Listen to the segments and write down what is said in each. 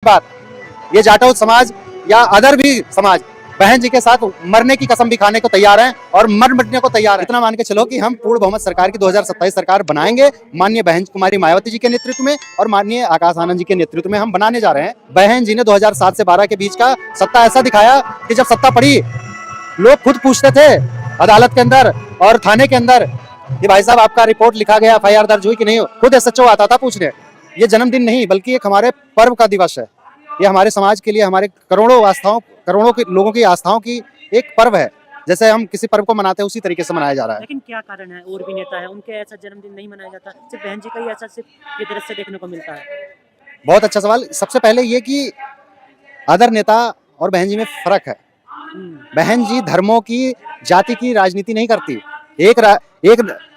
बात ये जाटव समाज या अदर भी समाज बहन जी के साथ मरने की कसम भी खाने को तैयार हैं और मर मिटने को तैयार है। इतना मान के चलो कि हम पूर्ण बहुमत सरकार की 2027 सरकार बनाएंगे माननीय बहन कुमारी मायावती जी के नेतृत्व में और माननीय आकाश आनंद जी के नेतृत्व में हम बनाने जा रहे हैं। बहन जी ने 2007 से 12 के बीच का सत्ता ऐसा दिखाया कि जब सत्ता पड़ी लोग खुद पूछते थे अदालत के अंदर और थाने के अंदर कि भाई साहब आपका रिपोर्ट लिखा गया, FIR दर्ज हुई कि नहीं। खुद SHO आता था पूछने। ये जन्मदिन नहीं बल्कि एक हमारे पर्व का दिवस है। ये हमारे समाज के लिए हमारे करोड़ों के लोगों की आस्थाओं की एक पर्व है। जैसे हम किसी पर्व को मनाते हैं उसी तरीके से मनाया जा रहा है। लेकिन क्या कारण है, और भी नेता है उनके ऐसा जन्मदिन नहीं मनाया जाता, सिर्फ बहन जी का ही ऐसा सिर्फ ये दृश्य देखने को मिलता है? बहुत अच्छा सवाल। सबसे पहले ये कि अदर नेता और बहन जी में फर्क है। बहन जी धर्मों की, जाति की राजनीति नहीं करती। एक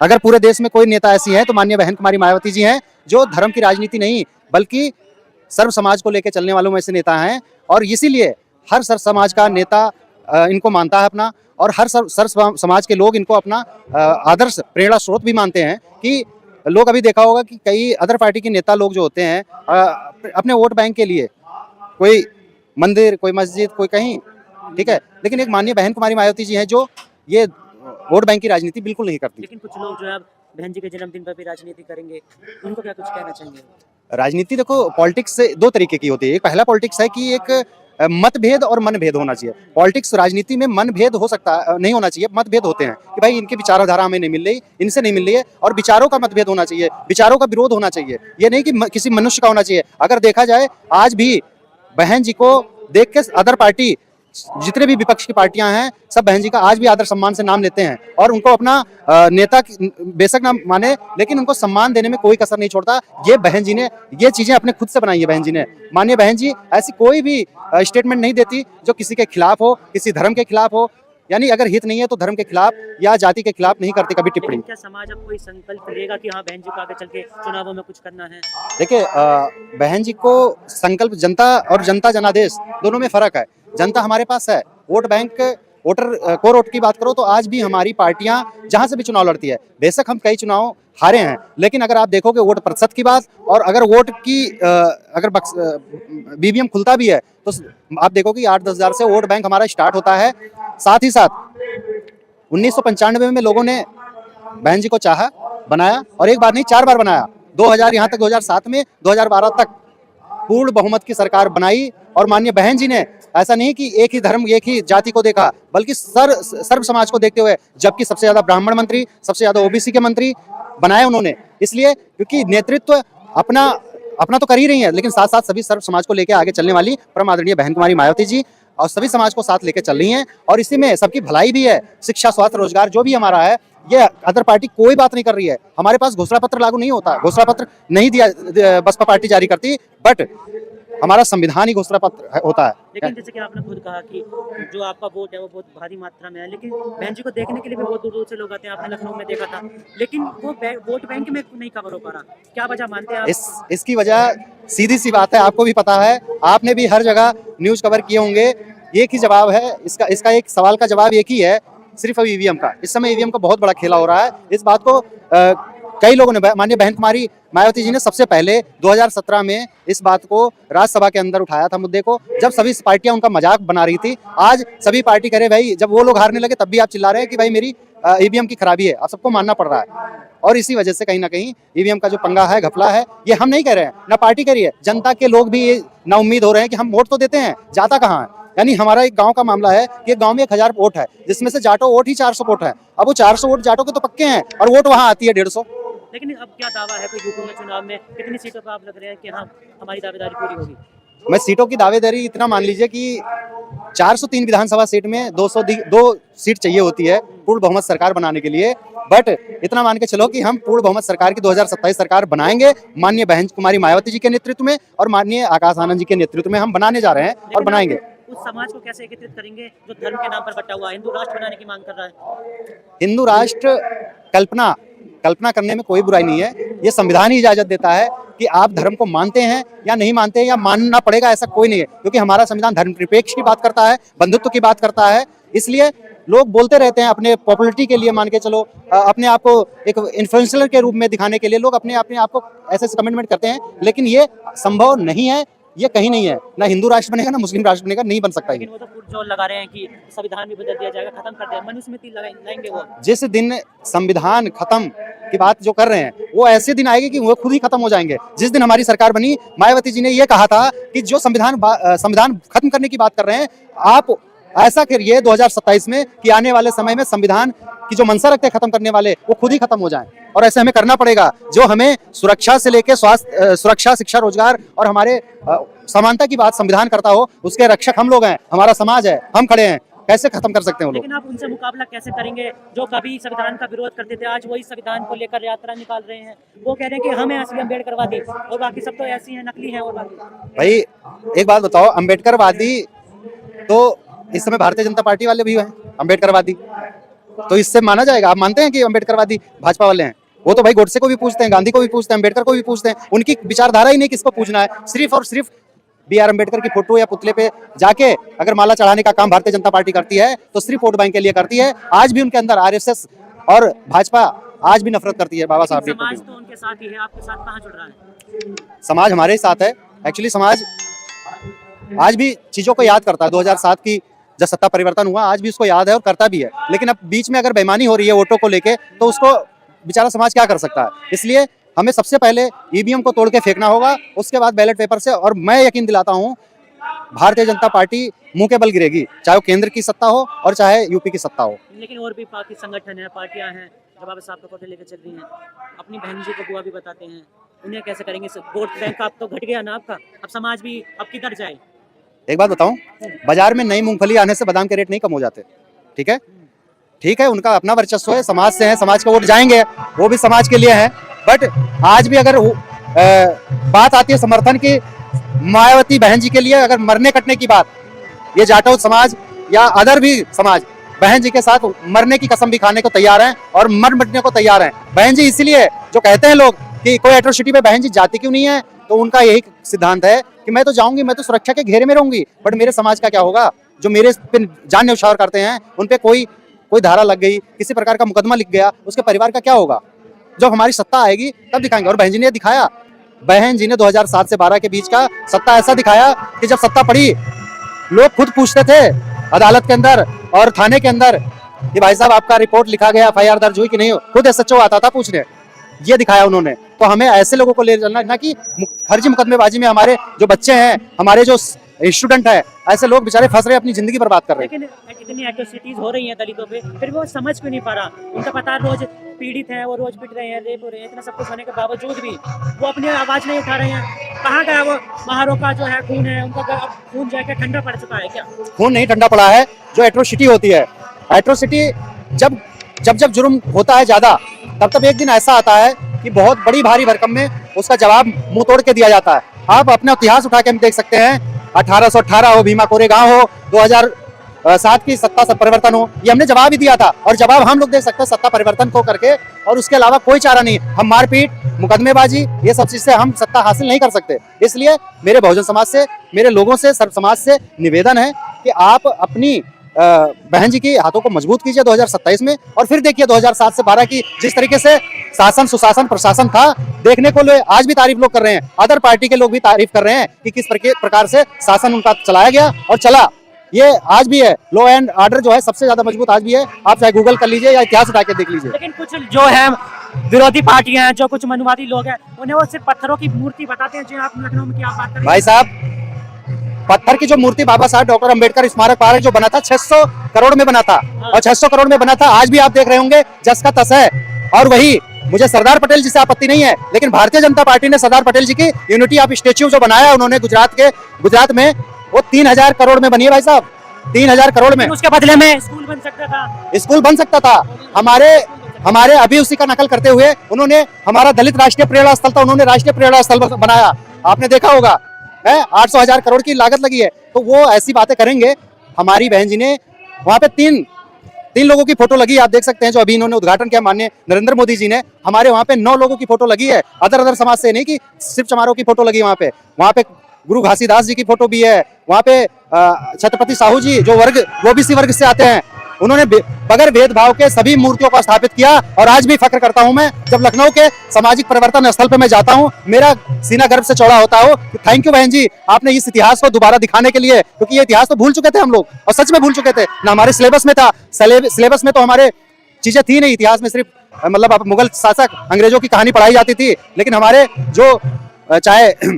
अगर पूरे देश में कोई नेता ऐसी है तो माननीय बहन कुमारी मायावती जी हैं, जो धर्म की राजनीति नहीं बल्कि सर्व समाज को लेकर चलने वालों में से नेता हैं। और इसीलिए हर सर्व समाज का नेता इनको मानता है अपना, और हर सर्व समाज के लोग इनको अपना आदर्श प्रेरणा स्रोत भी मानते हैं। कि लोग अभी देखा होगा कि कई अदर पार्टी के नेता लोग जो होते हैं अपने वोट बैंक के लिए कोई मंदिर, कोई मस्जिद, कोई कहीं, ठीक है, लेकिन एक माननीय बहन कुमारी मायावती जी हैं जो ये वोट बैंक की राजनीति बिल्कुल नहीं करती। लेकिन कुछ लोग जो है बहन जी के जन्मदिन पर भी राजनीति करेंगे, उनको क्या कुछ कहना चाहेंगे? राजनीति देखो, पॉलिटिक्स से दो तरीके की होती है। एक पहला पॉलिटिक्स है कि एक मतभेद और मनभेद होना चाहिए। पॉलिटिक्स राजनीति में मनभेद हो सकता नहीं होना चाहिए, मतभेद होते हैं कि भाई इनकी विचारधारा हमें नहीं मिल रही, इनसे नहीं मिल रही है, और विचारों का मतभेद होना चाहिए, विचारों का विरोध होना चाहिए। ये नहीं कि किसी मनुष्य का होना चाहिए। अगर देखा जाए आज भी बहन जी को देख के अदर पार्टी, जितने भी विपक्ष की पार्टियां हैं, सब बहन जी का आज भी आदर सम्मान से नाम लेते हैं और उनको अपना नेता बेशक ना माने लेकिन उनको सम्मान देने में कोई कसर नहीं छोड़ता। ये बहन जी ने ये चीजें अपने खुद से बनाई है। बहन जी ने, माननीय बहन जी ऐसी कोई भी स्टेटमेंट नहीं देती जो किसी के खिलाफ हो, किसी धर्म के खिलाफ हो। यानी अगर हित नहीं है तो धर्म के खिलाफ या जाति के खिलाफ नहीं करती कभी टिप्पणी। क्या समाज अब कोई संकल्प लेगा कि हाँ बहन जी को आगे चल के चुनावों में कुछ करना है? देखिए, बहन जी को संकल्प, जनता और जनता जनादेश दोनों में फर्क है। जनता हमारे पास है, vote bank, voter core vote की बात करो तो आज भी हमारी पार्टियां जहां से भी चुनाव लड़ती है, बेशक हम कई चुनाव हारे हैं, लेकिन अगर आप देखोगे वोट प्रतिशत की बात, और अगर वोट की अगर BVM खुलता भी है तो आप देखोगे 8-10 हज़ार से वोट बैंक हमारा स्टार्ट होता है। साथ ही साथ 1995 में लोगों ने बहन जी को चाहा, बनाया, और एक बार नहीं 4 बार बनाया। 2000 यहाँ तक 2007 में 2012 तक पूर्ण बहुमत की सरकार बनाई। और माननीय बहन जी ने ऐसा नहीं कि एक ही धर्म, एक ही जाति को देखा, बल्कि सर्व समाज को देखते हुए, जबकि सबसे ज्यादा ब्राह्मण मंत्री, सबसे ज्यादा OBC के मंत्री बनाए उन्होंने। इसलिए क्योंकि नेतृत्व अपना तो कर ही रही है, लेकिन साथ साथ सभी सर्व समाज को लेकर आगे चलने वाली परम आदरणीय बहन कुमारी मायावती जी और सभी समाज को साथ लेकर चल रही हैं। और इसी में सबकी भलाई भी है। शिक्षा, स्वास्थ्य, रोजगार जो भी हमारा है, ये अदर पार्टी कोई बात नहीं कर रही है। हमारे पास घोषणा पत्र लागू नहीं होता, घोषणा पत्र नहीं दिया बसपा पार्टी जारी करती, बट हमारा संविधान ही घोषणा पत्र होता है। लेकिन जैसे कि आपने खुद कहा कि जो आपका वोट है वो बहुत भारी मात्रा में है, लेकिन बहन जी को देखने के लिए भी बहुत दूर दूर से लोग आते हैं। आपने लखनऊ में देखा था, लेकिन वो वोट बैंक में नहीं कवर हो पा रहा। क्या वजह मानते हैं आप? इसकी वजह सीधी सी बात है, आपको भी पता है, आपने भी हर जगह न्यूज कवर किए होंगे। एक ही जवाब है इसका एक सवाल का जवाब एक ही है, सिर्फ EVM का। इस समय EVM का बहुत बड़ा खेला हो रहा है। इस बात को कई लोगों ने, माननीय बहन कुमारी मायावती जी ने सबसे पहले 2017 में इस बात को राज्यसभा के अंदर उठाया था मुद्दे को, जब सभी पार्टियां उनका मजाक बना रही थी। आज सभी पार्टी करे भाई, जब वो लोग हारने लगे तब भी आप चिल्ला रहे हैं कि भाई मेरी EVM की खराबी है। आप सबको मानना पड़ रहा है। और इसी वजह से कहीं ना कहीं EVM का जो पंगा है, घपला है, ये हम नहीं कह रहे हैं, ना पार्टी कह रही है, जनता के लोग भी ना उम्मीद हो रहे हैं कि हम वोट तो देते हैं, जाता कहाँ है। यानी हमारा एक गांव का मामला है कि एक गांव में 1000 वोट है, जिसमें से जाटो वोट ही 400 वोट है। अब वो 400 वोट जाटो के तो पक्के हैं और वोट वहां आती है 150। लेकिन अब क्या दावा है कोई यूपी में चुनाव में कितनी सीटों पर आप लग रहे हैं कि हाँ हमारी दावेदारी पूरी होगी? मैं सीटों की दावेदारी इतना मान लीजिए कि 403 विधानसभा सीट में 202 सीट चाहिए होती है पूर्ण बहुमत सरकार बनाने के लिए। बट इतना मान के चलो कि हम पूर्ण बहुमत सरकार की 2027 सरकार बनाएंगे माननीय बहन कुमारी मायावती जी के नेतृत्व में और माननीय आकाश आनंद जी के नेतृत्व में हम बनाने जा रहे हैं और बनाएंगे। उस समाज को कैसे एकत्रित करेंगे जो धर्म के नाम पर बटा हुआ हिंदू राष्ट्र बनाने की मांग कर रहा है? हिंदू राष्ट्र कल्पना करने में कोई बुराई नहीं है। ये संविधान ही इजाजत देता है कि आप धर्म को मानते हैं या नहीं मानते हैं, या मानना पड़ेगा ऐसा कोई नहीं है, क्योंकि हमारा संविधान धर्मनिरपेक्ष की बात करता है, बंधुत्व की बात करता है। इसलिए लोग बोलते रहते हैं अपने पॉपुलरिटी के लिए, मान के चलो अपने आप को एक इन्फ्लुएंसर के रूप में दिखाने के लिए लोग अपने आप को ऐसे कमेंटमेंट करते हैं, लेकिन ये संभव नहीं है। ये कहीं नहीं है, ना हिंदू राष्ट्र बनेगा ना मुस्लिम राष्ट्र बनेगा, नहीं बन सकता ये। लेकिन वो तो पुरजोर लगा रहे हैं कि संविधान भी बदल दिया जाएगा, खत्म कर दिया, मनुस्मृति लाएंगे वो। जिस दिन संविधान खत्म की बात जो कर रहे हैं वो ऐसे दिन आएंगे कि वो खुद ही खत्म हो जाएंगे। जिस दिन हमारी सरकार बनी, मायावती जी ने ये कहा था कि जो संविधान खत्म करने की बात कर रहे हैं आप, ऐसा करिए 2027 में कि आने वाले समय में संविधान की जो मंशा रखते हैं खत्म करने वाले, वो खुद ही खत्म हो जाएं। और ऐसे हमें करना पड़ेगा। जो हमें सुरक्षा से लेकर स्वास्थ्य, सुरक्षा, शिक्षा, रोजगार और हमारे समानता की बात संविधान करता हो, उसके रक्षक हम लोग हैं, हमारा समाज है, हम खड़े हैं। कैसे खत्म कर सकते हैं वो लोग? लेकिन आप उनसे मुकाबला कैसे करेंगे जो कभी संविधान का विरोध करते थे, आज वही संविधान को लेकर यात्रा निकाल रहे हैं। वो कह रहे हैं कि हमें असली अम्बेडकरवादी और बाकी सब तो ऐसी हैं, नकली हैं। और बाकी भाई एक बात बताओ, अम्बेडकरवादी तो इस समय भारतीय जनता पार्टी वाले भी हैं अम्बेडकरवादी, तो इससे माना जाएगा? आप मानते हैं कि अम्बेडकरवादी भाजपा वाले हैं? वो तो भाई गोडसे को भी पूछते हैं, गांधी को भी पूछते हैं, अम्बेडकर को भी पूछते हैं। उनकी विचारधारा ही नहीं किसको पूछना है, सिर्फ और सिर्फ BR अम्बेडकर की फोटो या पुतले पे जाके अगर माला चढ़ाने का काम भारतीय जनता पार्टी करती है तो सिर्फ वोट बैंक के लिए करती है। आज भी उनके अंदर RSS और भाजपा आज भी नफरत करती है बाबा साहब। समाज तो उनके साथ ही है, आपके साथ कहाँ जुड़ रहा है? समाज हमारे ही साथ है। एक्चुअली समाज आज भी चीजों को याद करता है। 2007 की जब सत्ता परिवर्तन हुआ, आज भी उसको याद है और करता भी है। लेकिन अब बीच में अगर बेईमानी हो रही है वोटों को लेके, तो उसको बेचारा समाज क्या कर सकता है? इसलिए हमें सबसे पहले EVM को तोड़ के फेंकना होगा, उसके बाद बैलेट पेपर से। और मैं यकीन दिलाता हूँ भारतीय जनता पार्टी मुंह के बल गिरेगी, चाहे वो केंद्र की सत्ता हो और चाहे यूपी की सत्ता हो। लेकिन और भी पार्टी संगठन है, पार्टियां हैं जो बाबा साहब का फोटो लेकर चल रही हैं, अपनी बहन जी को बुआ भी बताते हैं, उन्हें कैसे करेंगे? वोट बैंक आप तो घट गया ना आपका, अब समाज भी अब किधर जाए? एक बात बताऊं, बाजार में नई मूंगफली आने से बादाम के रेट नहीं कम हो जाते। ठीक है, ठीक है, उनका अपना वर्चस्व है, समाज से है, समाज का वोट जाएंगे, वो भी समाज के लिए है। बट आज भी अगर बात आती है समर्थन की, मायावती बहन जी के लिए अगर मरने कटने की बात, ये जाटव समाज या अदर भी समाज बहन जी के साथ मरने की कसम भी खाने को तैयार हैं और मर मिटने को तैयार हैं। बहन जी इसलिए जो कहते हैं लोग कि कोई एट्रोसिटी पे बहन जी जाती क्यों नहीं है, तो उनका यही सिद्धांत है कि मैं तो जाऊंगी, मैं तो सुरक्षा के घेरे में रहूंगी, बट मेरे समाज का क्या होगा? जो मेरे पे जान न्यौछावर करते हैं, उन पे कोई धारा लग गई, किसी प्रकार का मुकदमा लिख गया, उसके परिवार का क्या होगा? जब हमारी सत्ता आएगी तब दिखाएंगे। और बहन जी ने दिखाया, बहन जी ने 2007 से 12 के बीच का सत्ता ऐसा दिखाया कि जब सत्ता पड़ी, लोग खुद पूछते थे अदालत के अंदर और थाने के अंदर कि भाई साहब आपका रिपोर्ट लिखा गया, FIR दर्ज हुई कि नहीं? खुद SHO आता था पूछने। ये दिखाया उन्होंने। तो हमें ऐसे लोगों को ले चलना, ना कि फर्जी मुकदमेबाजी में हमारे जो बच्चे हैं, हमारे जो स्टूडेंट है, ऐसे लोग बेचारे फंस रहे हैं, अपनी जिंदगी बर्बाद कर रहे हैं। लेकिन इतनी एट्रोसिटीज हो रही हैं दलितों पे, फिर वो समझ क्यों नहीं पा रहा? उनका पता है रोज पीड़ित हैं, वो रोज पिट रहे हैं, रेप हो रहे हैं, इतना सब कुछ होने के बावजूद भी वो अपनी आवाज नहीं उठा रहे हैं। कहाँ गया वो महारों का जो है खून है, उनका खून जाके ठंडा पड़ चुका है क्या? खून नहीं ठंडा पड़ा है। जो एट्रोसिटी होती है, एट्रोसिटी जब जुर्म होता है ज्यादा, तब एक दिन ऐसा आता है कि बहुत बड़ी भारी भरकम में उसका जवाब मुंह तोड़ के दिया जाता है। आप अपना इतिहास उठा के हम देख सकते हैं, 1818 हो, भीमा कोरेगांव हो, 2007 की सत्ता परिवर्तन हो, ये हमने जवाब ही दिया था। और जवाब हम लोग दे सकते हैं सत्ता परिवर्तन को करके, और उसके अलावा कोई चारा नहीं। हम मारपीट, मुकदमेबाजी, ये सब चीज से हम सत्ता हासिल नहीं कर सकते। इसलिए मेरे बहुजन समाज से, मेरे लोगों से, सर्व समाज से निवेदन है कि आप अपनी बहन जी की हाथों को मजबूत कीजिए 2027 में, और फिर देखिए 2007 से 12 की जिस तरीके से शासन, सुशासन, प्रशासन था, देखने को आज भी तारीफ लोग कर रहे हैं, अदर पार्टी के लोग भी तारीफ कर रहे हैं कि किस प्रकार से शासन उनका चलाया गया और चला। ये आज भी है, लॉ एंड ऑर्डर जो है सबसे ज्यादा मजबूत आज भी है। आप चाहे गूगल कर लीजिए या इतिहास उठा के देख लीजिए। लेकिन कुछ जो है विरोधी पार्टियां हैं, जो कुछ मनुवादी लोग हैं, उन्हें वो सिर्फ पत्थरों की मूर्ति बताते हैं। जो आप लखनऊ में क्या बात कर रहे हैं भाई साहब, पत्थर की जो मूर्ति बाबा साहब डॉक्टर अंबेडकर स्मारक पार्क जो बना था, 600 करोड़ में बना था, और 600 करोड़ में बना था, आज भी आप देख रहे होंगे जस का तस है। और वही मुझे सरदार पटेल जी से आपत्ति नहीं है, लेकिन भारतीय जनता पार्टी ने सरदार पटेल जी की यूनिटी ऑफ स्टेच्यू जो बनाया उन्होंने गुजरात में, वो 3000 करोड़ में बनी है भाई साहब, 3000 करोड़ में। उसके बदले में स्कूल बन सकता था, स्कूल बन सकता था। हमारे अभी उसी का नकल करते हुए उन्होंने, हमारा दलित राष्ट्रीय प्रेरणा स्थल था, उन्होंने राष्ट्रीय प्रेरणा स्थल बनाया, आपने देखा होगा है, 800,000 करोड़ की लागत लगी है। तो वो ऐसी बातें करेंगे। हमारी बहन जी ने वहां पे तीन लोगों की फोटो लगी है, आप देख सकते हैं, जो अभी इन्होंने उद्घाटन किया माननीय नरेंद्र मोदी जी ने। हमारे वहां पे 9 लोगों की फोटो लगी है, अदर समाज से नहीं कि सिर्फ चमारों की फोटो लगी है। वहां पे गुरु घासीदास जी की फोटो भी है, वहां पे छत्रपति साहू जी जो OBC वर्ग से आते हैं, उन्होंने बगैर भेदभाव के सभी मूर्तियों को स्थापित किया। और आज भी फख्र करता हूं मैं, जब लखनऊ के सामाजिक परिवर्तन स्थल पर मैं जाता हूं, मेरा सीना गर्व से चौड़ा होता हो कि थैंक यू बहन जी, आपने इस इतिहास को दोबारा दिखाने के लिए, क्योंकि ये इतिहास तो भूल चुके थे हम लोग, और सच में भूल चुके थे ना। हमारे सिलेबस में था, सिलेबस में तो हमारे चीजें थी नहीं, इतिहास में सिर्फ मतलब मुगल शासक अंग्रेजों की कहानी पढ़ाई जाती थी। लेकिन हमारे जो चाहे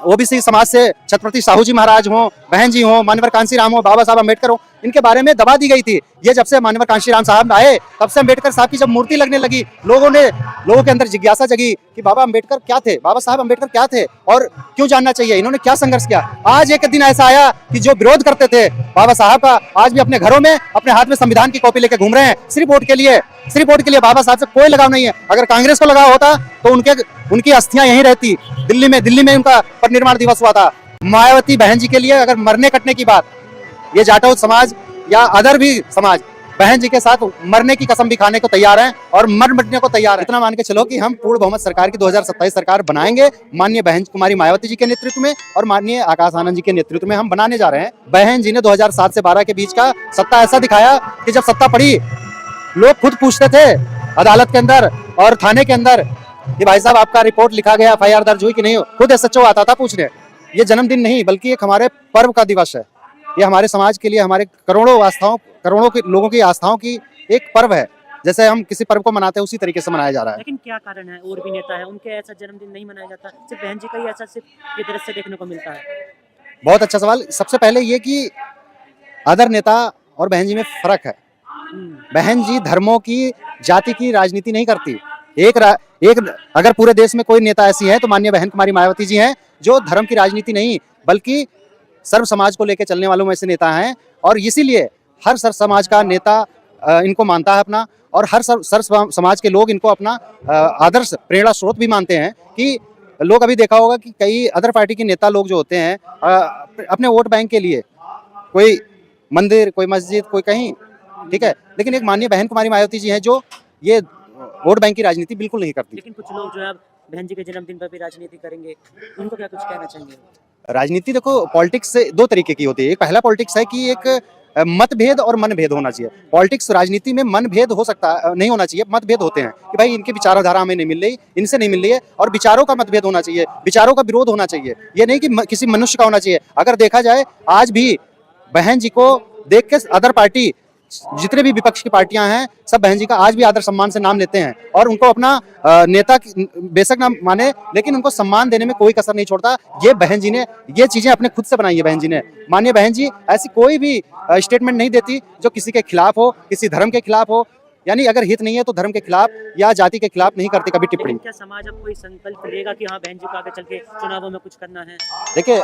ओबीसी समाज से छत्रपति साहू जी महाराज हो, बहन जी हो, मान्यवर कांशीराम हो, बाबा साहब अम्बेडकर हो, इनके बारे में दबा दी गई थी। ये जब से मान्यवर कांशीराम साहब आए, तब से अम्बेडकर साहब की जब मूर्ति लगने लगी, लोगों के अंदर जिज्ञासा जगी कि बाबा अम्बेडकर क्या थे, बाबा साहब अम्बेडकर क्या थे और क्यों जानना चाहिए, इन्होंने क्या संघर्ष किया। आज एक दिन ऐसा आया कि जो विरोध करते थे बाबा साहब का, आज भी अपने घरों में अपने हाथ में संविधान की कॉपी लेकर घूम रहे हैं, सिर्फ वोट के लिए। सिर्फ वोट के लिए। बाबा साहब से कोई लगाव नहीं है। अगर कांग्रेस को लगाव होता तो उनकी अस्थियां यहीं रहती, दिल्ली में उनका परिनिर्वाण दिवस हुआ था। मायावती बहन जी के लिए अगर मरने कटने की बात, ये जाटव समाज या अदर भी समाज बहन जी के साथ मरने की कसम भी खाने को तैयार हैं और मर मिटने को तैयार है। इतना मान के चलो कि हम पूर्ण बहुमत सरकार की 2027 सरकार बनाएंगे, माननीय बहन कुमारी मायावती जी के नेतृत्व में और माननीय आकाश आनंद जी के नेतृत्व में हम बनाने जा रहे हैं। बहन जी ने 2007 से 12 के बीच का सत्ता ऐसा दिखाया कि जब सत्ता पड़ी, लोग खुद पूछते थे अदालत के अंदर और थाने के अंदर कि भाई साहब आपका रिपोर्ट लिखा गया, FIR दर्ज हुई कि नहीं। खुद SHO आता था पूछने। ये जन्मदिन नहीं बल्कि एक हमारे पर्व का दिवस है। ये हमारे समाज के लिए, हमारे करोड़ों के लोगों की आस्थाओं की एक पर्व है। जैसे हम किसी पर्व को मनाते हैं उसी तरीके से मनाया जा रहा है। लेकिन क्या कारण है, और भी नेता है उनके ऐसा जन्मदिन नहीं मनाया जाता, सिर्फ बहन जी का ही ऐसा सिर्फ ये दृश्य देखने को मिलता है? बहुत अच्छा सवाल। सबसे पहले ये कि अदर नेता और बहन जी में फर्क है। बहन जी धर्मों की, जाति की राजनीति नहीं करती। एक अगर पूरे देश में कोई नेता ऐसी है तो माननीय बहन कुमारी मायावती जी हैं, जो धर्म की राजनीति नहीं बल्कि सर्व समाज को लेकर चलने वालों में से नेता हैं। और इसीलिए हर सर्व समाज का नेता इनको मानता है अपना, और हर सर्व समाज के लोग इनको अपना आदर्श प्रेरणा स्रोत भी मानते हैं। कि लोग अभी देखा होगा कि कई अदर पार्टी के नेता लोग जो होते हैं अपने वोट बैंक के लिए कोई मंदिर, कोई मस्जिद, कोई कहीं, ठीक है, लेकिन एक माननीय बहन कुमारी मायावती जी हैं जो ये वोट बैंक की राजनीति बिल्कुल नहीं करती। लेकिन कुछ लोग जो है बहन जी के जन्मदिन पर भी राजनीति करेंगे, उनको क्या कुछ कहना चाहेंगे? राजनीति देखो, पॉलिटिक्स से दो तरीके की होती है। एक पहला पॉलिटिक्स है कि एक मतभेद और मनभेद होना चाहिए। पॉलिटिक्स राजनीति में मनभेद हो सकता है, नहीं होना चाहिए। मतभेद होते हैं कि भाई इनकी विचारधारा हमें नहीं मिल रही, इनसे नहीं मिल रही है, और विचारों का मतभेद होना चाहिए, विचारों का विरोध होना चाहिए। ये नहीं कि किसी मनुष्य का होना चाहिए। अगर देखा जाए आज भी बहन जी को देख के अदर पार्टी, जितने भी विपक्ष की पार्टियां हैं, सब बहन जी का आज भी आदर सम्मान से नाम लेते हैं और उनको अपना नेता बेशक ना माने, लेकिन उनको सम्मान देने में कोई कसर नहीं छोड़ता। ये बहन जी ने ये चीजें अपने खुद से बनाई है। बहन जी ने, माननीय बहन जी ऐसी कोई भी स्टेटमेंट नहीं देती जो किसी के खिलाफ हो, किसी धर्म के खिलाफ हो। यानी अगर हित नहीं है तो धर्म के खिलाफ या जाति के खिलाफ नहीं करते कभी टिप्पणी। क्या समाज अब कोई संकल्प लेगा कि हाँ बहन जी को आगे चल के चुनावों में कुछ करना है? देखिए,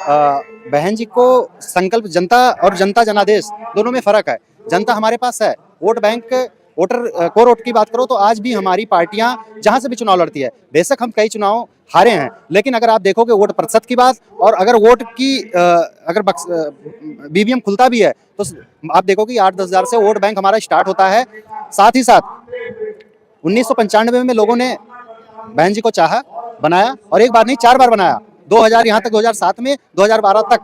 बहन जी को संकल्प, जनता और जनता जनादेश दोनों में फर्क है। जनता हमारे पास है, vote bank, voter core vote की बात करो तो आज भी हमारी पार्टियां जहां से भी चुनाव लड़ती है, बेशक हम कई चुनाव हारे हैं, लेकिन अगर आप देखोगे वोट प्रतिशत की बात, और अगर वोट की अगर BVM खुलता भी है तो आप देखोगे 8-10 हज़ार से वोट बैंक हमारा स्टार्ट होता है। साथ ही साथ 1995 में लोगों ने बहन जी को चाहा, बनाया, और एक बार नहीं 4 बार बनाया। 2000 यहाँ तक 2007 में 2012 तक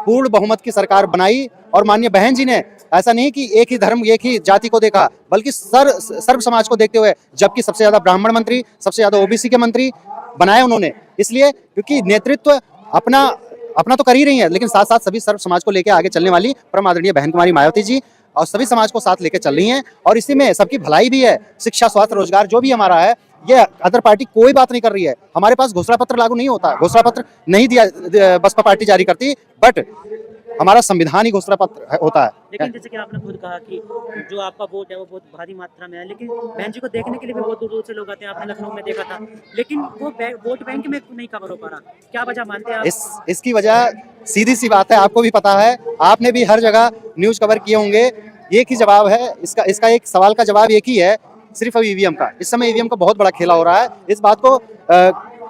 पूर्ण बहुमत की सरकार बनाई। और माननीय बहन जी ने ऐसा नहीं कि एक ही धर्म, एक ही जाति को देखा, बल्कि सर्व समाज को देखते हुए, जबकि सबसे ज्यादा ब्राह्मण मंत्री, सबसे ज्यादा OBC के मंत्री बनाए उन्होंने। इसलिए क्योंकि नेतृत्व अपना तो कर ही रही है, लेकिन साथ साथ सभी सर्व समाज को लेकर आगे चलने वाली परम आदरणीय बहन कुमारी मायावती जी और सभी समाज को साथ लेकर चल रही हैं। और इसी में सबकी भलाई भी है। शिक्षा, स्वास्थ्य, रोजगार जो भी हमारा है, ये अदर पार्टी कोई बात नहीं कर रही है। हमारे पास घोषणा पत्र लागू नहीं होता, घोषणा पत्र नहीं दिया बसपा पार्टी जारी करती, बट हमारा संविधान ही घोषणा पत्र होता है। लेकिन जैसे कि आपने खुद कहा कि जो आपका वोट है वो बहुत भारी मात्रा में है, लेकिन बहन जी को देखने के लिए भी बहुत दूर दूर से लोग आते हैं। आपने लखनऊ में देखा था, लेकिन वो वोट बैंक में नहीं कवर हो पा रहा। क्या वजह मानते हैं आप? इसकी वजह सीधी सी बात है, आपको भी पता है, आपने भी हर जगह न्यूज कवर किए होंगे। एक ही जवाब है इसका एक सवाल का जवाब एक ही है, सिर्फ EVM का। इस समय EVM का बहुत बड़ा खेला हो रहा है। इस बात को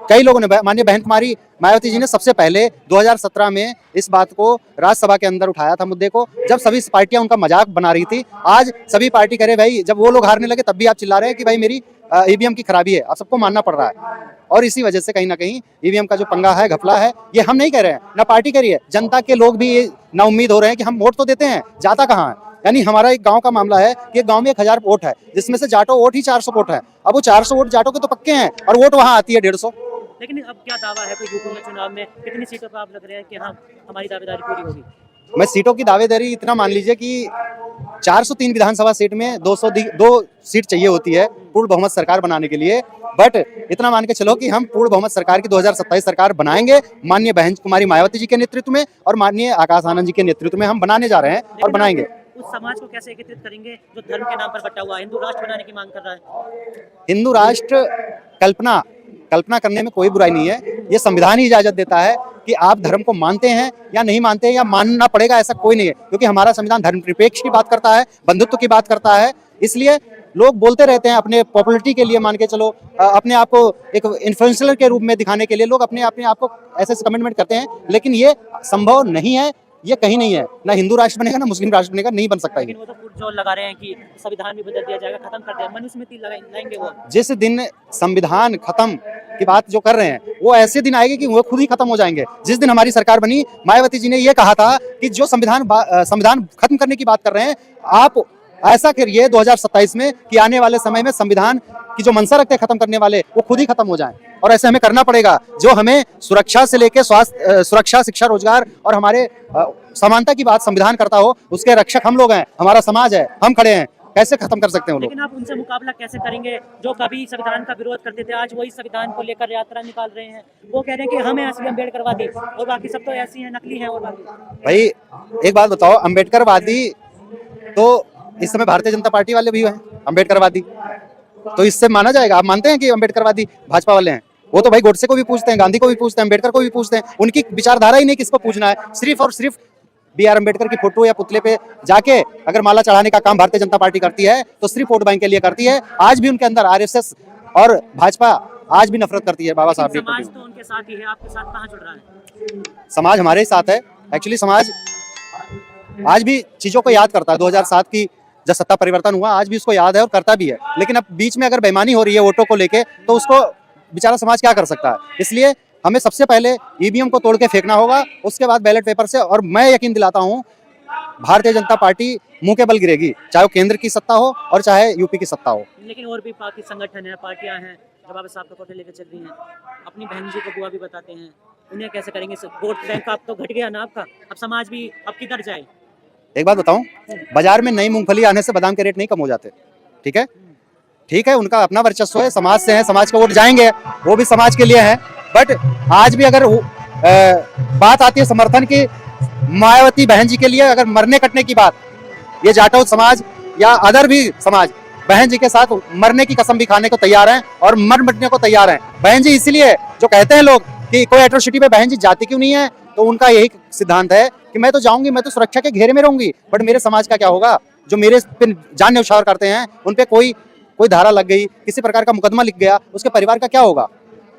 कई लोगों ने, माननीय बहन कुमारी मायावती जी ने सबसे पहले 2017 में इस बात को राज्यसभा के अंदर उठाया था मुद्दे को, जब सभी पार्टियां उनका मजाक बना रही थी। आज सभी पार्टी करे भाई, जब वो लोग हारने लगे तब भी आप चिल्ला रहे हैं कि भाई मेरी EVM की खराबी है। आप सबको मानना पड़ रहा है। और इसी वजह से कहीं ना कहीं EVM का जो पंगा है, घपला है, ये हम नहीं कह रहे हैं, ना पार्टी कह रही है, जनता के लोग भी ना उम्मीद हो रहे हैं कि हम वोट तो देते हैं, जाता कहाँ है। यानी हमारा एक गांव का मामला है कि एक गांव में 1000 वोट है, जिसमें से जाटो वोट ही 400 वोट है। अब वो 400 वोट जाटो के तो पक्के हैं और वोट वहां आती है 150। लेकिन अब क्या दावा है कोई यूपी में चुनाव में कितनी सीटों पर आप लग रहे हैं कि हाँ हमारी दावेदारी पूरी होगी? मैं सीटों की दावेदारी इतना मान लीजिए कि 403 विधानसभा सीट में 202 सीट चाहिए होती है पूर्ण बहुमत सरकार बनाने के लिए। बट इतना मान के चलो कि हम पूर्ण बहुमत सरकार की 2027 सरकार बनाएंगे माननीय बहन कुमारी मायावती जी के नेतृत्व में और माननीय आकाश आनंद जी के नेतृत्व में हम बनाने जा रहे हैं और बनाएंगे। उस समाज को कैसे एकत्रित करेंगे जो धर्म के नाम पर बटा हुआ है, हिंदू राष्ट्र बनाने की मांग कर रहा है? हिंदू राष्ट्र कल्पना करने में कोई बुराई नहीं है। ये संविधान ही इजाजत देता है कि आप धर्म को मानते हैं या नहीं मानते हैं, या मानना पड़ेगा ऐसा कोई नहीं है, क्योंकि हमारा संविधान धर्मनिरपेक्ष की बात करता है, बंधुत्व की बात करता है। इसलिए लोग बोलते रहते हैं अपने पॉपुलरिटी के लिए, मान के चलो अपने आप को एक इन्फ्लुएंसर के रूप में दिखाने के लिए लोग अपने आप को ऐसे कमेंटमेंट करते हैं, लेकिन ये संभव नहीं है, ये कहीं नहीं है। ना हिंदू राष्ट्र बनेगा ना मुस्लिम राष्ट्र बनेगा, नहीं बन सकता। लेकिन वो तो पुरजोर लगा रहे हैं कि संविधान भी बदल दिया जाएगा, खत्म कर दिया, मनुस्मृति लाएंगे वो। जिस दिन संविधान खत्म की बात जो कर रहे हैं वो ऐसे दिन आएंगे कि वो खुद ही खत्म हो जाएंगे। जिस दिन हमारी सरकार बनी, मायावती जी ने ये कहा था कि जो संविधान खत्म करने की बात कर रहे हैं आप ऐसा करिए 2027 में कि आने वाले समय में संविधान की जो मंशा रखते हैं खत्म करने वाले, वो खुद ही खत्म हो जाएं। और ऐसे हमें करना पड़ेगा। जो हमें सुरक्षा से लेके स्वास्थ्य, सुरक्षा, शिक्षा, रोजगार और हमारे समानता की बात संविधान करता हो, उसके रक्षक हम लोग हैं, हमारा समाज है, हम खड़े हैं। कैसे खत्म कर सकते हैं वो लोग? लेकिन आप उनसे मुकाबला कैसे करेंगे जो कभी संविधान का विरोध करते थे, आज वही संविधान को लेकर यात्रा निकाल रहे हैं? वो कह रहे हैं कि हमें असली अम्बेडकरवादी और बाकी सब तो ऐसी हैं, नकली हैं। और बाकी भाई एक बात बताओ, अम्बेडकरवादी तो इस समय भारतीय जनता पार्टी वाले भी हैं अम्बेडकरवादी, तो इससे माना जाएगा? आप मानते हैं कि अम्बेडकरवादी भाजपा वाले हैं? वो तो भाई गोडसे को भी पूछते हैं, गांधी को भी पूछते हैं, अम्बेडकर को भी पूछते हैं। उनकी विचारधारा ही नहीं किसको पूछना है, सिर्फ और सिर्फ BR अम्बेडकर की फोटो या पुतले पे जाके अगर माला चढ़ाने का काम भारतीय जनता पार्टी करती है तो सिर्फ वोट बैंक के लिए करती है। आज भी उनके अंदर RSS और भाजपा आज भी नफरत करती है बाबा साहब। समाज तो उनके साथ ही है, आपके साथ कहाँ जुड़ रहा है? समाज हमारे ही साथ है। एक्चुअली समाज आज भी चीजों को याद करता है। 2007 की जब सत्ता परिवर्तन हुआ, आज भी उसको याद है और करता भी है। लेकिन अब बीच में अगर बेईमानी हो रही है वोटों को लेके, तो उसको बेचारा समाज क्या कर सकता है? इसलिए हमें सबसे पहले EVM को तोड़ के फेंकना होगा, उसके बाद बैलेट पेपर से। और मैं यकीन दिलाता हूं भारतीय जनता पार्टी मुंह के बल गिरेगी, चाहे वो केंद्र की सत्ता हो और चाहे यूपी की सत्ता हो। लेकिन और भी पार्टी संगठन है, पार्टियां हैं जो बाबा साहब को फोटो लेकर चल रही हैं, अपनी बहन जी को बुआ भी बताते हैं, उन्हें कैसे करेंगे? वोट बैंक आप तो घट गया ना आपका, अब समाज भी अब किधर जाए? एक बात बताऊं, बाजार में नई मूंगफली आने से बादाम के रेट नहीं कम हो जाते। ठीक है, ठीक है, उनका अपना वर्चस्व है, समाज से है, समाज के वोट जाएंगे, वो भी समाज के लिए है। बट आज भी अगर बात आती है समर्थन की, मायावती बहन जी के लिए अगर मरने कटने की बात, ये जाटव समाज या अदर भी समाज बहन जी के साथ मरने की कसम भी खाने को तैयार हैं और मर मिटने को तैयार हैं। बहन जी इसीलिए जो कहते हैं लोग कि कोई एट्रोसिटी पे बहन जी जाती क्यों नहीं है, तो उनका यही सिद्धांत है कि मैं तो जाऊंगी, मैं तो सुरक्षा के घेरे में रहूंगी, बट मेरे समाज का क्या होगा? जो मेरे पे जान न्यौछावर करते हैं, उन पे कोई धारा लग गई, किसी प्रकार का मुकदमा लिख गया, उसके परिवार का क्या होगा?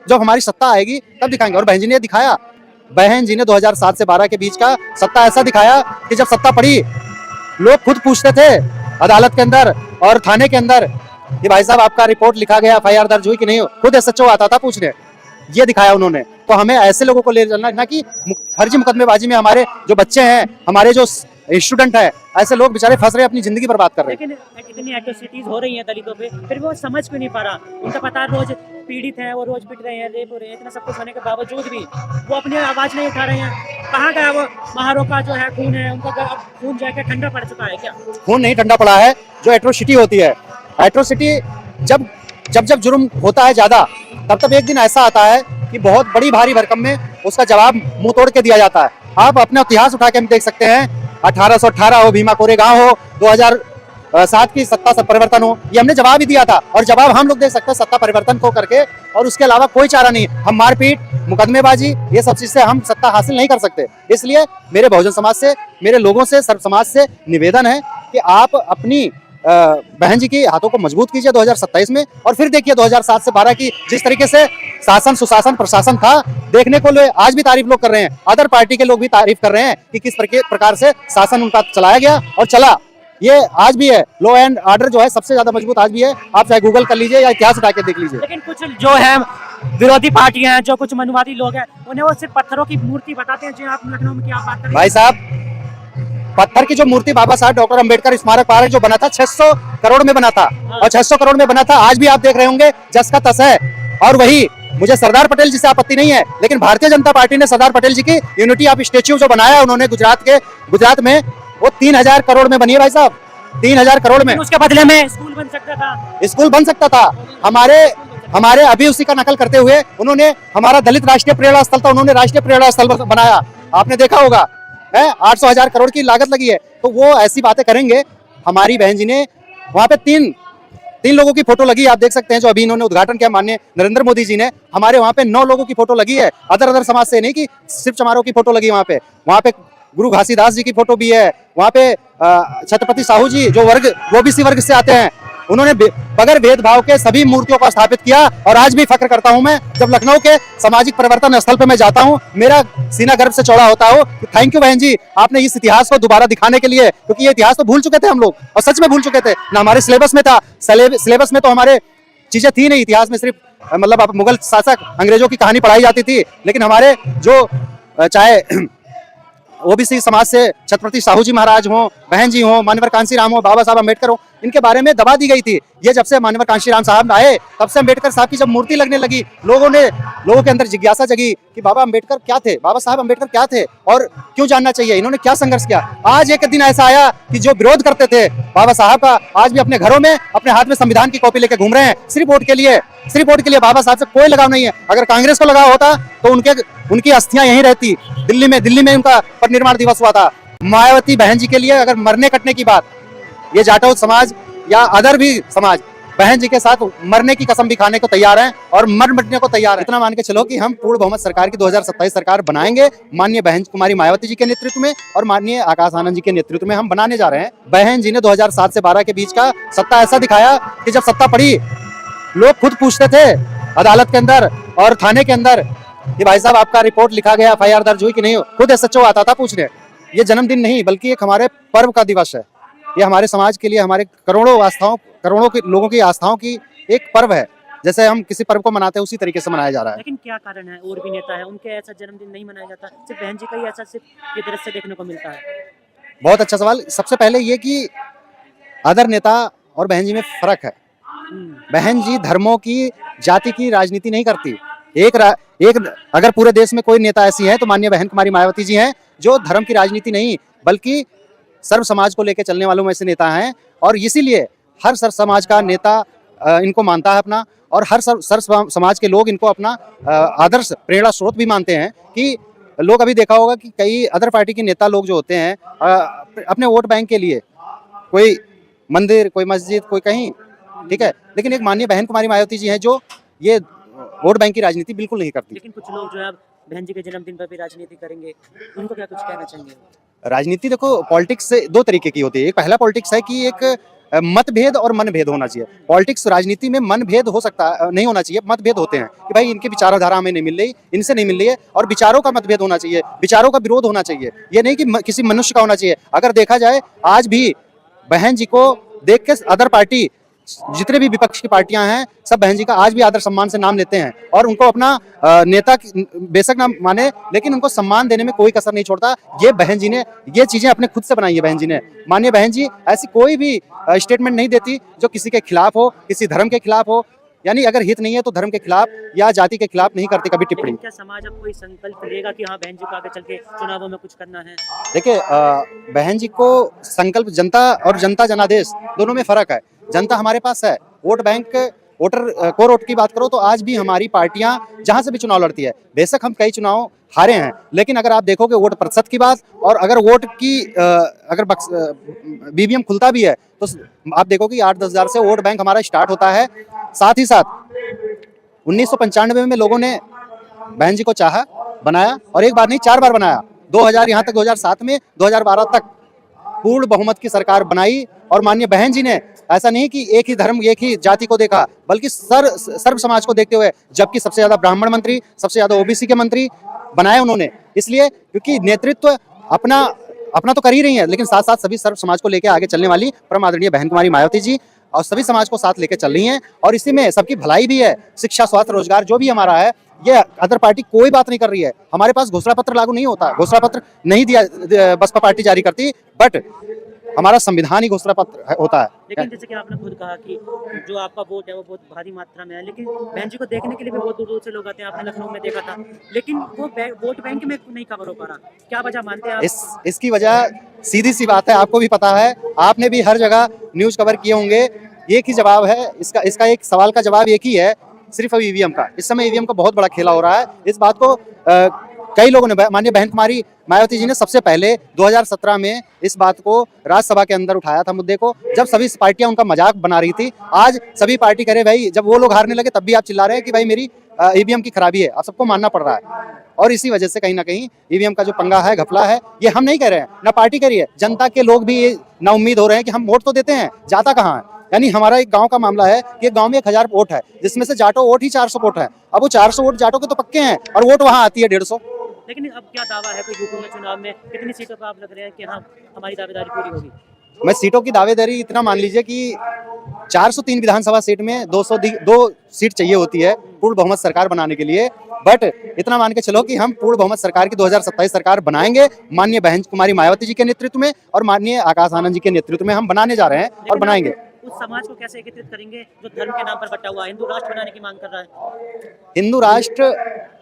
जब हमारी सत्ता आएगी तब दिखाएंगे। और बहन जी ने दिखाया, बहन जी ने 2007 से 12 के बीच का सत्ता ऐसा दिखाया कि जब सत्ता पड़ी, लोग खुद पूछते थे अदालत के अंदर और थाने के अंदर कि भाई साहब आपका रिपोर्ट लिखा गया, FIR दर्ज हुई कि नहीं? खुद SHO आता था पूछने। ये दिखाया उन्होंने। तो हमें ऐसे लोगों को ले चलना, ना कि फर्जी मुकदमेबाजी में हमारे जो बच्चे हैं, हमारे जो स्टूडेंट है, ऐसे लोग बेचारे फंस रहे हैं, अपनी जिंदगी बर्बाद कर रहे हैं। लेकिन इतनी एट्रोसिटीज हो रही हैं दलितों पे, फिर वो समझ क्यों नहीं पा रहा? उनका पता है रोज पीड़ित हैं, वो रोज पिट रहे हैं, रेप हो रहे हैं, इतना सब कुछ होने के बावजूद भी वो अपनी आवाज नहीं उठा रहे हैं। कहाँ गया वो महारों का जो है खून है, उनका खून जाके ठंडा पड़ चुका है क्या? खून नहीं ठंडा पड़ा है। जो एट्रोसिटी होती है, एट्रोसिटी जब जुर्म होता है ज्यादा, तब एक दिन ऐसा आता है कि बहुत बड़ी भारी भरकम में उसका जवाब मुंह तोड़ के दिया जाता है। आप अपना इतिहास उठा के हम देख सकते हैं, 1818 हो, भीमा कोरेगांव हो, 2007 की सत्ता परिवर्तन हो, ये हमने जवाब ही दिया था। और जवाब हम लोग दे सकते हैं सत्ता परिवर्तन को करके, और उसके अलावा कोई चारा नहीं। हम मारपीट, मुकदमेबाजी, ये सब चीज से हम सत्ता हासिल नहीं कर सकते। इसलिए मेरे बहुजन समाज से, मेरे लोगों से, सर्व समाज से निवेदन है कि आप अपनी बहन जी के हाथों को मजबूत कीजिए 2027 में, और फिर देखिए 2007 से 12 की जिस तरीके से शासन, सुशासन, प्रशासन था, देखने को आज भी तारीफ लोग कर रहे हैं, अदर पार्टी के लोग भी तारीफ कर रहे हैं कि किस प्रकार से शासन उनका चलाया गया और चला। ये आज भी है, लॉ एंड ऑर्डर जो है सबसे ज्यादा मजबूत आज भी है। आप चाहे गूगल कर लीजिए या इतिहास उठा के देख लीजिए। लेकिन कुछ जो है विरोधी पार्टियां हैं, जो कुछ मनुवादी लोग हैं, उन्हें वो सिर्फ पत्थरों की मूर्ति बताते हैं। जो आप लखनऊ में क्या बात कर रहे हैं? भाई साहब, पत्थर की जो मूर्ति बाबा साहब डॉक्टर अंबेडकर स्मारक पार्क जो बना था 600 करोड़ में बना था, और 600 करोड़ में बना था। आज भी आप देख रहे होंगे जस का तस है। और वही मुझे सरदार पटेल जी से आपत्ति नहीं है, लेकिन भारतीय जनता पार्टी ने सरदार पटेल जी की यूनिटी ऑफ स्टेच्यू जो बनाया उन्होंने गुजरात में, वो 3000 करोड़ में बनी है भाई साहब, 3000 करोड़ में। उसके बदले में स्कूल बन सकता था, स्कूल बन सकता था। हमारे अभी उसी का नकल करते हुए उन्होंने हमारा दलित राष्ट्रीय प्रेरणा स्थल था, उन्होंने राष्ट्रीय प्रेरणा स्थल बनाया, आपने देखा होगा है। 800,000 करोड़ की लागत लगी है। तो वो ऐसी बातें करेंगे। हमारी बहन जी ने वहां पे तीन लोगों की फोटो लगी, आप देख सकते हैं, जो अभी इन्होंने उद्घाटन किया माननीय नरेंद्र मोदी जी ने। हमारे वहां पे 9 लोगों की फोटो लगी है, अदर समाज से नहीं कि सिर्फ चमारों की फोटो लगी। वहां पे गुरु घासीदास जी की फोटो भी है। वहां पे छत्रपति साहू जी जो ओबीसी वर्ग से आते हैं, उन्होंने बगैर भेदभाव के सभी मूर्तियों को स्थापित किया। और आज भी फक्र करता हूं मैं, जब लखनऊ के सामाजिक परिवर्तन स्थल पे मैं जाता हूं, मेरा सीना गर्व से चौड़ा होता हो। थैंक यू बहन जी, आपने इस इतिहास को दोबारा दिखाने के लिए, क्योंकि ये इतिहास तो भूल चुके थे हम लोग, और सच में भूल चुके थे ना। हमारे सिलेबस में था, सिलेबस में तो हमारे चीजें थी नहीं। इतिहास में सिर्फ मतलब मुगल शासक अंग्रेजों की कहानी पढ़ाई जाती थी, लेकिन हमारे जो चाहे ओबीसी समाज से छत्रपति साहू जी महाराज हो, बहन जी हो, माननीय कांशीराम हो, बाबा साहब अम्बेडकर हो, इनके बारे में दबा दी गई थी। ये जब से माननीय कांशीराम साहब आए, तब से अम्बेडकर साहब की जब मूर्ति लगने लगी, लोगों के अंदर जिज्ञासा जगी कि बाबा अम्बेडकर क्या थे, बाबा साहब अम्बेडकर क्या थे और क्यों जानना चाहिए, इन्होंने क्या संघर्ष किया। आज एक दिन ऐसा आया कि जो विरोध करते थे बाबा साहब का, आज भी अपने घरों में अपने हाथ में संविधान की कॉपी लेके घूम रहे हैं, सिर्फ वोट के लिए। बाबा साहब से कोई लगाव नहीं है। अगर कांग्रेस को लगाव होता तो उनकी अस्थियां यहीं रहती, दिल्ली में उनका परिनिर्वाण दिवस हुआ था। मायावती बहन जी के लिए अगर मरने कटने की बात, ये जाटव समाज या अदर भी समाज बहन जी के साथ मरने की कसम भी खाने को तैयार हैं और मर मिटने को तैयार है। इतना मान के चलो कि हम पूर्ण बहुमत सरकार की 2027 सरकार बनाएंगे, माननीय बहन कुमारी मायावती जी के नेतृत्व में और माननीय आकाश आनंद जी के नेतृत्व में हम बनाने जा रहे हैं। बहन जी ने 2007 से 12 के बीच का सत्ता ऐसा दिखाया कि जब सत्ता पड़ी, लोग खुद पूछते थे अदालत के अंदर और थाने के अंदर कि भाई साहब आपका रिपोर्ट लिखा गया, FIR दर्ज हुई कि नहीं। खुद SHO आता था पूछने। ये जन्मदिन नहीं बल्कि एक हमारे पर्व का दिवस है। ये हमारे समाज के लिए, हमारे करोड़ों के लोगों की आस्थाओं की एक पर्व है। जैसे हम किसी पर्व को मनाते हैं उसी तरीके से मनाया जा रहा है। लेकिन क्या कारण है, और भी नेता है उनके ऐसा जन्मदिन नहीं मनाया जाता, सिर्फ बहन जी का ही ऐसा सिर्फ ये दृश्य देखने को मिलता है। बहुत अच्छा सवाल। सबसे पहले ये कि अदर नेता और बहन जी में फर्क है। बहन जी धर्मों की, जाति की राजनीति नहीं करती। एक अगर पूरे देश में कोई नेता ऐसी है तो माननीय बहन कुमारी मायावती जी हैं, जो धर्म की राजनीति नहीं बल्कि सर्व समाज को लेकर चलने वालों में से नेता हैं। और इसीलिए हर सर्व समाज का नेता इनको मानता है अपना, और हर सर्व समाज के लोग इनको अपना आदर्श प्रेरणा स्रोत भी मानते हैं। कि लोग अभी देखा होगा कि कई अदर पार्टी के नेता लोग जो होते हैं अपने वोट बैंक के लिए कोई मंदिर, कोई मस्जिद, कोई कहीं, ठीक है, लेकिन एक माननीय बहन कुमारी मायावती जी हैं जो ये वोट बैंक की राजनीति बिल्कुल नहीं करती। लेकिन कुछ लोग जो है बहन जी के जन्मदिन पर भी राजनीति करेंगे, उनको क्या कुछ कहना चाहेंगे? राजनीति देखो, पॉलिटिक्स से 2 तरीके की होती है। एक पहला पॉलिटिक्स है कि एक मतभेद और मनभेद होना चाहिए। पॉलिटिक्स राजनीति में मनभेद हो सकता नहीं होना चाहिए, मतभेद होते हैं कि भाई इनकी विचारधारा हमें नहीं मिल रही, इनसे नहीं मिल रही है, और विचारों का मतभेद होना चाहिए, विचारों का विरोध होना चाहिए। ये नहीं कि किसी मनुष्य का होना चाहिए। अगर देखा जाए आज भी बहन जी को देख के अदर पार्टी, जितने भी विपक्ष की पार्टियां हैं, सब बहन जी का आज भी आदर सम्मान से नाम लेते हैं और उनको अपना नेता बेशक ना माने, लेकिन उनको सम्मान देने में कोई कसर नहीं छोड़ता। ये बहन जी ने ये चीजें अपने खुद से बनाई है। बहन जी ने, माननीय बहन जी ऐसी कोई भी स्टेटमेंट नहीं देती जो किसी के खिलाफ हो, किसी धर्म के खिलाफ हो। यानी अगर हित नहीं है तो धर्म के खिलाफ या जाति के खिलाफ नहीं करती कभी टिप्पणी। क्या समाज अब कोई संकल्प लेगा कि हाँ बहन जी को आगे चल के चुनावों में कुछ करना है? देखिए, बहन जी को संकल्प, जनता और जनता जनादेश दोनों में फर्क है। जनता हमारे पास है, वोट बैंक, कोर वोट की बात करो तो आज भी हमारी पार्टियां जहां से भी चुनाव लड़ती है, बेशक हम कई चुनाव हारे हैं, लेकिन अगर आप देखोगे वोट प्रतिशत की बात, और अगर वोट की अगर BVM खुलता भी है तो आप देखोगे 8-10 हज़ार से वोट बैंक हमारा स्टार्ट होता है। साथ ही साथ 1995 में लोगों ने बहन जी को चाहा, बनाया, और एक बार नहीं 4 बार बनाया। 2000 यहाँ तक 2007 में 2012 तक पूर्ण बहुमत की सरकार बनाई। और माननीय बहन जी ने ऐसा नहीं कि एक ही धर्म, एक ही जाति को देखा, बल्कि सर्व समाज को देखते हुए, जबकि सबसे ज्यादा ब्राह्मण मंत्री, सबसे ज्यादा OBC के मंत्री बनाए उन्होंने। इसलिए क्योंकि नेतृत्व अपना तो कर ही रही है, लेकिन साथ साथ सभी सर्व समाज को लेकर आगे चलने वाली परम आदरणीय बहन कुमारी मायावती जी और सभी समाज को साथ लेके चल रही हैं और इसी में सबकी भलाई भी है। शिक्षा, स्वास्थ्य, रोजगार जो भी हमारा है, ये अदर पार्टी कोई बात नहीं कर रही है। हमारे पास घोषणा पत्र लागू नहीं होता, घोषणा पत्र नहीं दिया बसपा पार्टी जारी करती, बट हमारा संविधान ही घोषणा पत्र होता है। लेकिन जैसे कि आपने खुद कहा कि जो आपका वोट है वो बहुत भारी मात्रा में है, लेकिन बहन जी को देखने के लिए भी बहुत दूर दूर से लोग आते हैं। आपने लखनऊ में देखा था, लेकिन वो वोट बैंक में नहीं कवर हो पा रहा। क्या वजह मानते हैं आप? इसकी वजह सीधी सी बात है, आपको भी पता है, आपने भी हर जगह न्यूज कवर किए होंगे। एक ही जवाब है इसका एक सवाल का जवाब एक ही है, सिर्फ ईवीएम का। इस समय ईवीएम का बहुत बड़ा खेला हो रहा है। इस बात को कई लोगों ने, माननीय बहन कुमारी मायावती जी ने सबसे पहले 2017 में इस बात को राज्यसभा के अंदर उठाया था मुद्दे को, जब सभी पार्टियां उनका मजाक बना रही थी। आज सभी पार्टी करे भाई, जब वो लोग हारने लगे तब भी आप चिल्ला रहे हैं कि भाई मेरी ईवीएम की खराबी है। आप सबको मानना पड़ रहा है और इसी वजह से कहीं ना कहीं ईवीएम का जो पंगा है, घपला है, ये हम नहीं कह रहे हैं, ना पार्टी कह रही है, जनता के लोग भी ना उम्मीद हो रहे हैं कि हम वोट तो देते हैं, जाता कहाँ है। यानी हमारा एक गांव का मामला है कि गांव में 1000 वोट है, जिसमें से जाटो वोट ही 400 वोट है। अब वो 400 वोट जाटो के तो पक्के हैं और वोट वहां आती है 150। लेकिन अब क्या दावा है कोई यूपी में चुनाव में कितनी सीटों पर आप लग रहे हैं कि हाँ हमारी दावेदारी पूरी होगी? मैं सीटों की दावेदारी इतना मान लीजिए कि 403 विधानसभा सीट में 202 सीट चाहिए होती है पूर्ण बहुमत सरकार बनाने के लिए। बट इतना मान के चलो कि हम पूर्ण बहुमत सरकार की 2027 सरकार बनाएंगे, माननीय बहन कुमारी मायावती जी के नेतृत्व में और माननीय आकाश आनंद जी के नेतृत्व में हम बनाने जा रहे हैं और बनाएंगे। उस समाज को कैसे एकत्रित करेंगे जो धर्म के नाम पर बटा हुआ हिंदू राष्ट्र बनाने की मांग कर रहा है? हिंदू राष्ट्र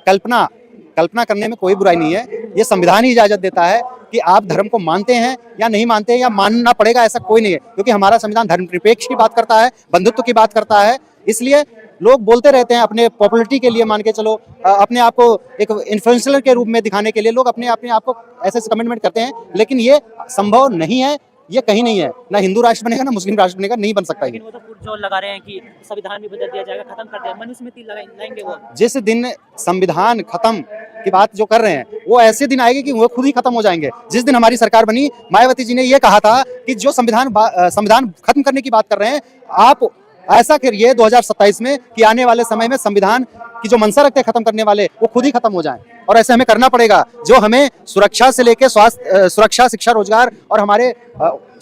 कल्पना करने में कोई बुराई नहीं है। ये संविधान ही इजाजत देता है कि आप धर्म को मानते हैं या नहीं मानते हैं, या मानना पड़ेगा ऐसा कोई नहीं है, क्योंकि हमारा संविधान धर्मनिरपेक्ष की बात करता है, बंधुत्व की बात करता है। इसलिए लोग बोलते रहते हैं अपने पॉपुलरिटी के लिए, मान के चलो अपने आप को एक इन्फ्लुएंसर के रूप में दिखाने के लिए लोग अपने आप को ऐसे कमेंटमेंट करते हैं, लेकिन ये संभव नहीं है, ये कहीं नहीं है। ना हिंदू राष्ट्र बनेगा, ना मुस्लिम राष्ट्र बनेगा, नहीं बन सकता। लेकिन वो तो पुरजोर लगा रहे हैं कि संविधान भी बदल दिया जाएगा, खत्म कर दिया, मनुस्मृति लाएंगे वो। जिस दिन संविधान खत्म की बात जो कर रहे हैं, वो ऐसे दिन आएंगे कि वो खुद ही खत्म हो जाएंगे। जिस दिन हमारी सरकार बनी, मायावती जी ने ये कहा था कि जो संविधान खत्म करने की बात कर रहे हैं, आप ऐसा करिए 2027 में कि आने वाले समय में संविधान की जो मंशा रखते हैं खत्म करने वाले, वो खुद ही खत्म हो जाएं। और ऐसे हमें करना पड़ेगा। जो हमें सुरक्षा से लेकर स्वास्थ्य, सुरक्षा, शिक्षा, रोजगार और हमारे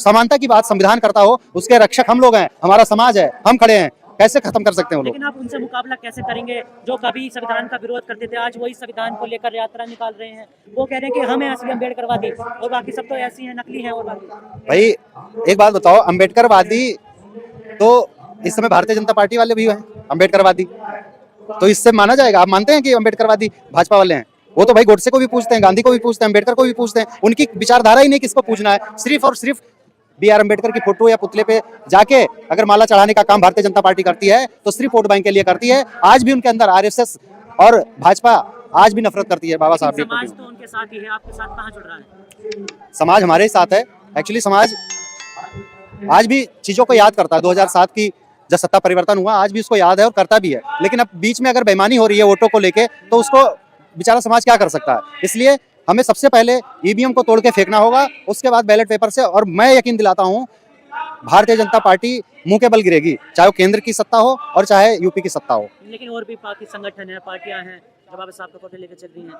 समानता की बात संविधान करता हो, उसके रक्षक हम लोग हैं, हमारा समाज है, हम खड़े हैं। कैसे खत्म कर सकते हैं वो लोग? लेकिन आप उनसे मुकाबला कैसे करेंगे जो कभी संविधान का विरोध करते थे, आज वही संविधान को लेकर यात्रा निकाल रहे हैं। वो कह रहे हैं कि हमें असली अम्बेडकरवादी और बाकी सब तो ऐसी हैं, नकली हैं। और बाकी भाई एक बात बताओ, अम्बेडकरवादी तो इस समय भारतीय जनता पार्टी वाले भी हैं अम्बेडकरवादी, तो इससे माना जाएगा? आप मानते हैं कि अम्बेडकरवादी भाजपा वाले हैं? वो तो भाई गोडसे को भी पूछते हैं, गांधी को भी पूछते हैं, अम्बेडकर को भी पूछते हैं। उनकी विचारधारा ही नहीं किसको पूछना है। सिर्फ और सिर्फ BR अम्बेडकर की फोटो या पुतले पे जाके अगर माला चढ़ाने का काम भारतीय जनता पार्टी करती है तो सिर्फ वोट बैंक के लिए करती है। आज भी उनके अंदर RSS और भाजपा आज भी नफरत करती है बाबा साहब। समाज तो उनके साथ ही है, आपके साथ कहाँ जुड़ रहा है? समाज हमारे साथ है। एक्चुअली समाज आज भी चीजों को याद करता है। 2007 की जब सत्ता परिवर्तन हुआ, आज भी उसको याद है और करता भी है। लेकिन अब बीच में अगर बेईमानी हो रही है वोटों को लेके, तो उसको बेचारा समाज क्या कर सकता है? इसलिए हमें सबसे पहले ईवीएम को तोड़ के फेंकना होगा, उसके बाद बैलेट पेपर से। और मैं यकीन दिलाता हूं, भारतीय जनता पार्टी मुंह के बल गिरेगी, चाहे वो केंद्र की सत्ता हो और चाहे यूपी की सत्ता हो। लेकिन और भी पार्टी संगठन है, पार्टियां हैं जो बाबा साहब को लेकर चल रही हैं,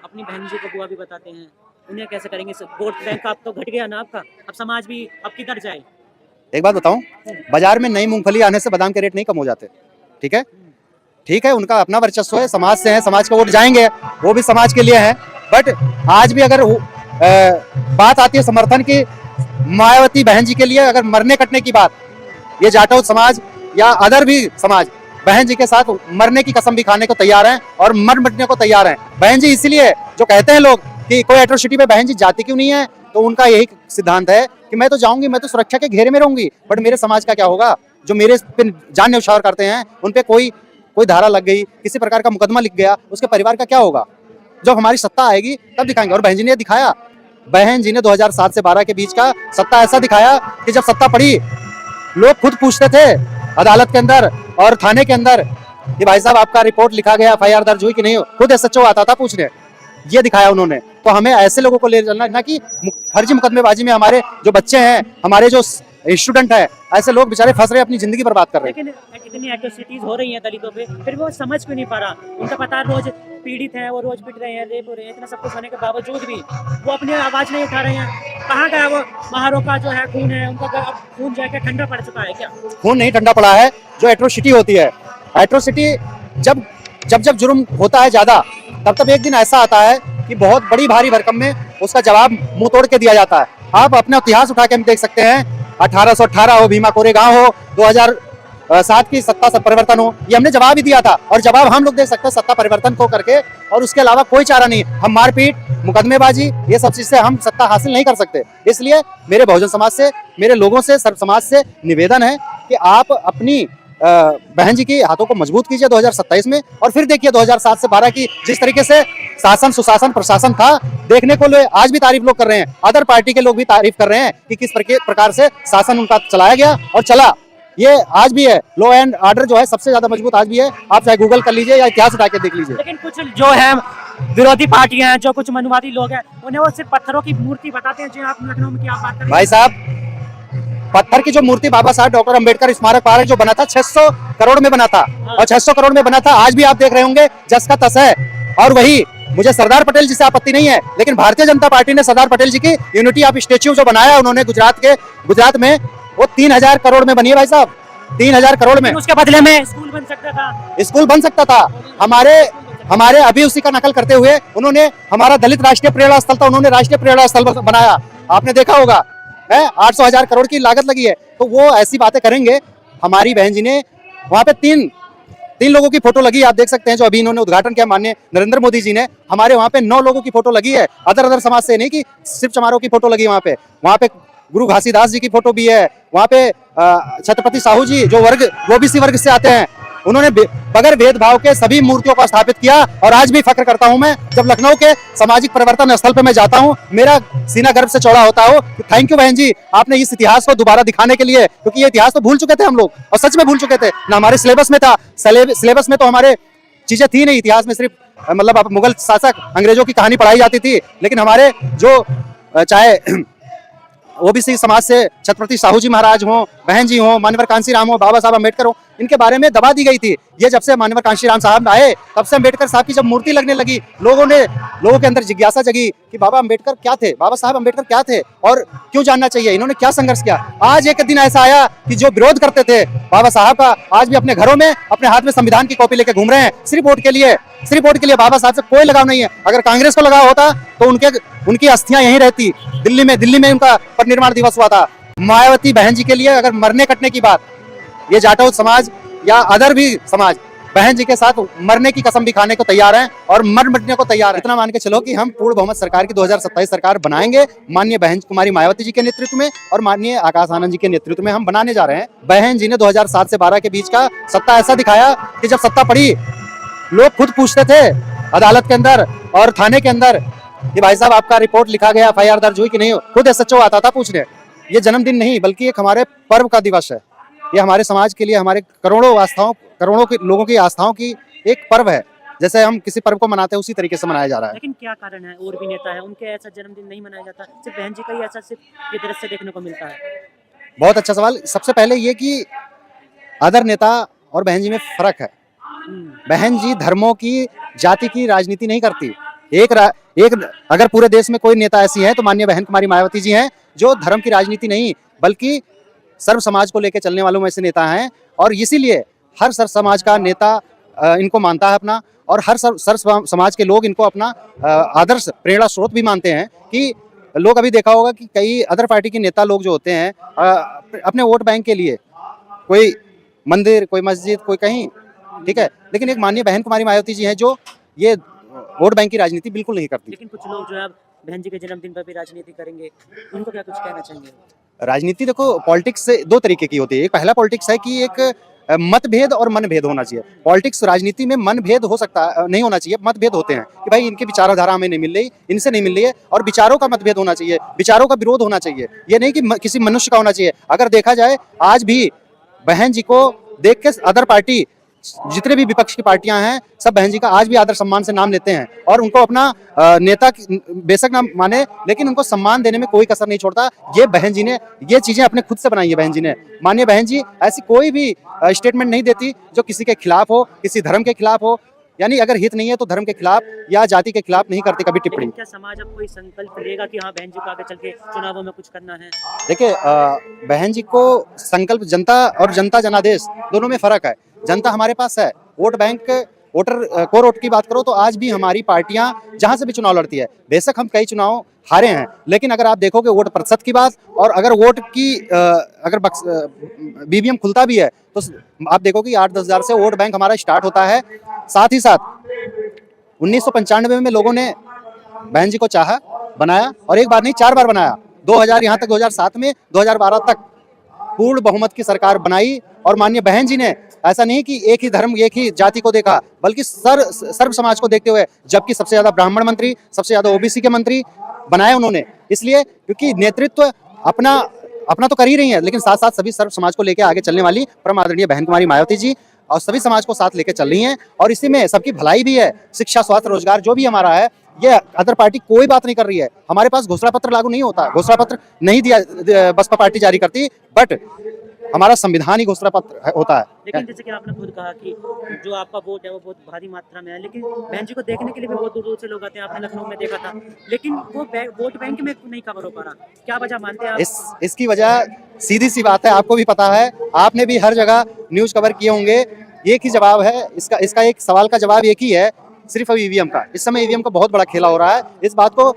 अपनी बहन जी को बुआ भी बताते हैं, उन्हें कैसे करेंगे? वोट बैंक आप तो घट गया ना आपका, अब समाज भी अब किधर जाए? एक बात बताऊं, बाजार में नई मूंगफली आने से बादाम के रेट नहीं कम हो जाते। ठीक है, ठीक है, उनका अपना वर्चस्व है, समाज से है, समाज के वोट जाएंगे, वो भी समाज के लिए है। बट आज भी अगर बात आती है समर्थन की मायावती बहन जी के लिए, अगर मरने कटने की बात, ये जाटो समाज या अदर भी समाज बहन जी के साथ मरने की कसम भी खाने को तैयार हैं और मर मिटने को तैयार हैं। बहन जी, इसीलिए जो कहते हैं लोग कि कोई एट्रोसिटी पे बहन जी जाती क्यों नहीं है, तो उनका यही सिद्धांत है कि मैं तो जाऊंगी, मैं तो सुरक्षा के घेरे में रहूंगी, बट मेरे समाज का क्या होगा? जो मेरे पे जान न्यौछावर करते हैं, उन पे कोई धारा लग गई, किसी प्रकार का मुकदमा लिख गया, उसके परिवार का क्या होगा? जब हमारी सत्ता आएगी तब दिखाएंगे। और बहन जी ने दिखाया, बहन जी ने 2007 से 12 के बीच का सत्ता ऐसा दिखाया कि जब सत्ता पड़ी, लोग खुद पूछते थे अदालत के अंदर और थाने के अंदर कि भाई साहब आपका रिपोर्ट लिखा गया, FIR दर्ज हुई कि नहीं? खुद SHO आता था पूछने। ये दिखाया उन्होंने। तो हमें ऐसे लोगों को ले चलना, ना कि फर्जी मुकदमेबाजी में हमारे जो बच्चे हैं, हमारे जो स्टूडेंट है, ऐसे लोग बेचारे फंस रहे, अपनी जिंदगी बर्बाद कर रहे हैं। लेकिन इतनी एट्रोसिटीज हो रही हैं दलितों पे, फिर वो समझ क्यों नहीं पा रहा? उनका पता है रोज पीड़ित हैं, वो रोज पिट रहे हैं, रेप हो रहे हैं, इतना सब कुछ होने के बावजूद भी वो अपनी आवाज नहीं उठा रहे हैं। कहाँ गया वो महारों का जो है खून है, उनका अब खून जाके ठंडा पड़ चुका है क्या? खून नहीं ठंडा पड़ा है। जो एट्रोसिटी होती है, एट्रोसिटी जब जब जब जुर्म होता है ज्यादा, तब तब एक दिन ऐसा आता है कि बहुत बड़ी भारी भरकम में उसका जवाब मुंह तोड़ के दिया जाता है। आप अपना इतिहास उठा के हम देख सकते हैं, 1818 हो, भीमा कोरेगांव हो, 2007 की सत्ता परिवर्तन हो, ये हमने जवाब ही दिया था। और जवाब हम लोग दे सकते हैं सत्ता परिवर्तन को करके, और उसके अलावा कोई चारा नहीं। हम मारपीट, मुकदमेबाजी, ये सब चीज से हम सत्ता हासिल नहीं कर सकते। इसलिए मेरे बहुजन समाज से, मेरे लोगों से, सर्व समाज से निवेदन है कि आप अपनी बहन जी की हाथों को मजबूत कीजिए 2027 में, और फिर देखिए 2007 से 12 की जिस तरीके से शासन, सुशासन, प्रशासन था, देखने को आज भी तारीफ लोग कर रहे हैं, अदर पार्टी के लोग भी तारीफ कर रहे हैं कि किस प्रकार से शासन उनका चलाया गया और चला। ये आज भी है, लॉ एंड ऑर्डर जो है सबसे ज्यादा मजबूत आज भी है। आप चाहे गूगल कर लीजिए या इतिहास उठा के देख लीजिए। लेकिन कुछ जो है विरोधी पार्टियां हैं, जो कुछ मनुवादी लोग हैं, उन्हें वो सिर्फ पत्थरों की मूर्ति बताते हैं। जो आप लखनऊ में क्या बात कर रहे हैं भाई साहब, पत्थर की जो मूर्ति बाबा साहब डॉक्टर अंबेडकर स्मारक पार्क जो बना था 600 करोड़ में बना था, और 600 करोड़ में बना था, आज भी आप देख रहे होंगे जस का तस है। और वही मुझे सरदार पटेल जी से आपत्ति नहीं है, लेकिन भारतीय जनता पार्टी ने सरदार पटेल जी की यूनिटी ऑफ स्टेच्यू जो बनाया उन्होंने गुजरात में, वो 3000 करोड़ में बनी है भाई साहब, 3000 करोड़ में। उसके बदले में स्कूल बन सकता था, स्कूल बन सकता था। हमारे अभी उसी का नकल करते हुए उन्होंने हमारा दलित राष्ट्रीय प्रेरणा स्थल था, उन्होंने राष्ट्रीय प्रेरणा स्थल बनाया, आपने देखा होगा है, 800,000 करोड़ की लागत लगी है। तो वो ऐसी बातें करेंगे। हमारी बहन जी ने वहां पे तीन लोगों की फोटो लगी, आप देख सकते हैं, जो अभी इन्होंने उद्घाटन किया माननीय नरेंद्र मोदी जी ने। हमारे वहां पे 9 लोगों की फोटो लगी है, अदर समाज से नहीं कि सिर्फ चमारों की फोटो लगी। वहां पे गुरु घासीदास जी की फोटो भी है, वहां पे छत्रपति साहू जी जो ओबीसी वर्ग से आते हैं, उन्होंने बगैर भेदभाव के सभी मूर्तियों को स्थापित किया। और आज भी फख्र करता हूं मैं, जब लखनऊ के सामाजिक परिवर्तन स्थल पे मैं जाता हूं, मेरा सीना गर्व से चौड़ा होता हो कि थैंक यू बहन जी, आपने इस इतिहास को दोबारा दिखाने के लिए, क्योंकि ये इतिहास तो भूल चुके थे हम लोग, और सच में भूल चुके थे ना। हमारे सिलेबस में था, सिलेबस में तो हमारे चीजें थी नहीं, इतिहास में सिर्फ मतलब आप मुगल शासक अंग्रेजों की कहानी पढ़ाई जाती थी। लेकिन हमारे जो चाहे ओबीसी समाज से छत्रपति साहू जी महाराज हो, बहन जी हो, मान्यवर कांशीराम हो, बाबा साहब अम्बेडकर हो, इनके बारे में दबा दी गई थी। ये जब से मान्यवर कांशीराम साहब आए, तब से अम्बेडकर साहब की जब मूर्ति लगने लगी, लोगों के अंदर जिज्ञासा जगी कि बाबा अम्बेडकर क्या थे, बाबा साहब अम्बेडकर क्या थे और क्यों जानना चाहिए, इन्होंने क्या संघर्ष किया। आज एक दिन ऐसा आया कि जो विरोध करते थे बाबा साहब का, आज भी अपने घरों में अपने हाथ में संविधान की कॉपी लेके घूम रहे हैं, सिर्फ वोट के लिए। सिर्फ वोट के लिए। बाबा साहब से कोई लगाव नहीं है। अगर कांग्रेस को लगाव होता तो उनकी अस्थियां यहीं रहती, दिल्ली में उनका परिनिर्वाण दिवस हुआ था। मायावती बहन जी के लिए अगर मरने कटने की बात, ये जाटव समाज या अदर भी समाज बहन जी के साथ मरने की कसम भी खाने को तैयार हैं और मर मिटने को तैयार है। इतना मान के चलो कि हम पूर्ण बहुमत सरकार की 2027 सरकार बनाएंगे, माननीय बहन कुमारी मायावती जी के नेतृत्व में और माननीय आकाश आनंद जी के नेतृत्व में हम बनाने जा रहे हैं। बहन जी ने 2007 से 12 के बीच का सत्ता ऐसा दिखाया कि जब सत्ता पड़ी, लोग खुद पूछते थे अदालत के अंदर और थाने के अंदर कि भाई साहब आपका रिपोर्ट लिखा गया, FIR दर्ज हुई कि नहीं। खुद SHO आता था पूछने। ये जन्मदिन नहीं बल्कि एक हमारे पर्व का दिवस है। ये हमारे समाज के लिए, हमारे करोड़ों के लोगों की आस्थाओं की एक पर्व है। जैसे हम किसी पर्व को मनाते हैं उसी तरीके से मनाया जा रहा है। लेकिन क्या कारण है, और भी नेता है उनके ऐसा जन्मदिन नहीं मनाया जाता, सिर्फ बहन जी का ही ऐसा सिर्फ ये दृश्य देखने को मिलता है? बहुत अच्छा सवाल। सबसे पहले ये कि अदर नेता और बहन जी में फर्क है। बहन जी धर्मों की, जाति की राजनीति नहीं करती। एक अगर पूरे देश में कोई नेता ऐसी है तो माननीय बहन कुमारी मायावती जी हैं, जो धर्म की राजनीति नहीं बल्कि सर्व समाज को लेकर चलने वालों में से नेता हैं। और इसीलिए हर सर्व समाज का नेता इनको मानता है अपना, और हर सर्व समाज के लोग इनको अपना आदर्श प्रेरणा स्रोत भी मानते हैं। कि लोग अभी देखा होगा कि कई अदर पार्टी के नेता लोग जो होते हैं अपने वोट बैंक के लिए कोई मंदिर, कोई मस्जिद, कोई कहीं, ठीक है, लेकिन एक माननीय बहन कुमारी मायावती जी हैं जो ये वोट बैंक की राजनीति बिल्कुल नहीं करती। लेकिन कुछ लोग जो है बहन जी के जन्मदिन पर भी राजनीति करेंगे, उनको क्या कुछ कहना चाहेंगे? राजनीति देखो, पॉलिटिक्स से दो तरीके की होती है। एक पहला पॉलिटिक्स है कि एक मतभेद और मनभेद होना चाहिए। पॉलिटिक्स राजनीति में मनभेद हो सकता है, नहीं होना चाहिए। मतभेद होते हैं कि भाई इनकी विचारधारा हमें नहीं मिल रही, इनसे नहीं मिल रही है, और विचारों का मतभेद होना चाहिए, विचारों का विरोध होना चाहिए। ये नहीं कि किसी मनुष्य का होना चाहिए। अगर देखा जाए आज भी बहन जी को देख के अदर पार्टी, जितने भी विपक्ष की पार्टियां हैं, सब बहन जी का आज भी आदर सम्मान से नाम लेते हैं और उनको अपना नेता बेशक ना माने, लेकिन उनको सम्मान देने में कोई कसर नहीं छोड़ता। ये बहन जी ने ये चीजें अपने खुद से बनाई है। बहन जी ने, माननीय बहन जी ऐसी कोई भी स्टेटमेंट नहीं देती जो किसी के खिलाफ हो, किसी धर्म के खिलाफ हो, यानी अगर हित नहीं है तो धर्म के खिलाफ या जाति के खिलाफ नहीं करती कभी टिप्पणी। लेकिन क्या समाज अब कोई संकल्प लेगा कि हाँ बहन जी को आगे चल के चुनावों में कुछ करना है? देखिए बहन जी को संकल्प, जनता और जनता जनादेश दोनों में फर्क है। जनता हमारे पास है, vote bank, voter core vote की बात करो तो आज भी हमारी पार्टियां जहां से भी चुनाव लड़ती है, बेशक हम कई चुनाव हारे हैं, लेकिन अगर आप देखोगे वोट प्रतिशत की बात और अगर वोट की अगर बीवीएम खुलता भी है तो आप देखोगे 8-10 हज़ार से वोट बैंक हमारा स्टार्ट होता है। साथ ही साथ 1995 में लोगों ने बहन जी को चाहा, बनाया और एक बार नहीं 4 बार बनाया। 2000 यहाँ तक 2007 में 2012 तक पूर्ण बहुमत की सरकार बनाई और माननीय बहन जी ने ऐसा नहीं कि एक ही धर्म एक ही जाति को देखा, बल्कि सर्व समाज को देखते हुए, जबकि सबसे ज्यादा ब्राह्मण मंत्री, सबसे ज्यादा ओबीसी के मंत्री बनाए उन्होंने। इसलिए क्योंकि नेतृत्व अपना तो कर ही रही है, लेकिन साथ साथ सभी सर्व समाज को लेकर आगे चलने वाली परम आदरणीय बहन कुमारी मायावती जी और सभी समाज को साथ लेकर चल रही हैं और इसी में सबकी भलाई भी है। शिक्षा, स्वास्थ्य, रोजगार जो भी हमारा है, ये अदर पार्टी कोई बात नहीं कर रही है। हमारे पास घोषणा पत्र लागू नहीं होता, घोषणा पत्र नहीं दिया बसपा पार्टी जारी करती, बट हमारा संविधान ही घोषणा पत्र होता है। लेकिन जैसे कि आपने खुद कहा कि जो आपका वोट है वो बहुत भारी मात्रा में है, लेकिन बहन जी को देखने के लिए भी बहुत दूर दूर से लोग आते हैं। आपने लखनऊ में देखा था, लेकिन वो वोट बैंक में नहीं कवर हो पा रहा, क्या वजह मानते हैं आप? इसकी वजह सीधी सी बात है, आपको भी पता है, आपने भी हर जगह न्यूज कवर किए होंगे। एक ही जवाब है इसका एक सवाल का जवाब एक ही है, सिर्फ ईवीएम का। इस समय ईवीएम का बहुत बड़ा खेला हो रहा है। इस बात को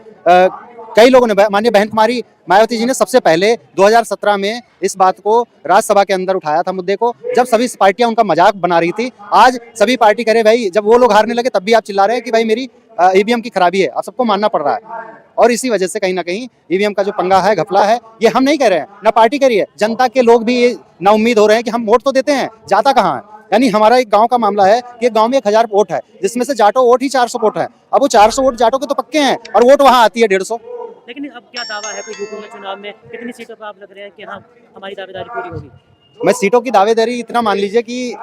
कई लोगों ने, माननीय बहन कुमारी मायावती जी ने सबसे पहले 2017 में इस बात को राज्यसभा के अंदर उठाया था मुद्दे को, जब सभी पार्टियां उनका मजाक बना रही थी। आज सभी पार्टी करे भाई, जब वो लोग हारने लगे तब भी आप चिल्ला रहे हैं कि भाई मेरी ईवीएम की खराबी है, आप सबको मानना पड़ रहा है। और इसी वजह से कहीं ना कहीं ईवीएम का जो पंगा है, घपला है, ये हम नहीं कह रहे हैं, ना पार्टी कह रही है, जनता के लोग भी ना उम्मीद हो रहे हैं कि हम वोट तो देते हैं, जाता कहाँ है। यानी हमारा एक गांव का मामला है कि एक गांव में 1000 वोट है, जिसमें से जाटो वोट ही 400 वोट है। अब वो 400 वोट जाटो के तो पक्के हैं और वोट वहां आती है 150। लेकिन अब क्या दावा है कोई यूपी में चुनाव में कितनी सीटों पर आप लग रहे हैं कि हाँ हमारी दावेदारी पूरी होगी? मैं सीटों की दावेदारी इतना मान लीजिए कि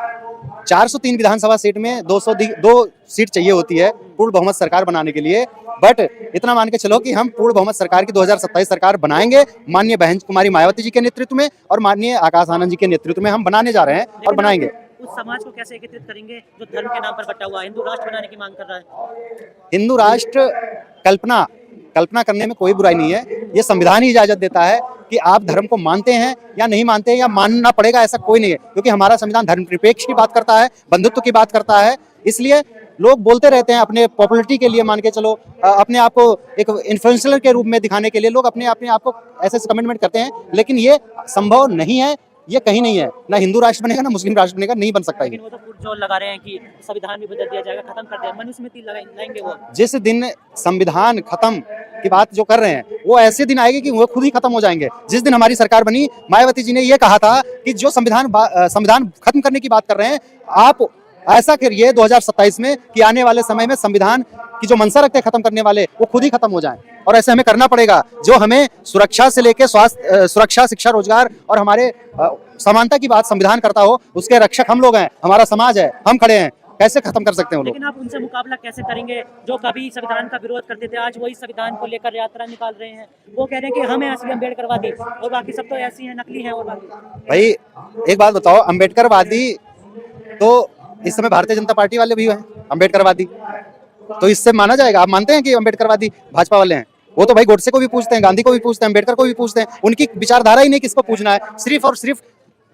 403 विधानसभा सीट में 202 सीट चाहिए होती है पूर्ण बहुमत सरकार बनाने के लिए। बट इतना मान के चलो कि हम पूर्ण बहुमत सरकार की 2027 सरकार बनाएंगे माननीय बहन कुमारी मायावती जी के नेतृत्व में और माननीय आकाश आनंद जी के नेतृत्व में हम बनाने जा रहे हैं और बनाएंगे। उस समाज को कैसे एकत्रित करेंगे जो धर्म के नाम पर बटा हुआ है, हिंदू राष्ट्र बनाने की मांग कर रहा है? हिंदू राष्ट्र कल्पना करने में कोई बुराई नहीं है। ये संविधान ही इजाजत देता है कि आप धर्म को मानते हैं या नहीं मानते हैं, या मानना पड़ेगा ऐसा कोई नहीं है, क्योंकि हमारा संविधान धर्मनिरपेक्ष की बात करता है, बंधुत्व की बात करता है। इसलिए लोग बोलते रहते हैं अपने पॉपुलरिटी के लिए, मान के चलो अपने आप को एक इन्फ्लुएंसर के रूप में दिखाने के लिए लोग अपने आप को ऐसे कमेंटमेंट करते हैं, लेकिन ये संभव नहीं है, ये कहीं नहीं है। ना हिंदू राष्ट्र बनेगा ना मुस्लिम राष्ट्र बनेगा, नहीं बन सकता। लेकिन वो तो जोर लगा रहे हैं कि संविधान भी बदल दिया जाएगा, खत्म कर दिया, मनुस्मृति लाएंगे वो। जिस दिन संविधान खत्म की बात जो कर रहे हैं, वो ऐसे दिन आएंगे कि वो खुद ही खत्म हो जाएंगे। जिस दिन हमारी सरकार बनी, मायावती जी ने ये कहा था कि जो संविधान खत्म करने की बात कर रहे हैं, आप ऐसा करिए 2027 में कि आने वाले समय में संविधान की जो मंशा रखते हैं खत्म करने वाले, वो खुद ही खत्म हो जाएं। और ऐसे हमें करना पड़ेगा। जो हमें सुरक्षा से लेकर स्वास्थ्य, सुरक्षा, शिक्षा, रोजगार और हमारे समानता की बात संविधान करता हो, उसके रक्षक हम लोग हैं, हमारा समाज है, हम खड़े हैं। कैसे खत्म कर सकते हैं वो लोग? लेकिन आप उनसे मुकाबला कैसे करेंगे जो कभी संविधान का विरोध करते थे, आज वही संविधान को लेकर यात्रा निकाल रहे हैं? वो कह रहे हैं कि हमें असली अम्बेडकरवादी और बाकी सब तो ऐसी हैं, नकली हैं। और बाकी भाई एक बात बताओ, अम्बेडकरवादी तो इस समय भारतीय जनता पार्टी वाले भी हैं अम्बेडकरवादी, तो इससे माना जाएगा? आप मानते हैं कि अम्बेडकरवादी भाजपा वाले हैं? वो तो भाई गोडसे को भी पूछते हैं, गांधी को भी पूछते हैं, अम्बेडकर को भी पूछते हैं। उनकी विचारधारा ही नहीं किसको पूछना है, सिर्फ और सिर्फ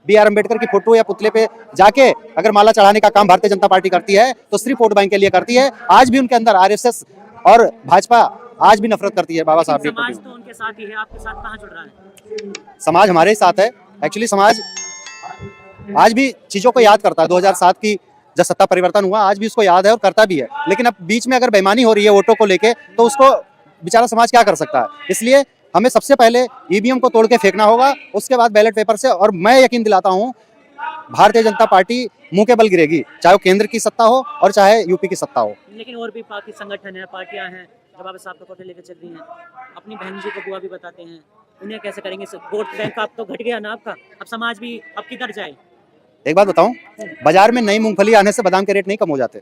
BR अम्बेडकर की फोटो या पुतले पे जाके अगर माला चढ़ाने का काम भारतीय जनता पार्टी करती है तो सिर्फ वोट बैंक के लिए करती है। आज भी उनके अंदर RSS और भाजपा आज भी नफरत करती है बाबा साहब। समाज तो उनके साथ ही है, आपके साथ कहाँ जुड़ रहा है? समाज हमारे ही साथ है। एक्चुअली समाज आज भी चीजों को याद करता है। 2007 की जब सत्ता परिवर्तन हुआ, आज भी उसको याद है और करता भी है। लेकिन अब बीच में अगर बेईमानी हो रही है वोटों को लेके, तो उसको बेचारा समाज क्या कर सकता है? इसलिए हमें सबसे पहले ईवीएम को तोड़ के फेंकना होगा, उसके बाद बैलेट पेपर से। और मैं यकीन दिलाता हूँ भारतीय जनता पार्टी मुंह के बल गिरेगी, चाहे वो केंद्र की सत्ता हो और चाहे यूपी की सत्ता हो। लेकिन और भी पार्टी संगठन है, पार्टियां हैं जो बाबा साहब का फोटो लेकर चल रही हैं, अपनी बहन जी को बुआ भी बताते हैं, उन्हें कैसे करेंगे? वोट बैंक आप तो घट गया ना आपका, अब समाज भी अब किधर जाए? एक बात बताऊं, बाजार में नई मूंगफली आने से बादाम के रेट नहीं कम हो जाते।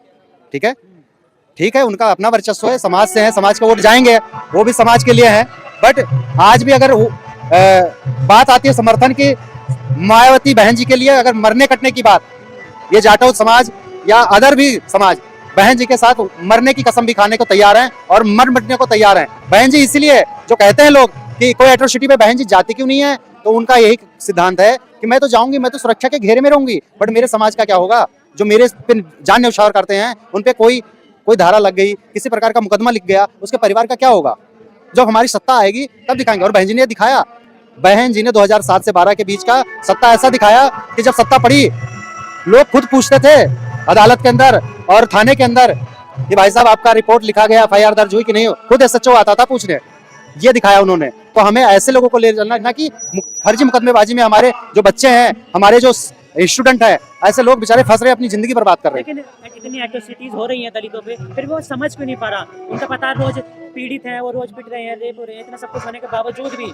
ठीक है, ठीक है, उनका अपना वर्चस्व है, समाज से है, समाज का वोट जाएंगे, वो भी समाज के लिए है। बट आज भी अगर बात आती है समर्थन की मायावती बहन जी के लिए, अगर मरने कटने की बात, ये जाटव समाज या अदर भी समाज बहन जी के साथ मरने की कसम भी खाने को तैयार हैं और मर मिटने को तैयार हैं। बहन जी इसलिए जो कहते हैं लोग कि कोई एट्रोसिटी पे बहन जी जाती क्यों नहीं है, तो उनका यही सिद्धांत है कि मैं तो जाऊंगी, मैं तो सुरक्षा के घेरे में रहूंगी, बट मेरे समाज का क्या होगा, जो मेरे पे जान न्यौछावर करते हैं उन पे कोई धारा लग गई, किसी प्रकार का मुकदमा लिख गया, उसके परिवार का क्या होगा। जब हमारी सत्ता आएगी तब दिखाएंगे। और बहन जी ने दिखाया, बहन जी ने 2007 से 12 के बीच का सत्ता ऐसा दिखाया कि जब सत्ता पड़ी लोग खुद पूछते थे अदालत के अंदर और थाने के अंदर कि भाई साहब आपका रिपोर्ट लिखा गया, एफआईआर दर्ज हुई कि नहीं, खुद एसएचओ आता था पूछने। ये दिखाया उन्होंने। तो हमें ऐसे लोगों को ले जाना ना कि फर्जी मुकदमेबाजी में हमारे जो बच्चे हैं, हमारे जो स्टूडेंट है, ऐसे लोग बेचारे फंस रहे हैं, अपनी जिंदगी बर्बाद कर रहे हैं। लेकिन इतनी एट्रोसिटीज हो रही हैं दलितों पे, फिर भी वो समझ क्यों नहीं पा रहा। उनका पता है रोज पीड़ित हैं, वो रोज पिट रहे हैं, रेप हो रहे हैं, इतना सब कुछ होने के बावजूद भी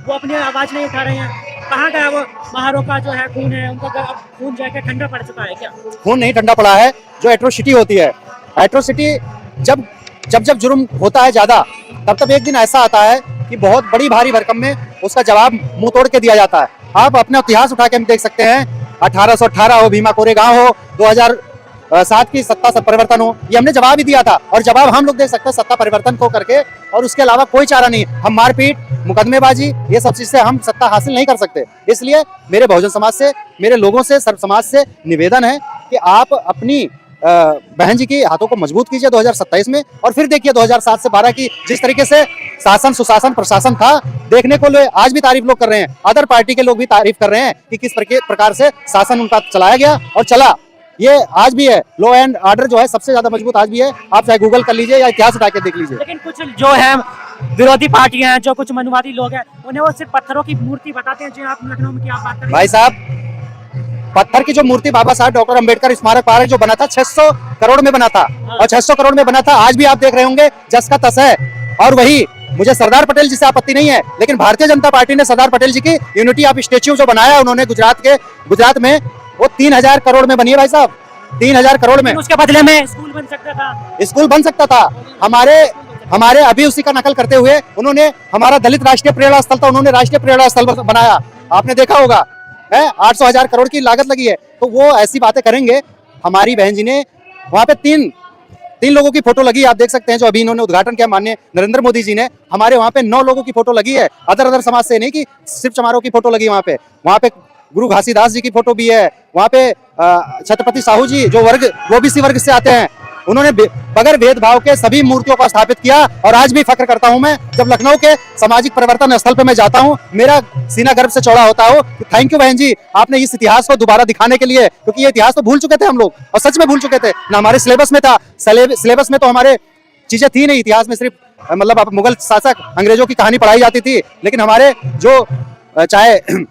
वो अपनी आवाज नहीं उठा रहे हैं। कहाँ गया वो महारों का जो है खून है, उनका खून जाके ठंडा पड़ चुका है क्या? खून नहीं ठंडा पड़ा है। जो एट्रोसिटी होती है, एट्रोसिटी जब जब जब जुर्म होता है ज्यादा, तब एक दिन ऐसा आता है कि बहुत बड़ी भारी भरकम में उसका जवाब मुंह तोड़ के दिया जाता है। आप अपना इतिहास उठा के हम देख सकते हैं, 1818 हो, भीमा कोरेगांव हो, 2007 की सत्ता परिवर्तन हो, ये हमने जवाब ही दिया था। और जवाब हम लोग दे सकते हैं सत्ता परिवर्तन को करके, और उसके अलावा कोई चारा नहीं। हम मारपीट, मुकदमेबाजी, ये सब चीज से हम सत्ता हासिल नहीं कर सकते। इसलिए मेरे बहुजन समाज से, मेरे लोगों से, सर्व समाज से निवेदन है कि आप अपनी बहन जी के हाथों को मजबूत कीजिए 2027 में, और फिर देखिए 2007 से 12 की जिस तरीके से शासन, सुशासन, प्रशासन था, देखने को आज भी तारीफ लोग कर रहे हैं, अदर पार्टी के लोग भी तारीफ कर रहे हैं कि किस प्रकार से शासन उनका चलाया गया और चला। ये आज भी है, लॉ एंड ऑर्डर जो है सबसे ज्यादा मजबूत आज भी है। आप चाहे गूगल कर लीजिए या इतिहास उठा के देख लीजिए। लेकिन कुछ जो है विरोधी पार्टियां हैं, जो कुछ मनुवादी लोग हैं, उन्हें वो सिर्फ पत्थरों की मूर्ति बताते हैं। जो आप लखनऊ में क्या बात कर रहे हैं भाई साहब, पत्थर की जो मूर्ति बाबा साहब डॉक्टर अंबेडकर स्मारक पार्क जो बना था 600 करोड़ में बना था, और 600 करोड़ में बना था, आज भी आप देख रहे होंगे जस का तस है। और वही मुझे सरदार पटेल जी से आपत्ति नहीं है, लेकिन भारतीय जनता पार्टी ने सरदार पटेल जी की यूनिटी ऑफ स्टेच्यू जो बनाया उन्होंने गुजरात में, वो 3000 करोड़ में बनी है भाई साहब, 3000 करोड़ में। उसके बदले में स्कूल बन सकता था, स्कूल बन सकता था। हमारे अभी उसी का नकल करते हुए उन्होंने, हमारा दलित राष्ट्रीय प्रेरणा स्थल था, उन्होंने राष्ट्रीय प्रेरणा स्थल बनाया, आपने देखा होगा है, 800,000 करोड़ की लागत लगी है। तो वो ऐसी बातें करेंगे। हमारी बहन जी ने वहां पे तीन लोगों की फोटो लगी, आप देख सकते हैं, जो अभी इन्होंने उद्घाटन किया माननीय नरेंद्र मोदी जी ने। हमारे वहां पे 9 लोगों की फोटो लगी है, अदर समाज से नहीं कि सिर्फ चमारों की फोटो लगी है। वहां पे गुरु घासीदास जी की फोटो भी है, वहां पे छत्रपति साहू जी जो ओबीसी वर्ग से आते हैं, उन्होंने बगैर भेदभाव के सभी मूर्तियों को स्थापित किया। और आज भी फक्र करता हूं मैं, जब लखनऊ के सामाजिक परिवर्तन स्थल पे मैं जाता हूं, मेरा सीना गर्व से चौड़ा होता हो कि थैंक यू बहन जी, आपने इस इतिहास को दोबारा दिखाने के लिए, क्योंकि ये इतिहास तो भूल चुके थे हम लोग, और सच में भूल चुके थे ना। हमारे सिलेबस में था, सिलेबस में तो हमारे चीजें थी नहीं, इतिहास में सिर्फ मतलब मुगल शासक, अंग्रेजों की कहानी पढ़ाई जाती थी। लेकिन हमारे जो चाहे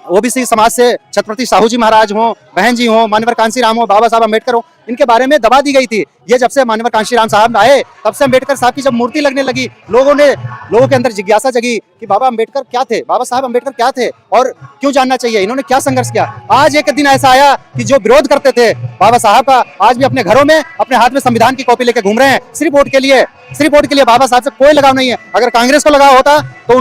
ओबीसी समाज से छत्रपति साहू जी महाराज हो, बहन जी हो, मान्यवर कांशीराम हो, बाबा साहब अम्बेडकर हो, इनके बारे में दबा दी गई थी। ये जब से मान्यवर कांशीराम साहब आए, तब से अम्बेडकर साहब की जब मूर्ति लगने लगी, लोगों के अंदर जिज्ञासा जगी कि बाबा अम्बेडकर क्या थे, बाबा साहब अम्बेडकर क्या थे, और क्यों जानना चाहिए, इन्होंने क्या संघर्ष किया। आज एक दिन ऐसा आया कि जो विरोध करते थे बाबा साहब का, आज भी अपने घरों में अपने हाथ में संविधान की कॉपी लेकर घूम रहे हैं, सिर्फ वोट के लिए। बाबा साहब से कोई लगाव नहीं है। अगर कांग्रेस को लगाव होता तो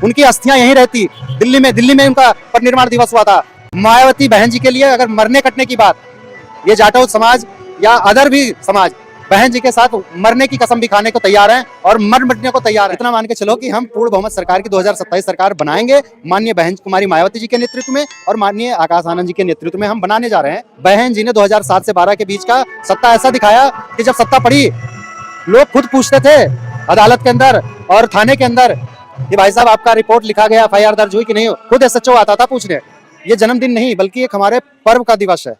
उनकी अस्थियां यहीं रहती, दिल्ली में उनका परिनिर्वाण दिवस हुआ था। मायावती बहन जी के लिए अगर मरने कटने की बात, ये जाटव समाज या अदर भी समाज बहन जी के साथ मरने की कसम भी खाने को तैयार हैं और मर मिटने को तैयार है। इतना मान के चलो कि हम पूर्ण बहुमत सरकार की 2027 सरकार बनाएंगे, माननीय बहन कुमारी मायावती जी के नेतृत्व में और माननीय आकाश आनंद जी के नेतृत्व में हम बनाने जा रहे हैं। बहन जी ने 2007 से 12 के बीच का सत्ता ऐसा दिखाया कि जब सत्ता पड़ी लोग खुद पूछते थे अदालत के अंदर और थाने के अंदर कि भाई साहब आपका रिपोर्ट लिखा गया, एफआईआर दर्ज हुई कि नहीं, खुद एसएचओ आता था पूछने। ये जन्मदिन नहीं बल्कि एक हमारे पर्व का दिवस है।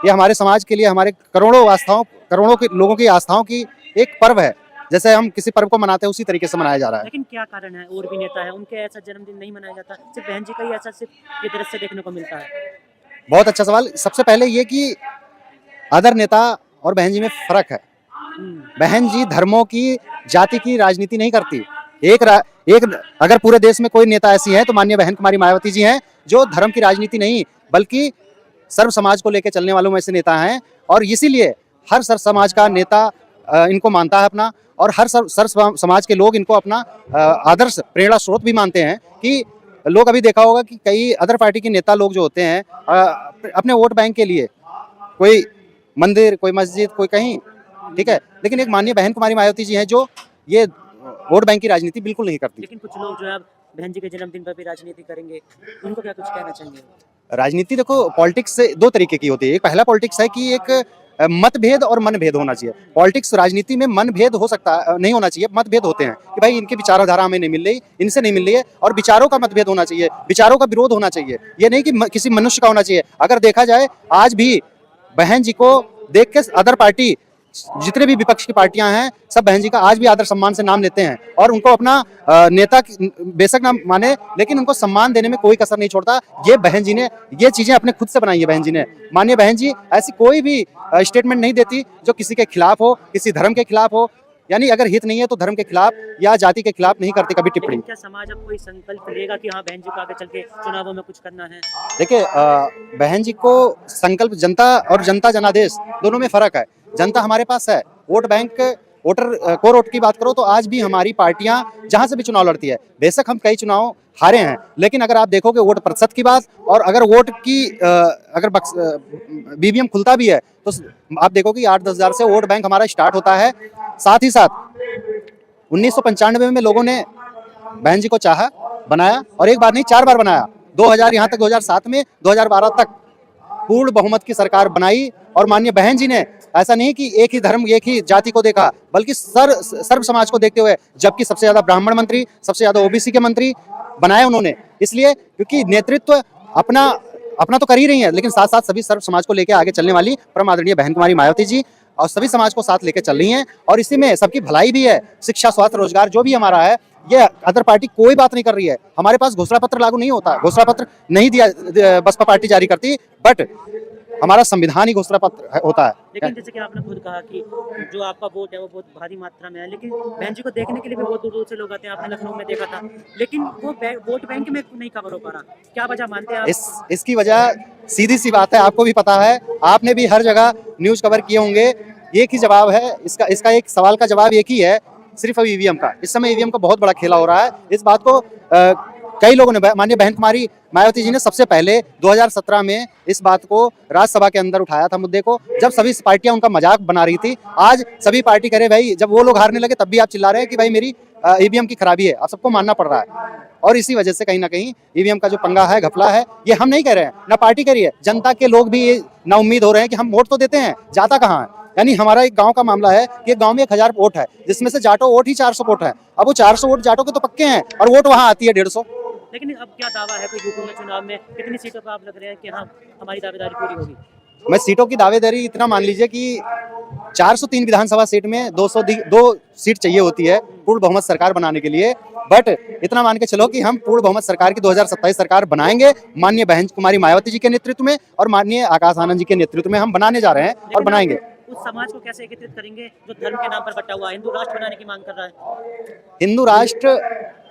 ये हमारे समाज के लिए, हमारे करोड़ों के लोगों की आस्थाओं की एक पर्व है। जैसे हम किसी पर्व को मनाते हैं उसी तरीके से मनाया जा रहा है। लेकिन क्या कारण है, और भी नेता है उनके ऐसा जन्मदिन नहीं मनाया जाता, सिर्फ बहन जी का ही ऐसा सिर्फ ये दृश्य देखने को मिलता है? बहुत अच्छा सवाल। सबसे पहले ये कि अदर नेता और बहन जी में फर्क है। बहन जी धर्मों की, जाति की राजनीति नहीं करती। एक अगर पूरे देश में कोई नेता ऐसी है तो माननीय बहन कुमारी मायावती जी हैं, जो धर्म की राजनीति नहीं बल्कि सर्व समाज को लेकर चलने वालों में से नेता हैं। और इसीलिए हर सर्व समाज का नेता इनको मानता है अपना, और हर सर्व समाज के लोग इनको अपना आदर्श प्रेरणा स्रोत भी मानते हैं। कि लोग अभी देखा होगा कि कई अदर पार्टी के नेता लोग जो होते हैं अपने वोट बैंक के लिए कोई मंदिर, कोई मस्जिद, कोई कहीं ठीक है, लेकिन एक माननीय बहन कुमारी मायावती जी हैं जो ये वोट बैंक की राजनीति बिल्कुल नहीं करती। लेकिन कुछ लोग जो है अब बहन जी के जन्मदिन पर भी राजनीति करेंगे, उनको क्या कुछ कहना चाहेंगे? राजनीति देखो पॉलिटिक्स से दो तरीके की होती है। एक पहला पॉलिटिक्स है कि एक मतभेद और मनभेद होना चाहिए। पॉलिटिक्स राजनीति में मनभेद हो सकता नहीं होना चाहिए, मतभेद होते हैं कि भाई इनकी विचारधारा हमें नहीं मिल रही, इनसे नहीं मिल रही है, और विचारों का मतभेद होना चाहिए, विचारों का विरोध होना चाहिए। ये नहीं कि किसी मनुष्य का होना चाहिए। अगर देखा जाए आज भी बहन जी को देख के अदर पार्टी जितने भी विपक्ष की पार्टियां हैं सब बहन जी का आज भी आदर सम्मान से नाम लेते हैं और उनको अपना नेता बेशक ना माने, लेकिन उनको सम्मान देने में कोई कसर नहीं छोड़ता। ये बहन जी ने ये चीजें अपने खुद से बनाई है। बहन जी ने, माननीय बहन जी ऐसी कोई भी स्टेटमेंट नहीं देती जो किसी के खिलाफ हो, किसी धर्म के खिलाफ हो, यानी अगर हित नहीं है तो धर्म के खिलाफ या जाति के खिलाफ नहीं करती कभी टिप्पणी। क्या समाज अब कोई संकल्प लेगा कि हाँ बहन जी को आगे चल के चुनावों में कुछ करना है? देखिए बहन जी को संकल्प, जनता और जनता जनादेश दोनों में फर्क है। जनता हमारे पास है, vote bank voter core vote की बात करो तो आज भी हमारी पार्टियां जहां से भी चुनाव लड़ती है, बेशक हम कई चुनाव हारे हैं, लेकिन अगर आप देखोगे वोट प्रतिशत की बात और अगर वोट की अगर बीवीएम खुलता भी है तो आप देखोगे 8-10 हज़ार से वोट बैंक हमारा स्टार्ट होता है। साथ ही साथ 1995 में लोगों ने बहन जी को चाहा, बनाया, और एक बार नहीं 4 बार बनाया। 2000 यहाँ तक 2007 में 2012 तक पूर्ण बहुमत की सरकार बनाई। और माननीय बहन जी ने ऐसा नहीं कि एक ही धर्म एक ही जाति को देखा, बल्कि सर्व समाज को देखते हुए, जबकि सबसे ज्यादा ब्राह्मण मंत्री, सबसे ज्यादा ओबीसी के मंत्री बनाए उन्होंने। इसलिए क्योंकि नेतृत्व अपना तो कर ही रही है, लेकिन साथ साथ सभी सर्व समाज को लेकर आगे चलने वाली परम आदरणीय बहन कुमारी मायावती जी और सभी समाज को साथ लेकर चल रही हैं, और इसी में सबकी भलाई भी है। शिक्षा, स्वास्थ्य, रोजगार जो भी हमारा है, ये अदर पार्टी कोई बात नहीं कर रही है। हमारे पास घोषणा पत्र लागू नहीं होता, घोषणा पत्र नहीं दिया बसपा पार्टी जारी करती, बट हमारा संविधान ही घोषणा पत्र होता है। लेकिन जैसे कि आपने खुद कहा कि जो आपका वोट है वो बहुत भारी मात्रा में है, लेकिन बहन जी को देखने के लिए भी बहुत दूर दूर से लोग आते हैं। आपने लखनऊ में देखा था, लेकिन वो वोट बैंक में नहीं कवर हो पा रहा, क्या वजह मानते हैं आप? इसकी वजह सीधी सी बात है, आपको भी पता है, आपने भी हर जगह न्यूज कवर किए होंगे। एक ही जवाब है इसका एक सवाल का जवाब एक ही है, सिर्फ ईवीएम का। इस समय ईवीएम का बहुत बड़ा खेला हो रहा है। इस बात को कई लोगों ने, माननीय बहन कुमारी मायावती जी ने सबसे पहले 2017 में इस बात को राज्यसभा के अंदर उठाया था मुद्दे को, जब सभी पार्टियां उनका मजाक बना रही थी। आज सभी पार्टी करे भाई, जब वो लोग हारने लगे तब भी आप चिल्ला रहे हैं कि भाई मेरी ईवीएम की खराबी है। आप सबको मानना पड़ रहा है, और इसी वजह से कहीं ना कहीं ईवीएम का जो पंगा है, घपला है, ये हम नहीं कह रहे हैं, ना पार्टी कह रही है, जनता के लोग भी ना उम्मीद हो रहे हैं कि हम वोट तो देते हैं, जाता कहाँ है। यानी हमारा एक गांव का मामला है कि एक गांव में 1000 वोट है, जिसमें से जाटो वोट ही 400 वोट है। अब वो 400 वोट जाटो के तो पक्के हैं, और वोट वहां आती है 150। लेकिन अब क्या दावा है कोई यूपी में चुनाव में कितनी सीटों पर आप लग रहे हैं कि हाँ हमारी दावेदारी पूरी होगी? मैं सीटों की दावेदारी इतना मान लीजिए कि 403 विधानसभा सीट में 202 सीट चाहिए होती है पूर्ण बहुमत सरकार बनाने के लिए, बट इतना मान के चलो कि हम पूर्ण बहुमत सरकार की 2027 सरकार बनाएंगे, माननीय बहन कुमारी मायावती जी के नेतृत्व में और माननीय आकाश आनंद जी के नेतृत्व में हम बनाने जा रहे हैं और बनाएंगे। उस समाज को कैसे एकत्रित करेंगे जो धर्म के नाम पर बटा हुआ हिंदू राष्ट्र बनाने की मांग कर रहा है? हिंदू राष्ट्र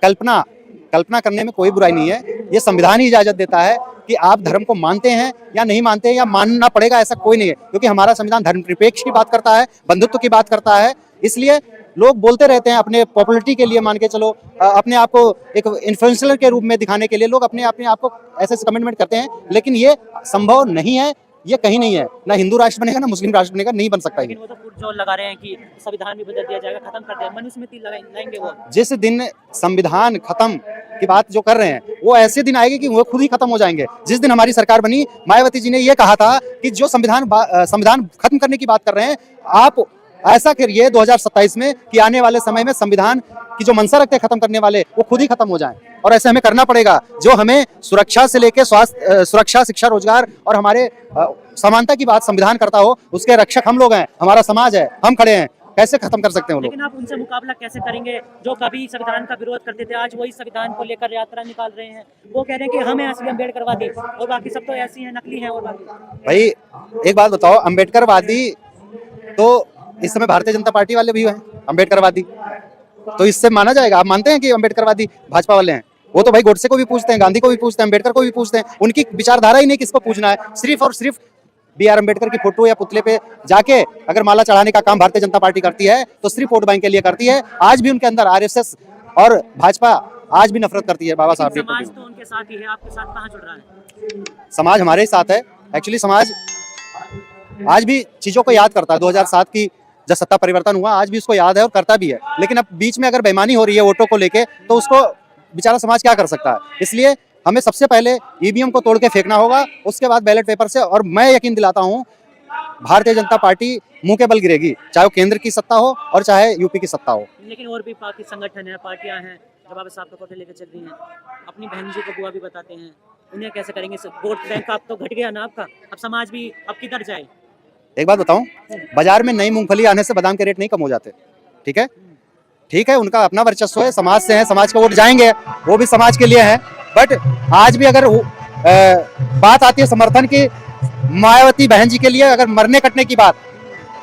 कल्पना करने में कोई बुराई नहीं है। ये संविधान ही इजाजत देता है कि आप धर्म को मानते हैं या नहीं मानते हैं, या मानना पड़ेगा ऐसा कोई नहीं है, क्योंकि हमारा संविधान धर्मनिरपेक्ष की बात करता है, बंधुत्व की बात करता है। इसलिए लोग बोलते रहते हैं अपने पॉपुलरिटी के लिए, मान के चलो अपने आप को एक इन्फ्लुएंसर के रूप में दिखाने के लिए लोग अपने आप को ऐसे कमेंटमेंट करते हैं, लेकिन ये संभव नहीं है, ये कहीं नहीं है। ना हिंदू राष्ट्र बनेगा, ना मुस्लिम राष्ट्र बनेगा, नहीं बन सकता। लेकिन वो तो पुरजोर लगा रहे हैं कि संविधान भी बदल दिया जाएगा, खत्म कर दिया, मनुस्मृति लाएंगे वो। जिस दिन संविधान खत्म की बात जो कर रहे हैं, वो ऐसे दिन आएगी कि वो खुद ही खत्म हो जाएंगे। जिस दिन हमारी सरकार बनी, मायावती जी ने ये कहा था कि जो संविधान खत्म करने की बात कर रहे हैं, आप ऐसा करिए 2027 में कि आने वाले समय में संविधान की जो मंशा रखते हैं खत्म करने वाले, वो खुद ही खत्म हो जाएं। और ऐसे हमें करना पड़ेगा। जो हमें सुरक्षा से लेकर स्वास्थ्य, सुरक्षा, शिक्षा, रोजगार और हमारे समानता की बात संविधान करता हो, उसके रक्षक हम लोग हैं, हमारा समाज है, हम खड़े हैं। कैसे खत्म कर सकते हैं वो लोग? लेकिन आप उनसे मुकाबला कैसे करेंगे जो कभी संविधान का विरोध करते थे, आज वही संविधान को लेकर यात्रा निकाल रहे हैं। वो कह रहे हैं कि हमें असली अम्बेडकरवादी और बाकी सब तो ऐसी हैं, नकली हैं। और बाकी भाई एक बात बताओ, अम्बेडकरवादी तो इस समय भारतीय जनता पार्टी वाले भी हैं अम्बेडकरवादी, तो इससे माना जाएगा? आप मानते हैं कि अम्बेडकरवादी भाजपा वाले हैं? वो तो भाई गोडसे को भी पूछते हैं, गांधी को भी पूछते हैं, अम्बेडकर को भी पूछते हैं। उनकी विचारधारा ही नहीं किसको पूछना है, सिर्फ और सिर्फ BR अम्बेडकर की फोटो या पुतले पे जाके अगर माला चढ़ाने का काम भारतीय जनता पार्टी करती है तो सिर्फ वोट बैंक के लिए करती है। आज भी उनके अंदर RSS और भाजपा आज भी नफरत करती है बाबा साहब। समाज तो उनके साथ ही है, आपके साथ कहाँ जुड़ रहा है? समाज हमारे साथ है। एक्चुअली समाज आज भी चीजों को याद करता है। 2007 की जब सत्ता परिवर्तन हुआ, आज भी उसको याद है और करता भी है। लेकिन अब बीच में अगर बेईमानी हो रही है वोटों को लेके, तो उसको बेचारा समाज क्या कर सकता है। इसलिए हमें सबसे पहले ईवीएम को तोड़ के फेंकना होगा, उसके बाद बैलेट पेपर से। और मैं यकीन दिलाता हूँ भारतीय जनता पार्टी मुंह के बल गिरेगी, चाहे वो केंद्र की सत्ता हो और चाहे यूपी की सत्ता हो। लेकिन और भी पार्टी संगठन है, पार्टियां हैं जो बाबा साहब को लेकर चल रही हैं, अपनी बहन जी को बुआ भी बताते हैं, उन्हें कैसे करेंगे। वोट बैंक आप तो घट गया ना आपका, अब समाज भी अब किधर जाए। एक बात बताऊं, बाजार में नई मूंगफली आने से बादाम के रेट नहीं कम हो जाते। ठीक है, ठीक है, उनका अपना वर्चस्व है, समाज से है, समाज के वोट जाएंगे, वो भी समाज के लिए है। बट आज भी अगर बात आती है समर्थन की मायावती बहन जी के लिए, अगर मरने कटने की बात,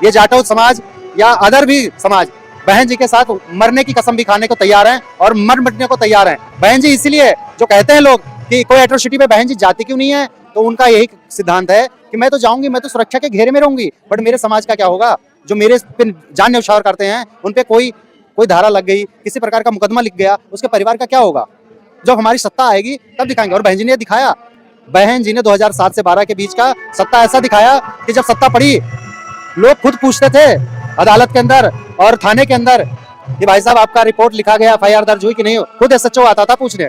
ये जाटव समाज या अदर भी समाज बहन जी के साथ मरने की कसम भी खाने को तैयार हैं और मर मिटने को तैयार हैं। बहन जी इसीलिए जो कहते हैं लोग कि कोई एट्रोसिटी पे बहन जी जाती क्यों नहीं है, तो उनका यही सिद्धांत है कि मैं तो जाऊंगी, मैं तो सुरक्षा के घेरे में रहूंगी, बट मेरे समाज का क्या होगा। जो मेरे पे जान न्यौछावर करते हैं, उन पे कोई धारा लग गई, किसी प्रकार का मुकदमा लिख गया, उसके परिवार का क्या होगा। जब हमारी सत्ता आएगी तब दिखाएंगे। और बहन जी ने दिखाया, बहन जी ने 2007 से 12 के बीच का सत्ता ऐसा दिखाया कि जब सत्ता पड़ी, लोग खुद पूछते थे अदालत के अंदर और थाने के अंदर कि भाई साहब आपका रिपोर्ट लिखा गया, एफआईआर दर्ज हुई कि नहीं। खुद एसएचओ आता था पूछने,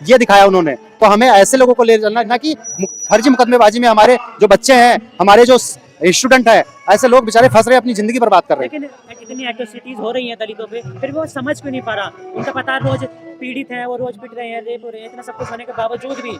ये दिखाया उन्होंने। तो हमें ऐसे लोगों को ले चलना, ना कि फर्जी मुकदमेबाजी में हमारे जो बच्चे हैं, हमारे जो स्टूडेंट है, ऐसे लोग बेचारे फंस रहे हैं, अपनी जिंदगी बर्बाद कर रहे हैं। लेकिन इतनी एट्रोसिटीज हो रही हैं दलितों पे, फिर वो समझ क्यों नहीं पा रहा। उनका पता है रोज पीड़ित हैं, वो रोज पिट रहे हैं, रेप हो रहे हैं, इतना सब कुछ होने के बावजूद भी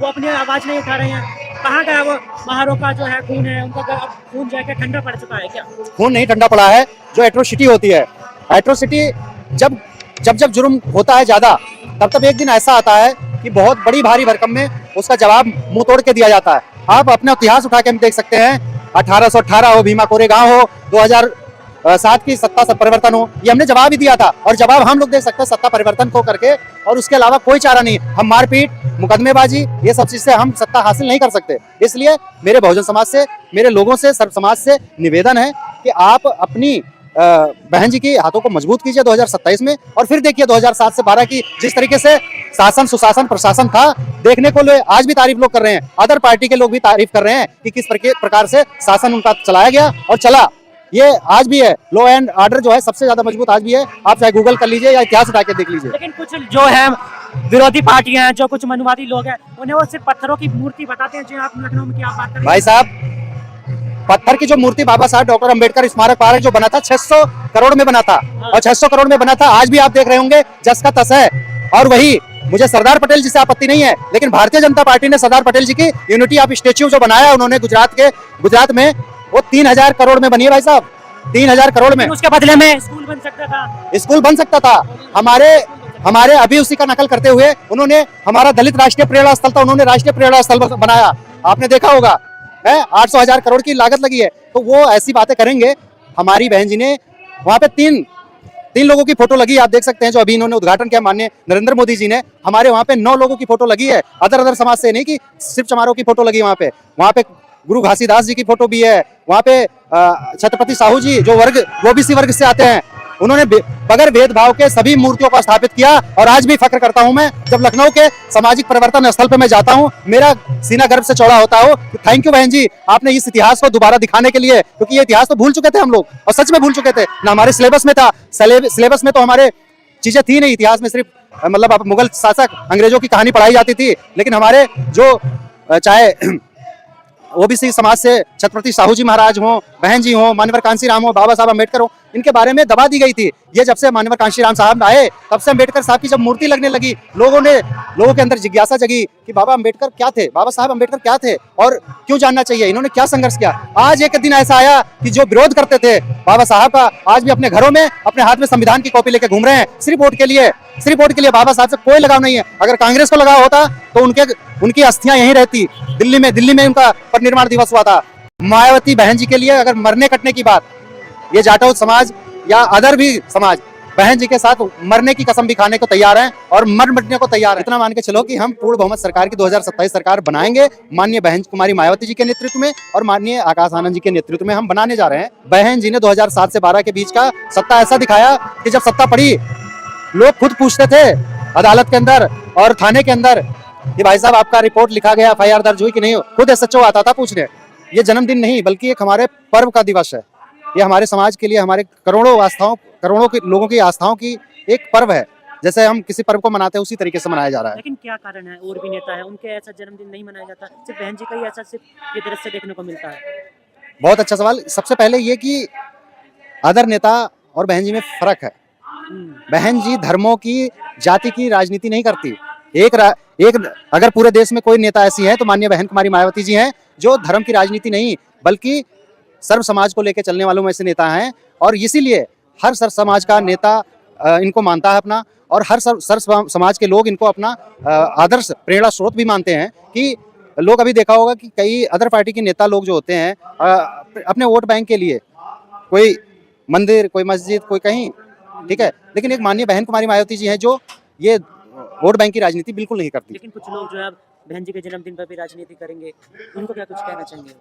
वो अपनी आवाज नहीं उठा रहे हैं। कहाँ गया वो महारों का जो है खून है, उनका खून जाके ठंडा पड़ चुका है क्या? खून नहीं ठंडा पड़ा है। जो एट्रोसिटी होती है, एट्रोसिटी जब जुर्म होता है ज्यादा, तब एक दिन ऐसा आता है कि बहुत बड़ी भारी भरकम में उसका जवाब मुंह तोड़ के दिया जाता है। आप अपना इतिहास उठा के हम देख सकते हैं, 1818 हो, भीमा कोरेगांव हो, 2007 की सत्ता परिवर्तन हो, ये हमने जवाब ही दिया था। और जवाब हम लोग दे सकते हैं सत्ता परिवर्तन को करके, और उसके अलावा कोई चारा नहीं। हम मारपीट, मुकदमेबाजी, ये सब चीज से हम सत्ता हासिल नहीं कर सकते। इसलिए मेरे बहुजन समाज से, मेरे लोगों से, सर्व समाज से निवेदन है कि आप अपनी बहन जी की हाथों को मजबूत कीजिए 2027 में, और फिर देखिए 2007 से 12 की जिस तरीके से शासन, सुशासन, प्रशासन था, देखने को आज भी तारीफ लोग कर रहे हैं, अदर पार्टी के लोग भी तारीफ कर रहे हैं कि किस प्रकार से शासन उनका चलाया गया और चला। ये आज भी है, लॉ एंड ऑर्डर जो है सबसे ज्यादा मजबूत आज भी है। आप चाहे गूगल कर लीजिए या इतिहास उठा के देख लीजिए। लेकिन कुछ जो है विरोधी पार्टियां हैं, जो कुछ मनुवादी लोग हैं, उन्हें वो सिर्फ पत्थरों की मूर्ति बताते हैं। जो आप लखनऊ में क्या बात कर रहे हैं भाई साहब, पत्थर की जो मूर्ति बाबा साहब डॉक्टर अंबेडकर स्मारक पार्क जो बना था 600 करोड़ में बना था, और 600 करोड़ में बना था, आज भी आप देख रहे होंगे जस का तस है। और वही मुझे सरदार पटेल जी से आपत्ति नहीं है, लेकिन भारतीय जनता पार्टी ने सरदार पटेल जी की यूनिटी ऑफ स्टेच्यू जो बनाया उन्होंने गुजरात में, वो 3000 करोड़ में बनी है भाई साहब, 3000 करोड़ में। उसके बदले में स्कूल बन सकता था, स्कूल बन सकता था। हमारे अभी उसी का नकल करते हुए उन्होंने हमारा दलित राष्ट्रीय प्रेरणा स्थल था, उन्होंने राष्ट्रीय प्रेरणा स्थल बनाया, आपने देखा होगा है, 800,000 करोड़ की लागत लगी है। तो वो ऐसी बातें करेंगे। हमारी बहन जी ने वहां पे तीन लोगों की फोटो लगी, आप देख सकते हैं, जो अभी इन्होंने उद्घाटन किया माननीय नरेंद्र मोदी जी ने। हमारे वहां पे 9 लोगों की फोटो लगी है, अदर समाज से नहीं कि सिर्फ चमारों की फोटो लगी। वहां पे गुरु घासीदास जी की फोटो भी है, वहां पे छत्रपति साहू जी जो ओबीसी वर्ग से आते हैं, उन्होंने बगैर भेदभाव के सभी मूर्तियों को स्थापित किया। और आज भी फख्र करता हूं मैं, जब लखनऊ के सामाजिक परिवर्तन स्थल पे मैं जाता हूं, मेरा सीना गर्व से चौड़ा होता हो। थैंक यू बहन जी, आपने इस इतिहास को दोबारा दिखाने के लिए, क्योंकि ये इतिहास तो भूल चुके थे हम लोग, और सच में भूल चुके थे ना। हमारे सिलेबस में था, सिलेबस में तो हमारे चीजें थी नहीं। इतिहास में सिर्फ मतलब मुगल शासक, अंग्रेजों की कहानी पढ़ाई जाती थी, लेकिन हमारे जो चाहे ओबीसी समाज से छत्रपति साहू जी महाराज हो, बहन जी हो, माननीय कांशीराम हो, बाबा साहब अम्बेडकर हो, इनके बारे में दबा दी गई थी। ये जब से माननीय कांशीराम साहब आए, तब से अम्बेडकर साहब की जब मूर्ति लगने लगी, लोगों के अंदर जिज्ञासा जगी कि बाबा अम्बेडकर क्या थे, बाबा साहब अम्बेडकर क्या थे और क्यों जानना चाहिए, इन्होंने क्या संघर्ष किया। आज एक दिन ऐसा आया कि जो विरोध करते थे बाबा साहब का, आज भी अपने घरों में अपने हाथ में संविधान की कॉपी लेके घूम रहे हैं, सिर्फ वोट के लिए। बाबा साहब से कोई लगाव नहीं है। अगर कांग्रेस को लगाव होता तो उनकी अस्थियां यहीं रहती, दिल्ली में उनका परिनिर्वाण दिवस हुआ था। मायावती बहन जी के लिए अगर मरने कटने की बात, ये जाटव समाज या अदर भी समाज बहन जी के साथ मरने की कसम भी खाने को तैयार हैं और मर मिटने को तैयार है। इतना मान के चलो कि हम पूर्ण बहुमत सरकार की 2027 सरकार बनाएंगे, माननीय बहन कुमारी मायावती जी के नेतृत्व में और माननीय आकाश आनंद जी के नेतृत्व में हम बनाने जा रहे हैं। बहन जी ने 2007 से 12 के बीच का सत्ता ऐसा दिखाया कि जब सत्ता पड़ी, लोग खुद पूछते थे अदालत के अंदर और थाने के अंदर कि भाई साहब आपका रिपोर्ट लिखा गया, एफआईआर दर्ज हुई कि नहीं। खुद एसएचओ आता था पूछने। ये जन्मदिन नहीं बल्कि एक हमारे पर्व का दिवस है, ये हमारे समाज के लिए, हमारे करोड़ों के लोगों की आस्थाओं की एक पर्व है। जैसे हम किसी पर्व को मनाते हैं उसी तरीके से मनाया जा रहा है। लेकिन क्या कारण है, और भी नेता है उनके ऐसा जन्मदिन नहीं मनाया जाता, सिर्फ बहन जी का ही ऐसा सिर्फ ये दृश्य देखने को मिलता है? बहुत अच्छा सवाल। सबसे पहले ये कि अदर नेता और बहन जी में फर्क है। बहन जी धर्मों की, जाति की राजनीति नहीं करती। एक अगर पूरे देश में कोई नेता ऐसी है तो माननीय बहन कुमारी मायावती जी हैं, जो धर्म की राजनीति नहीं बल्कि सर्व समाज को लेकर चलने वालों में से नेता हैं। और इसीलिए हर सर्व समाज का नेता इनको मानता है अपना, और हर सर्व समाज के लोग इनको अपना आदर्श प्रेरणा स्रोत भी मानते हैं। कि लोग अभी देखा होगा कि कई अदर पार्टी के नेता लोग जो होते हैं अपने वोट बैंक के लिए कोई मंदिर, कोई मस्जिद, कोई कहीं, ठीक है, लेकिन एक माननीय बहन कुमारी मायावती जी हैं जो ये वोट बैंक की राजनीति बिल्कुल नहीं करती। लेकिन कुछ लोग जो है बहन जी के जन्मदिन पर भी राजनीति करेंगे, उनको क्या कुछ कहना चाहेंगे?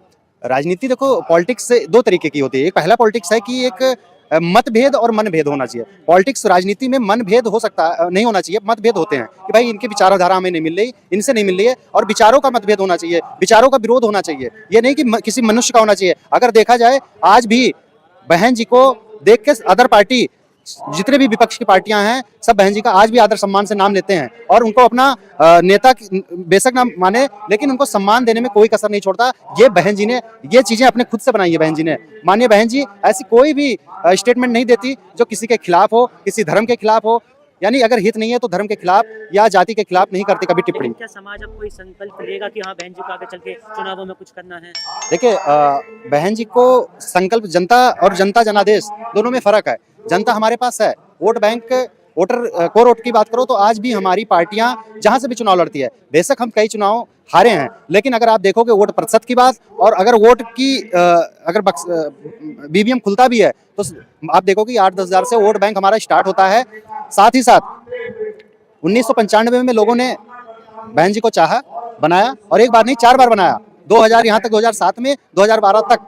राजनीति देखो, पॉलिटिक्स से दो तरीके की होती है। एक पहला पॉलिटिक्स है कि एक मतभेद और मनभेद होना चाहिए। पॉलिटिक्स राजनीति में मनभेद हो सकता नहीं होना चाहिए, मतभेद होते हैं कि भाई इनकी विचारधारा हमें नहीं मिल रही, इनसे नहीं मिल रही है, और विचारों का मतभेद होना चाहिए, विचारों का विरोध होना चाहिए। ये नहीं कि किसी मनुष्य का होना चाहिए। अगर देखा जाए आज भी बहन जी को देख के अदर पार्टी, जितने भी विपक्ष की पार्टियां हैं, सब बहन जी का आज भी आदर सम्मान से नाम लेते हैं और उनको अपना नेता बेशक ना माने, लेकिन उनको सम्मान देने में कोई कसर नहीं छोड़ता। ये बहन जी ने ये चीजें अपने खुद से बनाई है। बहन जी ने, माननीय बहन जी ऐसी कोई भी स्टेटमेंट नहीं देती जो किसी के खिलाफ हो, किसी धर्म के खिलाफ हो। यानी अगर हित नहीं है तो धर्म के खिलाफ या जाति के खिलाफ नहीं करते कभी टिप्पणी। क्या समाज अब कोई संकल्प लेगा कि हाँ बहन जी को आगे चल के चुनावों में कुछ करना है? देखिए, बहन जी को संकल्प, जनता और जनता जनादेश दोनों में फर्क है। जनता हमारे पास है, vote bank, voter core vote की बात करो तो आज भी हमारी पार्टियां जहां से भी चुनाव लड़ती है, बेशक हम कई चुनाव हारे हैं, लेकिन अगर आप देखोगे वोट प्रतिशत की बात, और अगर वोट की अगर बीवीएम खुलता भी है तो आप देखोगे 8-10 हज़ार से वोट बैंक हमारा स्टार्ट होता है। साथ ही साथ 1995 में लोगों ने बहन जी को चाहा, बनाया, और एक बार नहीं 4 बार बनाया। 2000 यहाँ तक 2007 में 2012 तक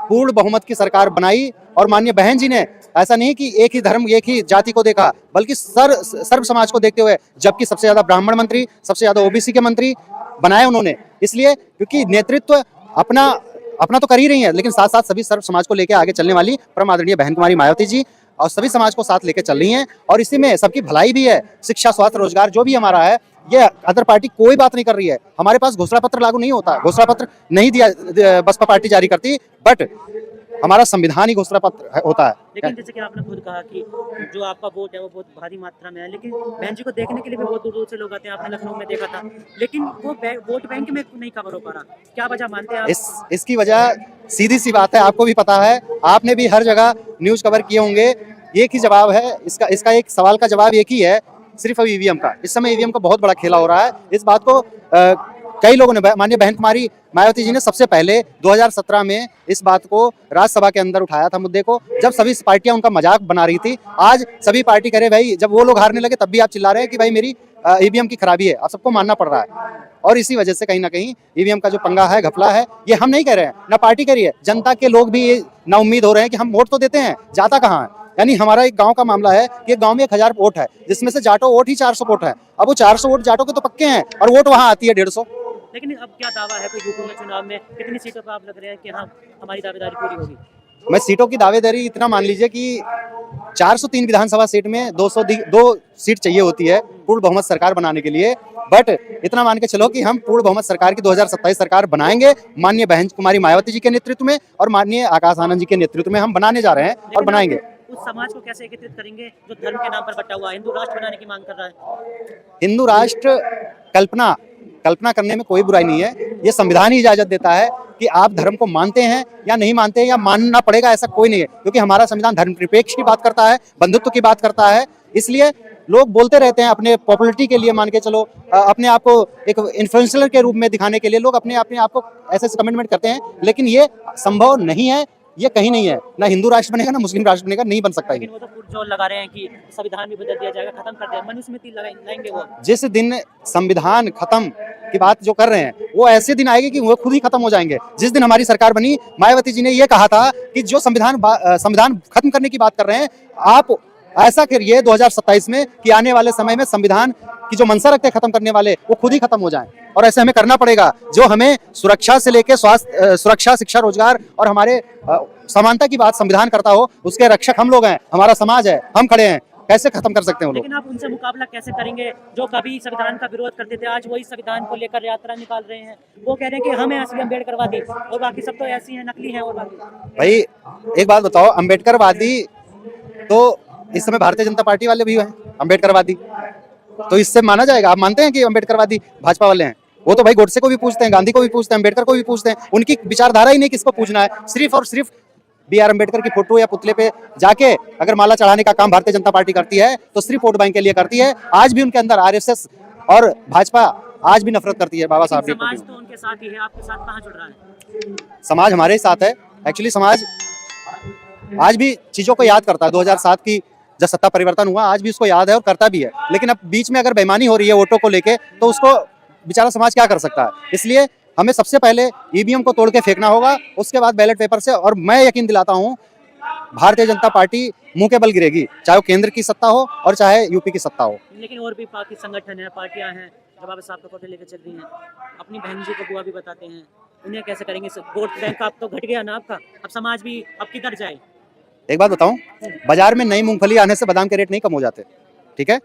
पूर्ण बहुमत की सरकार बनाई। और माननीय बहन जी ने ऐसा नहीं कि एक ही धर्म, एक ही जाति को देखा, बल्कि सर्व समाज को देखते हुए, जबकि सबसे ज्यादा ब्राह्मण मंत्री, सबसे ज्यादा ओबीसी के मंत्री बनाए उन्होंने। इसलिए क्योंकि नेतृत्व अपना तो कर ही रही है, लेकिन साथ साथ सभी सर्व समाज को लेकर आगे चलने वाली परम आदरणीय बहन कुमारी मायावती जी और सभी समाज को साथ लेकर चल रही हैं। और इसी में सबकी भलाई भी है। शिक्षा, स्वास्थ्य, रोजगार जो भी हमारा है, ये अदर पार्टी कोई बात नहीं कर रही है। हमारे पास घोषणा पत्र लागू नहीं होता, घोषणा पत्र नहीं दिया बसपा पार्टी जारी करती, बट हमारा संविधान ही घोषणा पत्र होता है। लेकिन जैसे कि आपने खुद कहा कि जो आपका वोट है वो बहुत भारी मात्रा में है, लेकिन बहन जी को देखने के लिए भी बहुत दूर दूर से लोग आते हैं। आपने लखनऊ में देखा था, लेकिन वो वोट बैंक में नहीं कवर हो पा रहा। क्या वजह मानते हैं आप? इसकी वजह सीधी सी बात है, आपको भी पता है, आपने भी हर जगह न्यूज कवर किए होंगे। एक ही जवाब है इसका एक सवाल का जवाब एक ही है, सिर्फ ईवीएम का। इस समय ईवीएम का बहुत बड़ा खेला हो रहा है। इस बात को कई लोगों ने, माननीय बहन कुमारी मायावती जी ने सबसे पहले 2017 में इस बात को राज्यसभा के अंदर उठाया था मुद्दे को, जब सभी पार्टियां उनका मजाक बना रही थी। आज सभी पार्टी करे भाई, जब वो लोग हारने लगे तब भी आप चिल्ला रहे हैं कि भाई मेरी ईवीएम की खराबी है। आप सबको मानना पड़ रहा है। और इसी वजह से कहीं ना कहीं ईवीएम का जो पंगा है, घपला है, ये हम नहीं कह रहे हैं, ना पार्टी कह रही है, जनता के लोग भी ना उम्मीद हो रहे हैं कि हम वोट तो देते हैं, जाता कहाँ है। यानी हमारा एक गांव का मामला है कि एक गांव में 1000 वोट है, जिसमें से जाटो वोट ही 400 वोट है। अब वो 400 वोट जाटो के तो पक्के हैं, और वोट वहां आती है 150। लेकिन अब क्या दावा है कोई यूपी में चुनाव में कितनी सीटों पर आप लग रहे हैं कि हाँ हमारी दावेदारी पूरी होगी? मैं सीटों की दावेदारी इतना मान लीजिए कि 403 विधानसभा सीट में 202 सीट चाहिए होती है पूर्ण बहुमत सरकार बनाने के लिए। बट इतना मान के चलो कि हम पूर्ण बहुमत सरकार की 2027 सरकार बनाएंगे, माननीय बहन कुमारी मायावती जी के नेतृत्व में और माननीय आकाश आनंद जी के नेतृत्व में हम बनाने जा रहे हैं और बनाएंगे। उस समाज को कैसे एकत्रित करेंगे जो धर्म के नाम पर बटा हुआ हिंदू राष्ट्र बनाने की मांग कर रहा है? हिंदू राष्ट्र कल्पना करने में कोई बुराई नहीं है। ये संविधान ही इजाजत देता है कि आप धर्म को मानते हैं या नहीं मानते हैं, या मानना पड़ेगा ऐसा कोई नहीं है, क्योंकि हमारा संविधान धर्मनिरपेक्ष की बात करता है, बंधुत्व की बात करता है। इसलिए लोग बोलते रहते हैं अपने पॉपुलरिटी के लिए, मान के चलो अपने आप को एक इन्फ्लुएंसर के रूप में दिखाने के लिए लोग अपने आप को ऐसे कमेंटमेंट करते हैं, लेकिन ये संभव नहीं है, ये कहीं नहीं है। ना हिंदू राष्ट्र बनेगा ना मुस्लिम राष्ट्र बनेगा, नहीं बन सकता। लेकिन वो तो पुरजोर लगा रहे हैं कि संविधान भी बदल दिया जाएगा, खत्म कर दिया, मनुस्मृति लाएंगे वो। जिस दिन संविधान खत्म की बात जो कर रहे हैं, वो ऐसे दिन आएंगे कि वो खुद ही खत्म हो जाएंगे। जिस दिन हमारी सरकार बनी, मायावती जी ने ये कहा था कि जो संविधान खत्म करने की बात कर रहे हैं, आप ऐसा करिए 2027 में कि आने वाले समय में संविधान की जो मंशा रखते हैं खत्म करने वाले, वो खुद ही खत्म हो जाएं। और ऐसे हमें करना पड़ेगा। जो हमें सुरक्षा से लेकर स्वास्थ्य, सुरक्षा, शिक्षा, रोजगार और हमारे समानता की बात संविधान करता हो, उसके रक्षक हम लोग हैं, हमारा समाज है, हम खड़े हैं। कैसे खत्म कर सकते हैं वो लोग? लेकिन आप उनसे मुकाबला कैसे करेंगे जो कभी संविधान का विरोध करते थे, आज वही संविधान को लेकर यात्रा निकाल रहे हैं। वो कह रहे हैं कि हमें असली अम्बेडकरवादी और बाकी सब तो ऐसी हैं, नकली हैं। और बाकी भाई एक बात बताओ, अम्बेडकरवादी तो इस समय भारतीय जनता पार्टी वाले भी हैं अम्बेडकरवादी, तो इससे माना जाएगा? आप मानते हैं कि अम्बेडकरवादी भाजपा वाले हैं? वो तो भाई गोडसे को भी पूछते हैं, गांधी को भी पूछते हैं, अम्बेडकर को भी पूछते हैं। उनकी विचारधारा ही नहीं किसको पूछना है, सिर्फ और सिर्फ B.R. अम्बेडकर की फोटो या पुतले पे जाके अगर माला चढ़ाने का काम भारतीय जनता पार्टी करती है तो सिर्फ वोट बैंक के लिए करती है। आज भी उनके अंदर RSS और भाजपा आज भी नफरत करती है बाबा साहब की। समाज तो उनके साथ ही है, आपके साथ कहाँ जुड़ रहा है? समाज हमारे ही साथ है। एक्चुअली समाज आज भी चीजों को याद करता है। 2007 की जब सत्ता परिवर्तन हुआ, आज भी उसको याद है और करता भी है। लेकिन अब बीच में अगर बेईमानी हो रही है वोटों को लेके, तो उसको बेचारा समाज क्या कर सकता है? इसलिए हमें सबसे पहले EVM को तोड़ के फेंकना होगा, उसके बाद बैलेट पेपर से। और मैं यकीन दिलाता हूं भारतीय जनता पार्टी मुंह के बल गिरेगी, चाहे वो केंद्र की सत्ता हो और चाहे यूपी की सत्ता हो। लेकिन और भी पार्टी संगठन है, पार्टियां हैं जो बाबा साहब को फोटो लेकर चल रही हैं, अपनी बहन जी को बुआ भी बताते हैं, उन्हें कैसे करेंगे? वोट बैंक आप तो घट गया ना आपका, अब समाज भी अब किधर जाए? एक बात बताऊं, बाजार में नई मूंगफली आने से बादाम के रेट नहीं कम हो जाते। ठीक है,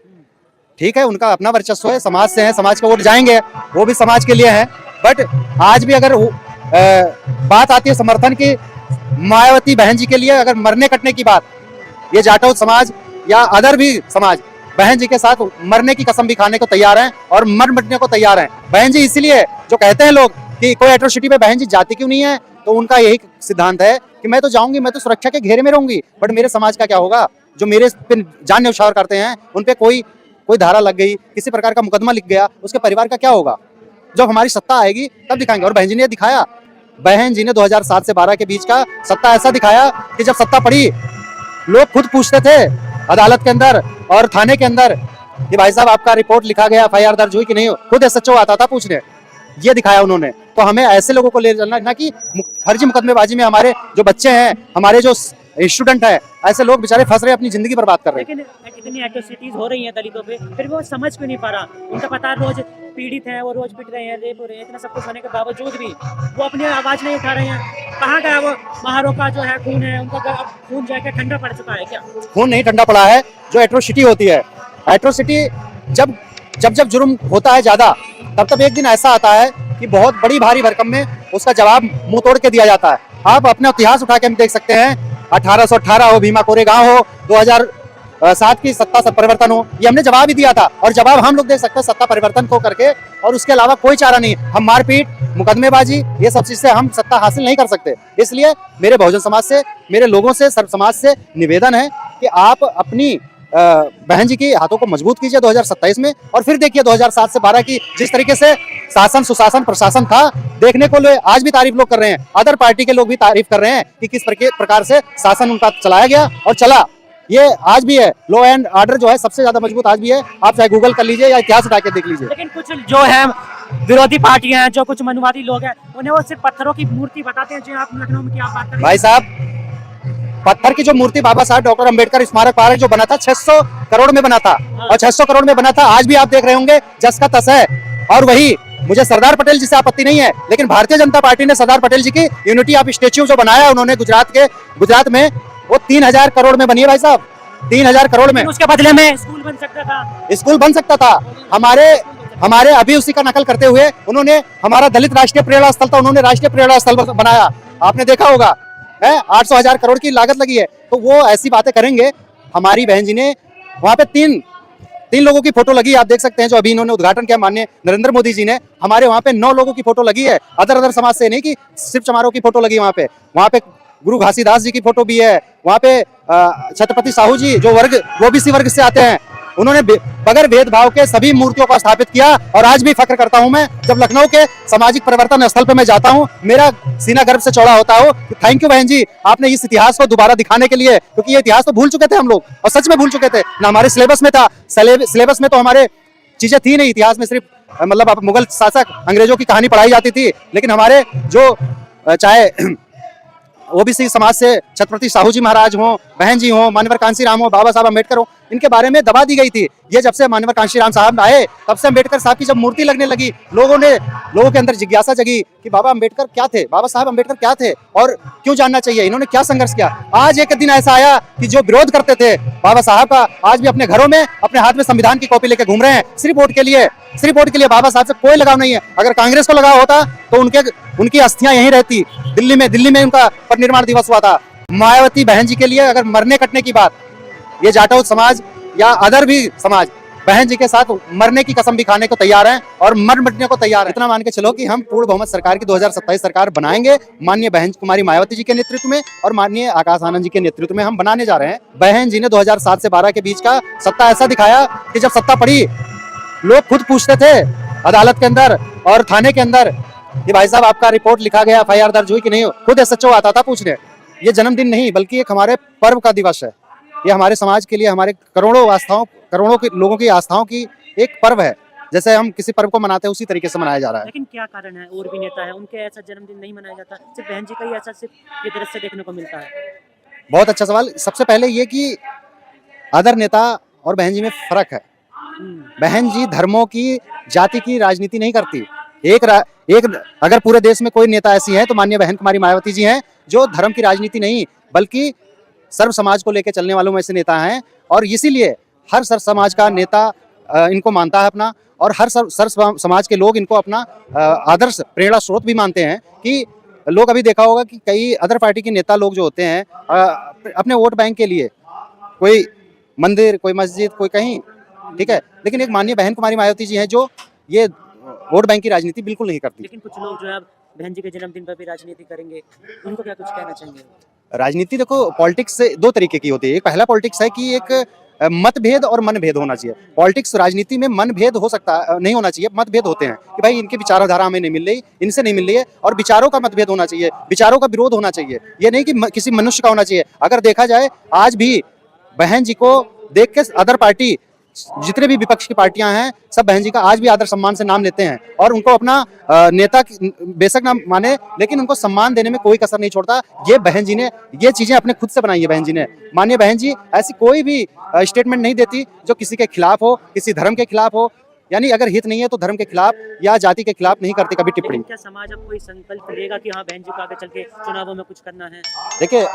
ठीक है, उनका अपना वर्चस्व है, समाज से है, समाज के वोट जाएंगे, वो भी समाज के लिए है। बट आज भी अगर बात आती है समर्थन की, मायावती बहन जी के लिए अगर मरने कटने की बात, ये जाटव समाज या अदर भी समाज बहन जी के साथ मरने की कसम भी खाने को तैयार हैं और मर मिटने को तैयार हैं। बहन जी इसीलिए जो कहते हैं लोग कि कोई एट्रोसिटी पे बहन जी जाती क्यों नहीं है, तो उनका यही सिद्धांत है कि मैं तो जाऊंगी, मैं तो सुरक्षा के घेरे में रहूंगी, बट मेरे समाज का क्या होगा? जो मेरे पे जान न्यौछावर करते हैं, उन पे कोई धारा लग गई, किसी प्रकार का मुकदमा लिख गया, उसके परिवार का क्या होगा? जब हमारी सत्ता आएगी तब दिखाएंगे। और बहन जी ने दिखाया, बहन जी ने 2007 से 12 के बीच का सत्ता ऐसा दिखाया कि जब सत्ता पड़ी, लोग खुद पूछते थे अदालत के अंदर और थाने के अंदर कि भाई साहब आपका रिपोर्ट लिखा गया, FIR दर्ज हुई कि नहीं? खुद SHO आता था पूछने। ये दिखाया उन्होंने। तो हमें ऐसे लोगों को ले चलना, ना कि फर्जी मुकदमेबाजी में हमारे जो बच्चे हैं, हमारे जो स्टूडेंट है, ऐसे लोग बेचारे फंस रहे हैं, अपनी जिंदगी बर्बाद कर रहे हैं। लेकिन इतनी एट्रोसिटीज हो रही हैं दलितों पे, फिर वो समझ क्यों नहीं पा रहा? उनका पता है रोज पीड़ित हैं, वो रोज पिट रहे हैं, रेप हो रहे हैं, इतना सब कुछ होने के बावजूद भी वो अपनी आवाज नहीं उठा रहे हैं। कहाँ गया वो महारों का जो है खून है, उनका खून जाके ठंडा पड़ चुका है क्या? खून नहीं ठंडा पड़ा है। जो एट्रोसिटी होती है, एट्रोसिटी जब जब जब जुर्म होता है ज्यादा, तब एक दिन ऐसा आता है कि बहुत बड़ी भारी भरकम में उसका जवाब मुंह तोड़ के दिया जाता है। आप अपना इतिहास उठा के हम देख सकते हैं, 1818 हो, भीमा कोरेगांव हो, 2007 की सत्ता परिवर्तन हो, ये हमने जवाब ही दिया था। और जवाब हम लोग देख सकते हैं सत्ता परिवर्तन को करके, और उसके अलावा कोई चारा नहीं। हम मारपीट, मुकदमेबाजी, ये सब चीज से हम सत्ता हासिल नहीं कर सकते। इसलिए मेरे बहुजन समाज से, मेरे लोगों से, सर्व समाज से निवेदन है कि आप अपनी बहन जी की हाथों को मजबूत कीजिए 2027 में, और फिर देखिए 2007 से 12 की जिस तरीके से शासन, सुशासन, प्रशासन था, देखने को आज भी तारीफ लोग कर रहे हैं, अदर पार्टी के लोग भी तारीफ कर रहे हैं कि किस प्रकार से शासन उनका चलाया गया और चला। ये आज भी है, लॉ एंड ऑर्डर जो है सबसे ज्यादा मजबूत आज भी है। आप चाहे गूगल कर लीजिए या इतिहास उठा के देख लीजिए। लेकिन कुछ जो है विरोधी पार्टियां हैं, जो कुछ मनुवादी लोग हैं, उन्हें वो सिर्फ पत्थरों की मूर्ति बताते हैं। जो आप लखनऊ में क्या बात कर रहे हैं? भाई साहब, पत्थर की जो मूर्ति बाबा साहब डॉक्टर अंबेडकर स्मारक पार्क जो बना था, 600 करोड़ में बना था, और 600 करोड़ में बना था। आज भी आप देख रहे होंगे जस का तस है। और वही मुझे सरदार पटेल जी से आपत्ति नहीं है, लेकिन भारतीय जनता पार्टी ने सरदार पटेल जी की यूनिटी ऑफ स्टेच्यू जो बनाया उन्होंने गुजरात में, वो 3000 करोड़ में बनी है भाई साहब, 3000 करोड़ में। उसके बदले में स्कूल बन सकता था, स्कूल बन सकता था। हमारे अभी उसी का नकल करते हुए उन्होंने हमारा दलित राष्ट्रीय प्रेरणा स्थल था, उन्होंने राष्ट्रीय प्रेरणा स्थल बनाया। आपने देखा होगा, 800,000 करोड़ की लागत लगी है। तो वो ऐसी बातें करेंगे। हमारी बहन जी ने वहां पे तीन लोगों की फोटो लगी, आप देख सकते हैं, जो अभी इन्होंने उद्घाटन किया माननीय नरेंद्र मोदी जी ने। हमारे वहां पे 9 लोगों की फोटो लगी है, अदर समाज से, नहीं कि सिर्फ चमारों की फोटो लगी। वहां पे गुरु घासीदास जी की फोटो भी है। वहां पे छत्रपति साहू जी जो ओबीसी वर्ग से आते हैं, उन्होंने बगैर भेदभाव के सभी मूर्तियों को स्थापित किया। और आज भी फख्र करता हूं मैं, जब लखनऊ के सामाजिक परिवर्तन स्थल पे मैं जाता हूं, मेरा सीना गर्व से चौड़ा होता हो कि थैंक यू बहन जी, आपने इस इतिहास को दोबारा दिखाने के लिए, क्योंकि ये इतिहास तो भूल चुके थे हम लोग, और सच में भूल चुके थे ना। हमारे सिलेबस में था, सिलेबस में तो हमारे चीजें थी नहीं। इतिहास में सिर्फ मतलब मुगल शासक, अंग्रेजों की कहानी पढ़ाई जाती थी। लेकिन हमारे जो चाहे ओबीसी समाज से छत्रपति साहू जी महाराज हो, बहन जी हो, मानवर कांशीराम हो, बाबा साहब अम्बेडकर हो, इनके बारे में दबा दी गई थी। ये जब से मानवर कांशीराम साहब आए, तब से अम्बेडकर साहब की जब मूर्ति लगने लगी, लोगों ने लोगों के अंदर जिज्ञासा जगी कि बाबा अम्बेडकर क्या थे, बाबा साहब अम्बेडकर क्या थे और क्यों जानना चाहिए, इन्होंने क्या संघर्ष किया। आज एक दिन ऐसा आया कि जो विरोध करते थे बाबा साहब का, आज भी अपने घरों में अपने हाथ में संविधान की कॉपी लेके घूम रहे हैं, सिर्फ वोट के लिए, सिर्फ वोट के लिए। बाबा साहब से कोई लगाव नहीं है। अगर कांग्रेस को लगाव होता तो उनकी अस्थियां यहीं रहती। दिल्ली में उनका परिनिर्वाण दिवस हुआ था। मायावती बहन जी के लिए अगर मरने कटने की बात, ये जाटव समाज या अदर भी समाज बहन जी के साथ मरने की कसम भी खाने को तैयार हैं और मर मिटने को तैयार है। इतना मान के चलो कि हम पूर्ण बहुमत सरकार की 2027 सरकार बनाएंगे माननीय बहन कुमारी मायावती जी के नेतृत्व में और माननीय आकाश आनंद जी के नेतृत्व में हम बनाने जा रहे हैं। बहन जी ने 2007 से 12 के बीच का सत्ता ऐसा दिखाया कि जब सत्ता पड़ी, लोग खुद पूछते थे अदालत के अंदर और थाने के अंदर कि भाई साहब आपका रिपोर्ट लिखा गया, FIR दर्ज हुई कि नहीं। खुद SHO आता था पूछने। ये जन्मदिन नहीं बल्कि एक हमारे पर्व का दिवस है। ये हमारे समाज के लिए, हमारे करोड़ों के लोगों की आस्थाओं की एक पर्व है। जैसे हम किसी पर्व को मनाते हैं उसी तरीके से मनाया जा रहा है। लेकिन क्या कारण है, और भी नेता है उनके ऐसा जन्मदिन नहीं मनाया जाता, सिर्फ बहन जी का ही ऐसा सिर्फ ये दृश्य देखने को मिलता है? बहुत अच्छा सवाल। सबसे पहले ये कि अदर नेता और बहन जी में फर्क है। बहन जी धर्मों की, जाति की राजनीति नहीं करती। एक अगर पूरे देश में कोई नेता ऐसी है तो माननीय बहन कुमारी मायावती जी हैं, जो धर्म की राजनीति नहीं बल्कि सर्व समाज को लेकर चलने वालों में से नेता हैं। और इसीलिए हर सर्व समाज का नेता इनको मानता है अपना, और हर सर्व समाज के लोग इनको अपना आदर्श प्रेरणा स्रोत भी मानते हैं। कि लोग अभी देखा होगा कि कई अदर पार्टी के नेता लोग जो होते हैं अपने वोट बैंक के लिए कोई मंदिर, कोई मस्जिद, कोई कहीं, ठीक है, लेकिन एक माननीय बहन कुमारी मायावती जी हैं जो ये वोट बैंक की राजनीति बिल्कुल नहीं करती। लेकिन कुछ लोग जो है बहन जी के जन्मदिन पर भी राजनीति करेंगे, उनको क्या कुछ कहना चाहेंगे? राजनीति देखो, पॉलिटिक्स से दो तरीके की होती है। एक पहला पॉलिटिक्स है कि एक मतभेद और मनभेद होना चाहिए। पॉलिटिक्स राजनीति में मनभेद हो सकता नहीं होना चाहिए, मतभेद होते हैं कि भाई इनकी विचारधारा हमें नहीं मिल रही, इनसे नहीं मिल रही है, और विचारों का मतभेद होना चाहिए, विचारों का विरोध होना चाहिए। ये नहीं कि किसी मनुष्य का होना चाहिए। अगर देखा जाए आज भी बहन जी को देख के अदर पार्टी, जितने भी विपक्ष की पार्टियां हैं, सब बहन जी का आज भी आदर सम्मान से नाम लेते हैं और उनको अपना नेता बेशक ना माने, लेकिन उनको सम्मान देने में कोई कसर नहीं छोड़ता। ये बहन जी ने ये चीजें अपने खुद से बनाई है। बहन जी ने, माननीय बहन जी ऐसी कोई भी स्टेटमेंट नहीं देती जो किसी के खिलाफ हो, किसी धर्म के खिलाफ हो। यानी अगर हित नहीं है तो धर्म के खिलाफ या जाति के खिलाफ नहीं करती कभी टिप्पणी। क्या समाज अब कोई संकल्प लेगा कि हाँ बहन जी को आगे चल के चुनावों में कुछ करना है? देखिए,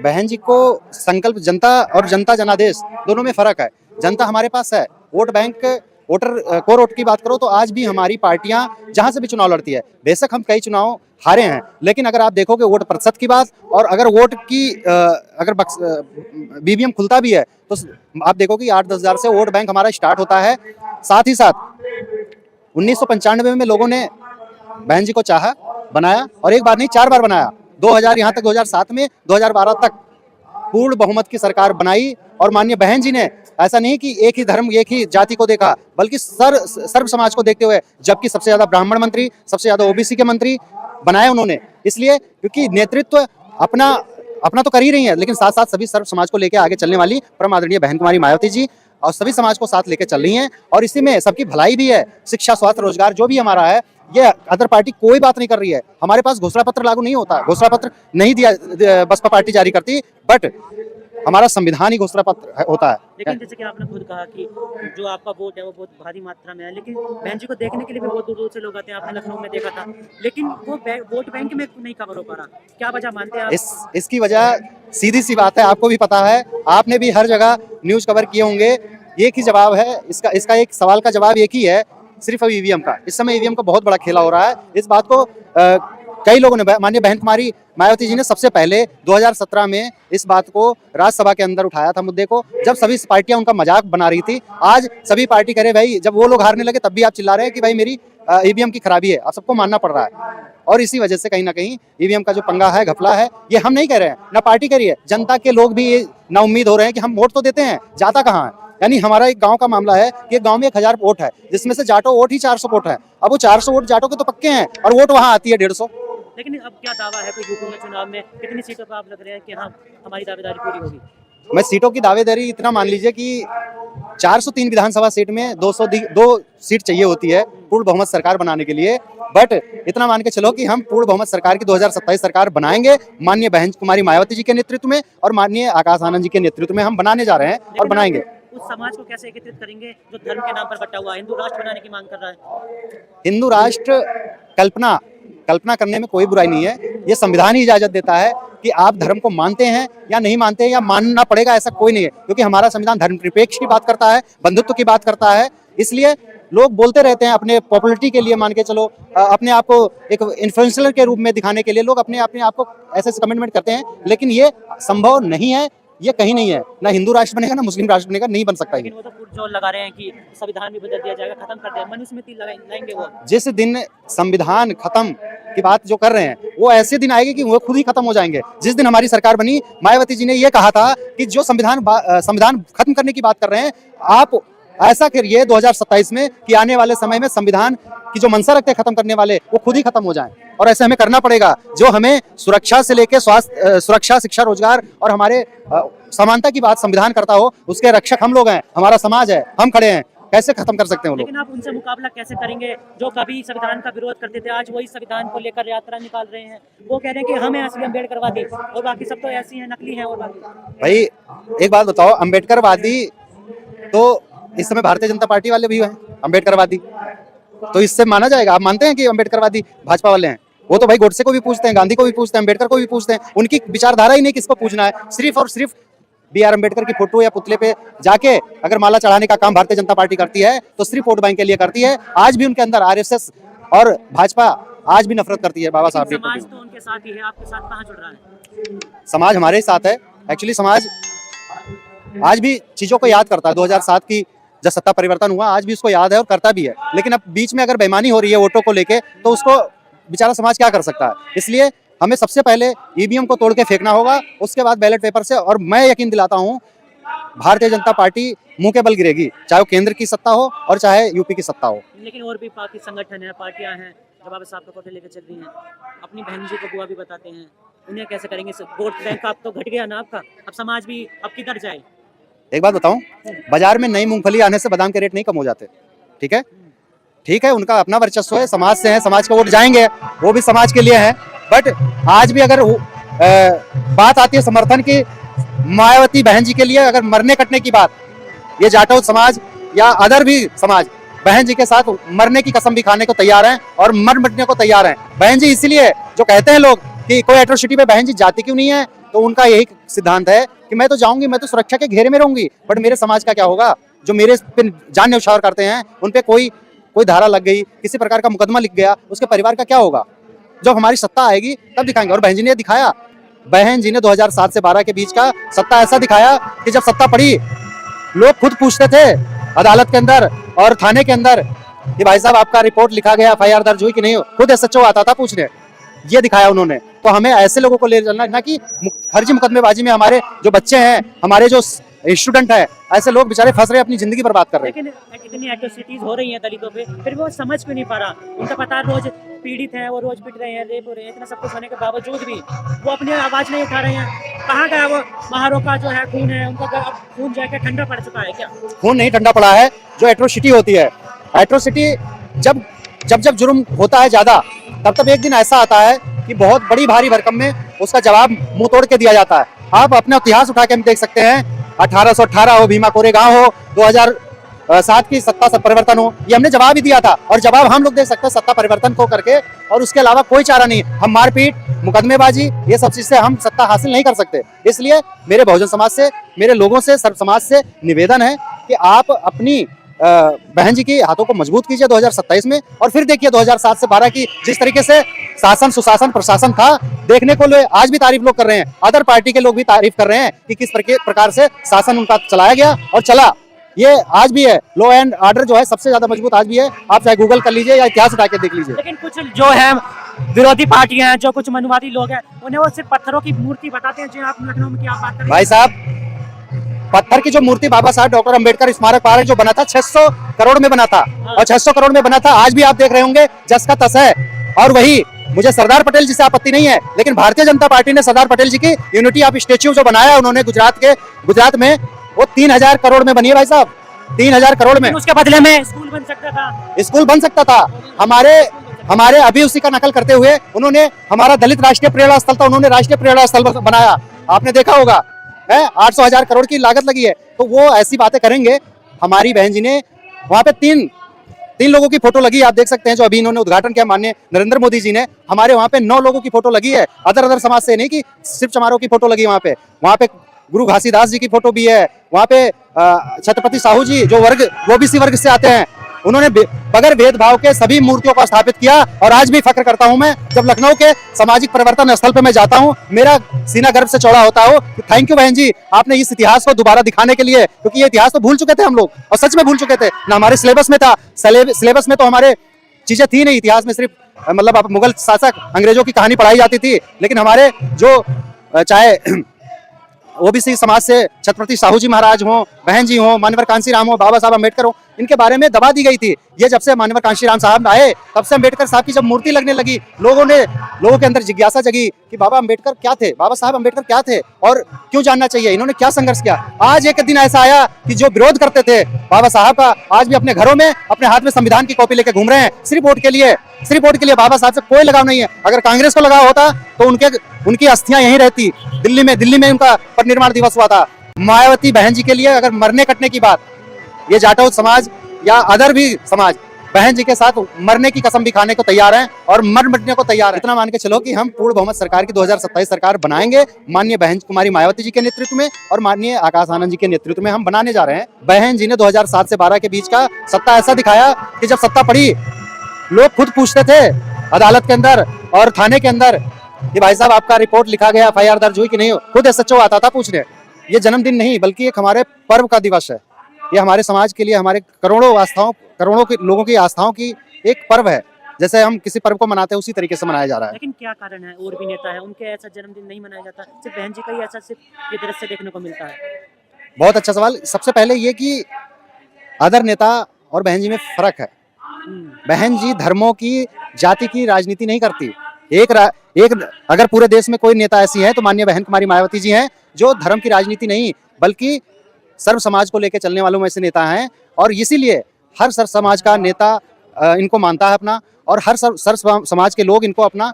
बहन जी को संकल्प, जनता और जनता जनादेश दोनों में फर्क है। जनता हमारे पास है, vote bank, voter core vote की बात करो तो आज भी हमारी पार्टियां जहां से भी चुनाव लड़ती है, बेशक हम कई चुनाव हारे हैं, लेकिन अगर आप देखोगे वोट प्रतिशत की बात, और अगर वोट की अगर BVM खुलता भी है तो आप देखोगे 8-10 हज़ार से वोट बैंक हमारा स्टार्ट होता है। साथ ही साथ 1995 में लोगों ने बहन जी को चाहा, बनाया, और एक बार नहीं 4 बार बनाया। 2000 यहाँ तक 2007 में 2012 तक पूर्ण बहुमत की सरकार बनाई। और माननीय बहन जी ने ऐसा नहीं कि एक ही धर्म, एक ही जाति को देखा, बल्कि सर्व समाज को देखते हुए, जबकि सबसे ज्यादा ब्राह्मण मंत्री, सबसे ज्यादा OBC के मंत्री बनाए उन्होंने। इसलिए क्योंकि नेतृत्व अपना तो कर ही रही है, लेकिन साथ साथ सभी सर्व समाज को लेकर आगे चलने वाली परम आदरणीय बहन कुमारी मायावती जी और सभी समाज को साथ लेकर चल रही हैं। और इसी में सबकी भलाई भी है। शिक्षा, स्वास्थ्य, रोजगार जो भी हमारा है, ये अदर पार्टी कोई बात नहीं कर रही है। हमारे पास घोषणा पत्र लागू नहीं होता, घोषणा पत्र नहीं दिया बसपा पार्टी जारी करती, बट हमारा संविधान ही घोषणा पत्र होता है। लेकिन जैसे कि आपने खुद कहा कि जो आपका वोट है वो बहुत भारी मात्रा में है, लेकिन बहन जी को देखने के लिए भी बहुत दूर दूर से लोग आते हैं। आपने लखनऊ में देखा था, लेकिन वो वोट बैंक में नहीं कवर हो पा रहा। क्या वजह मानते हैं आप? इसकी वजह सीधी सी बात है, आपको भी पता है, आपने भी हर जगह न्यूज कवर किए होंगे। एक ही जवाब है इसका एक सवाल का जवाब एक ही है, सिर्फ EVM का। इस समय EVM का बहुत बड़ा खेला हो रहा है। इस बात को कई लोगों ने, माननीय बहन कुमारी मायावती जी ने सबसे पहले 2017 में इस बात को राज्यसभा के अंदर उठाया था मुद्दे को, जब सभी पार्टियां उनका मजाक बना रही थी। आज सभी पार्टी करे भाई, जब वो लोग हारने लगे तब भी आप चिल्ला रहे हैं कि भाई मेरी EVM की खराबी है। आप सबको मानना पड़ रहा है। और इसी वजह से कहीं ना कहीं EVM का जो पंगा है, घपला है, ये हम नहीं कह रहे हैं, ना पार्टी कह रही है, जनता के लोग भी ना उम्मीद हो रहे हैं कि हम वोट तो देते हैं, जाता कहाँ है। यानी हमारा एक गांव का मामला है कि एक गांव में 1000 वोट है, जिसमें से जाटो वोट ही 400 वोट है। अब वो 400 वोट जाटो के तो पक्के हैं, और वोट वहां आती है 150। लेकिन अब क्या दावा है कोई यूपी में चुनाव में कितनी सीटों पर आप लग रहे हैं कि हाँ हमारी दावेदारी पूरी होगी? मैं सीटों की दावेदारी इतना मान लीजिए कि 403 विधानसभा सीट में 202 सीट चाहिए होती है पूर्ण बहुमत सरकार बनाने के लिए। बट इतना मान के चलो कि हम पूर्ण बहुमत सरकार की 2027 सरकार बनाएंगे माननीय बहन कुमारी मायावती जी के नेतृत्व में और माननीय आकाश आनंद जी के नेतृत्व में हम बनाने जा रहे हैं और बनाएंगे। उस समाज को कैसे एकत्रित करेंगे जो धर्म के नाम पर बटा हुआ है, हिंदू राष्ट्र बनाने की मांग कर रहा है? हिंदू राष्ट्र कल्पना कल्पना करने में कोई बुराई नहीं है। ये संविधान ही इजाजत देता है कि आप धर्म को मानते हैं या नहीं मानते हैं, या मानना पड़ेगा ऐसा कोई नहीं है, क्योंकि हमारा संविधान धर्मनिरपेक्ष की बात करता है, बंधुत्व की बात करता है। इसलिए लोग बोलते रहते हैं अपने पॉपुलरिटी के लिए, मान के चलो अपने आप को एक इन्फ्लुएंसर के रूप में दिखाने के लिए लोग अपने आप को ऐसे कमिटमेंट करते हैं, लेकिन ये संभव नहीं है, ये कहीं नहीं है। ना हिंदू राष्ट्र बनेगा, ना मुस्लिम राष्ट्र बनेगा, नहीं बन सकता ये। लेकिन वो तो पुरजोर लगा रहे हैं कि संविधान भी बदल दिया जाएगा, खत्म कर दिया, मनुस्मृति लाएंगे वो। जिस दिन संविधान खत्म की बात जो कर रहे हैं, वो ऐसे दिन आएंगे कि वो खुद ही खत्म हो जाएंगे। जिस दिन हमारी सरकार बनी, मायावती जी ने ये कहा था कि जो संविधान खत्म करने की बात कर रहे हैं, आप ऐसा करिए 2027 में कि आने वाले समय में संविधान की जो मंशा रखते हैं खत्म करने वाले, वो खुद ही खत्म हो जाएं। और ऐसे हमें करना पड़ेगा। जो हमें सुरक्षा से लेकर स्वास्थ्य, सुरक्षा, शिक्षा, रोजगार और हमारे समानता की बात संविधान करता हो, उसके रक्षक हम लोग हैं, हमारा समाज है, हम खड़े हैं। कैसे खत्म कर सकते हैं वो लोग? लेकिन आप उनसे मुकाबला कैसे करेंगे जो कभी संविधान का विरोध करते थे, आज वही संविधान को लेकर यात्रा निकाल रहे हैं। वो कह रहे हैं कि हमें असली अम्बेडकरवादी, और बाकी सब तो ऐसी हैं, नकली हैं। और बाकी भाई एक बात बताओ, अम्बेडकरवादी तो इस समय भारतीय जनता पार्टी वाले भी हैं अम्बेडकरवादी, तो इससे माना जाएगा? आप मानते हैं कि अम्बेडकरवादी भाजपा वाले हैं? वो तो भाई गोडसे को भी पूछते हैं, गांधी को भी पूछते हैं, अम्बेडकर को भी पूछते हैं। उनकी विचारधारा ही नहीं किसको पूछना है। सिर्फ और सिर्फ BR अम्बेडकर की फोटो या पुतले पे जाके अगर माला चढ़ाने का काम भारतीय जनता पार्टी करती है, तो सिर्फ वोट बैंक के लिए करती है। आज भी उनके अंदर RSS और भाजपा आज भी नफरत करती है बाबा साहब। समाज तो उनके साथ ही है, आपके साथ कहाँ जुड़ रहा है? समाज हमारे साथ है। एक्चुअली समाज आज भी चीजों को याद करता है। 2007 की जब सत्ता परिवर्तन हुआ, आज भी उसको याद है और करता भी है। लेकिन अब बीच में अगर बेईमानी हो रही है वोटों को लेके, तो उसको बेचारा समाज क्या कर सकता है? इसलिए हमें सबसे पहले EVM को तोड़ के फेंकना होगा, उसके बाद बैलेट पेपर से। और मैं यकीन दिलाता हूँ भारतीय जनता पार्टी मुंह के बल गिरेगी, चाहे वो केंद्र की सत्ता हो और चाहे यूपी की सत्ता हो। लेकिन और भी पार्टी संगठन है, पार्टियां हैं जो बाबा साहब का फोटो लेकर चल रही हैं, अपनी बहन जी को बुआ भी बताते हैं, उन्हें कैसे करेंगे? वोट बैंक आप तो घट गया ना आपका, अब समाज भी अब किधर जाए? एक बात बताऊं, बाजार में नई मूंगफली आने से बादाम के रेट नहीं कम हो जाते। ठीक है, ठीक है, उनका अपना वर्चस्व है, समाज से है, समाज का वोट जाएंगे, वो भी समाज के लिए है। बट आज भी अगर बात आती है समर्थन की, मायावती बहन जी के लिए अगर मरने कटने की बात, ये जाटव समाज या अदर भी समाज बहन जी के साथ मरने की कसम भी खाने को तैयार हैं और मर मिटने को तैयार हैं। बहन जी, इसलिए जो कहते हैं लोग कि कोई एट्रोसिटी पे बहन जी जाती क्यों नहीं है, तो उनका यही सिद्धांत है कि मैं तो जाऊंगी, मैं तो सुरक्षा के घेरे में रहूंगी, बट मेरे समाज का क्या होगा? जो मेरे पे जान न्यौछावर करते हैं, उन पे कोई धारा लग गई, किसी प्रकार का मुकदमा लिख गया, उसके परिवार का क्या होगा? जब हमारी सत्ता आएगी तब दिखाएंगे। और बहन जी ने दिखाया, बहन जी ने 2007 से 12 के बीच का सत्ता ऐसा दिखाया कि जब सत्ता पड़ी, लोग खुद पूछते थे अदालत के अंदर और थाने के अंदर कि भाई साहब आपका रिपोर्ट लिखा गया, FIR दर्ज हुई कि नहीं? खुद SHO आता था पूछने। ये दिखाया उन्होंने। तो हमें ऐसे लोगों को ले चलना, ना कि फर्जी मुकदमेबाजी में हमारे जो बच्चे हैं, हमारे जो स्टूडेंट है, ऐसे लोग बेचारे फंस रहे, अपनी जिंदगी बर्बाद कर रहे हैं। लेकिन इतनी एट्रोसिटीज हो रही हैं दलितों पे, फिर वो समझ क्यों नहीं पा रहा? उनका पता है रोज पीड़ित हैं, वो रोज पिट रहे हैं, रेप हो रहे हैं, इतना सब कुछ होने के बावजूद भी वो अपनी आवाज नहीं उठा रहे हैं। कहाँ गया वो महारों का जो है खून है, उनका खून जाके ठंडा पड़ चुका है क्या? खून नहीं ठंडा पड़ा है। जो एट्रोसिटी होती है, एट्रोसिटी जब जुर्म होता है ज्यादा, तब एक दिन ऐसा आता है कि बहुत बड़ी भारी भरकम में उसका जवाब मुंह तोड़ के दिया जाता है। आप अपना इतिहास उठा के हम देख सकते हैं, 1818 हो, भीमा कोरेगांव हो, 2007 की सत्ता परिवर्तन हो, ये हमने जवाब ही दिया था। और जवाब हम लोग दे सकते हैं सत्ता परिवर्तन को करके, और उसके अलावा कोई चारा नहीं। हम मारपीट, मुकदमेबाजी, ये सब चीज से हम सत्ता हासिल नहीं कर सकते। इसलिए मेरे बहुजन समाज से, मेरे लोगों से, सर्व समाज से निवेदन है कि आप अपनी बहन जी की हाथों को मजबूत कीजिए 2027 में, और फिर देखिए 2007 से 12 की जिस तरीके से शासन, सुशासन, प्रशासन था, देखने को आज भी तारीफ लोग कर रहे हैं, अदर पार्टी के लोग भी तारीफ कर रहे हैं कि किस प्रकार से शासन उनका चलाया गया और चला। ये आज भी है, लॉ एंड ऑर्डर जो है सबसे ज्यादा मजबूत आज भी है। आप चाहे गूगल कर लीजिए या इतिहास उठा के देख लीजिए। लेकिन कुछ जो है विरोधी पार्टियां हैं, जो कुछ मनुवादी लोग हैं, उन्हें वो सिर्फ पत्थरों की मूर्ति बताते हैं। जो आप लखनऊ में क्या बात कर रहे हैं भाई साहब, पत्थर की जो मूर्ति बाबा साहब डॉक्टर अंबेडकर स्मारक पार्क जो बना था, 600 करोड़ में बना था, और 600 करोड़ में बना था। आज भी आप देख रहे होंगे जस का तस है। और वही मुझे सरदार पटेल जी से आपत्ति नहीं है, लेकिन भारतीय जनता पार्टी ने सरदार पटेल जी की यूनिटी ऑफ स्टेच्यू जो बनाया उन्होंने गुजरात में, वो 3000 करोड़ में बनी है भाई साहब, 3000 करोड़ में। उसके बदले में स्कूल बन सकता था, स्कूल बन सकता था। हमारे अभी उसी का नकल करते हुए उन्होंने, हमारा दलित राष्ट्रीय प्रेरणा स्थल था, उन्होंने राष्ट्रीय प्रेरणा स्थल बनाया। आपने देखा होगा है, 800,000 करोड़ की लागत लगी है। तो वो ऐसी बातें करेंगे। हमारी बहन जी ने वहां पे 3 3 लोगों की फोटो लगी है, आप देख सकते हैं, जो अभी इन्होंने उद्घाटन किया माननीय नरेंद्र मोदी जी ने। हमारे वहाँ पे 9 लोगों की फोटो लगी है, अदर समाज से, नहीं कि सिर्फ चमारों की फोटो लगी है वहाँ पे गुरु घासीदास जी की फोटो भी है, वहाँ पे छत्रपति साहू जी जो ओबीसी वर्ग से आते हैं, उन्होंने बगैर भेदभाव के सभी मूर्तियों को स्थापित किया। और आज भी फख्र करता हूं मैं, जब लखनऊ के सामाजिक परिवर्तन स्थल पे मैं जाता हूं, मेरा सीना गर्व से चौड़ा होता हो कि थैंक यू बहन जी, आपने इस इतिहास को दोबारा दिखाने के लिए, क्योंकि ये इतिहास तो भूल चुके थे हम लोग, और सच में भूल चुके थे ना। हमारे सिलेबस में था, सिलेबस में तो हमारे चीजें थी नहीं, इतिहास में सिर्फ मतलब मुगल शासक अंग्रेजों की कहानी पढ़ाई जाती थी, लेकिन हमारे जो चाहे ओबीसी समाज से छत्रपति साहू जी महाराज हो, बहन जी हो, मान्यवर कांशीराम हो, बाबा साहब अम्बेडकर हो, इनके बारे में दबा दी गई थी। ये जब से मान्यवर कांशीराम साहब आए, तब से अम्बेडकर साहब की जब मूर्ति लगने लगी, लोगों के अंदर जिज्ञासा जगी कि बाबा अम्बेडकर क्या थे, बाबा साहब अम्बेडकर क्या थे और क्यों जानना चाहिए, इन्होंने क्या संघर्ष किया। आज एक दिन ऐसा आया कि जो विरोध करते थे बाबा साहब का, आज भी अपने घरों में अपने हाथ में संविधान की कॉपी लेकर घूम रहे हैं, सिर्फ वोट के लिए, सिर्फ वोट के लिए। बाबा साहब से कोई लगाव नहीं है। अगर कांग्रेस को लगाव होता तो उनकी अस्थियां यहीं रहती, दिल्ली में उनका परिनिर्वाण दिवस हुआ था। मायावती बहन जी के लिए अगर मरने कटने की बात, ये जाटव समाज या अदर भी समाज बहन जी के साथ मरने की कसम भी खाने को तैयार हैं और मर मिटने को तैयार है। इतना मान के चलो कि हम पूर्ण बहुमत सरकार की 2027 सरकार बनाएंगे, माननीय बहन कुमारी मायावती जी के नेतृत्व में और माननीय आकाश आनंद जी के नेतृत्व में हम बनाने जा रहे हैं। बहन जी ने 2007 से 12 के बीच का सत्ता ऐसा दिखाया कि जब सत्ता पड़ी, लोग खुद पूछते थे अदालत के अंदर और थाने के अंदर कि भाई साहब आपका रिपोर्ट लिखा गया, FIR दर्ज हुई कि नहीं। खुद SHO आता था पूछने। ये जन्मदिन नहीं बल्कि एक हमारे पर्व का दिवस है। ये हमारे समाज के लिए, हमारे करोड़ों के लोगों की आस्थाओं की एक पर्व है। जैसे हम किसी पर्व को मनाते हैं उसी तरीके से मनाया जा रहा है। लेकिन क्या कारण है, और भी नेता है उनके ऐसा जन्मदिन नहीं मनाया जाता, सिर्फ बहन जी का ही ऐसा सिर्फ ये दृश्य देखने को मिलता है? बहुत अच्छा सवाल। सबसे पहले ये कि अदर नेता और बहन जी में फर्क है। बहन जी धर्मों की, जाति की राजनीति नहीं करती। एक अगर पूरे देश में कोई नेता ऐसी है तो माननीय बहन कुमारी मायावती जी हैं, जो धर्म की राजनीति नहीं बल्कि सर्व समाज को लेकर चलने वालों में से नेता हैं। और इसीलिए हर सर्व समाज का नेता इनको मानता है अपना, और हर सर्व समाज के लोग इनको अपना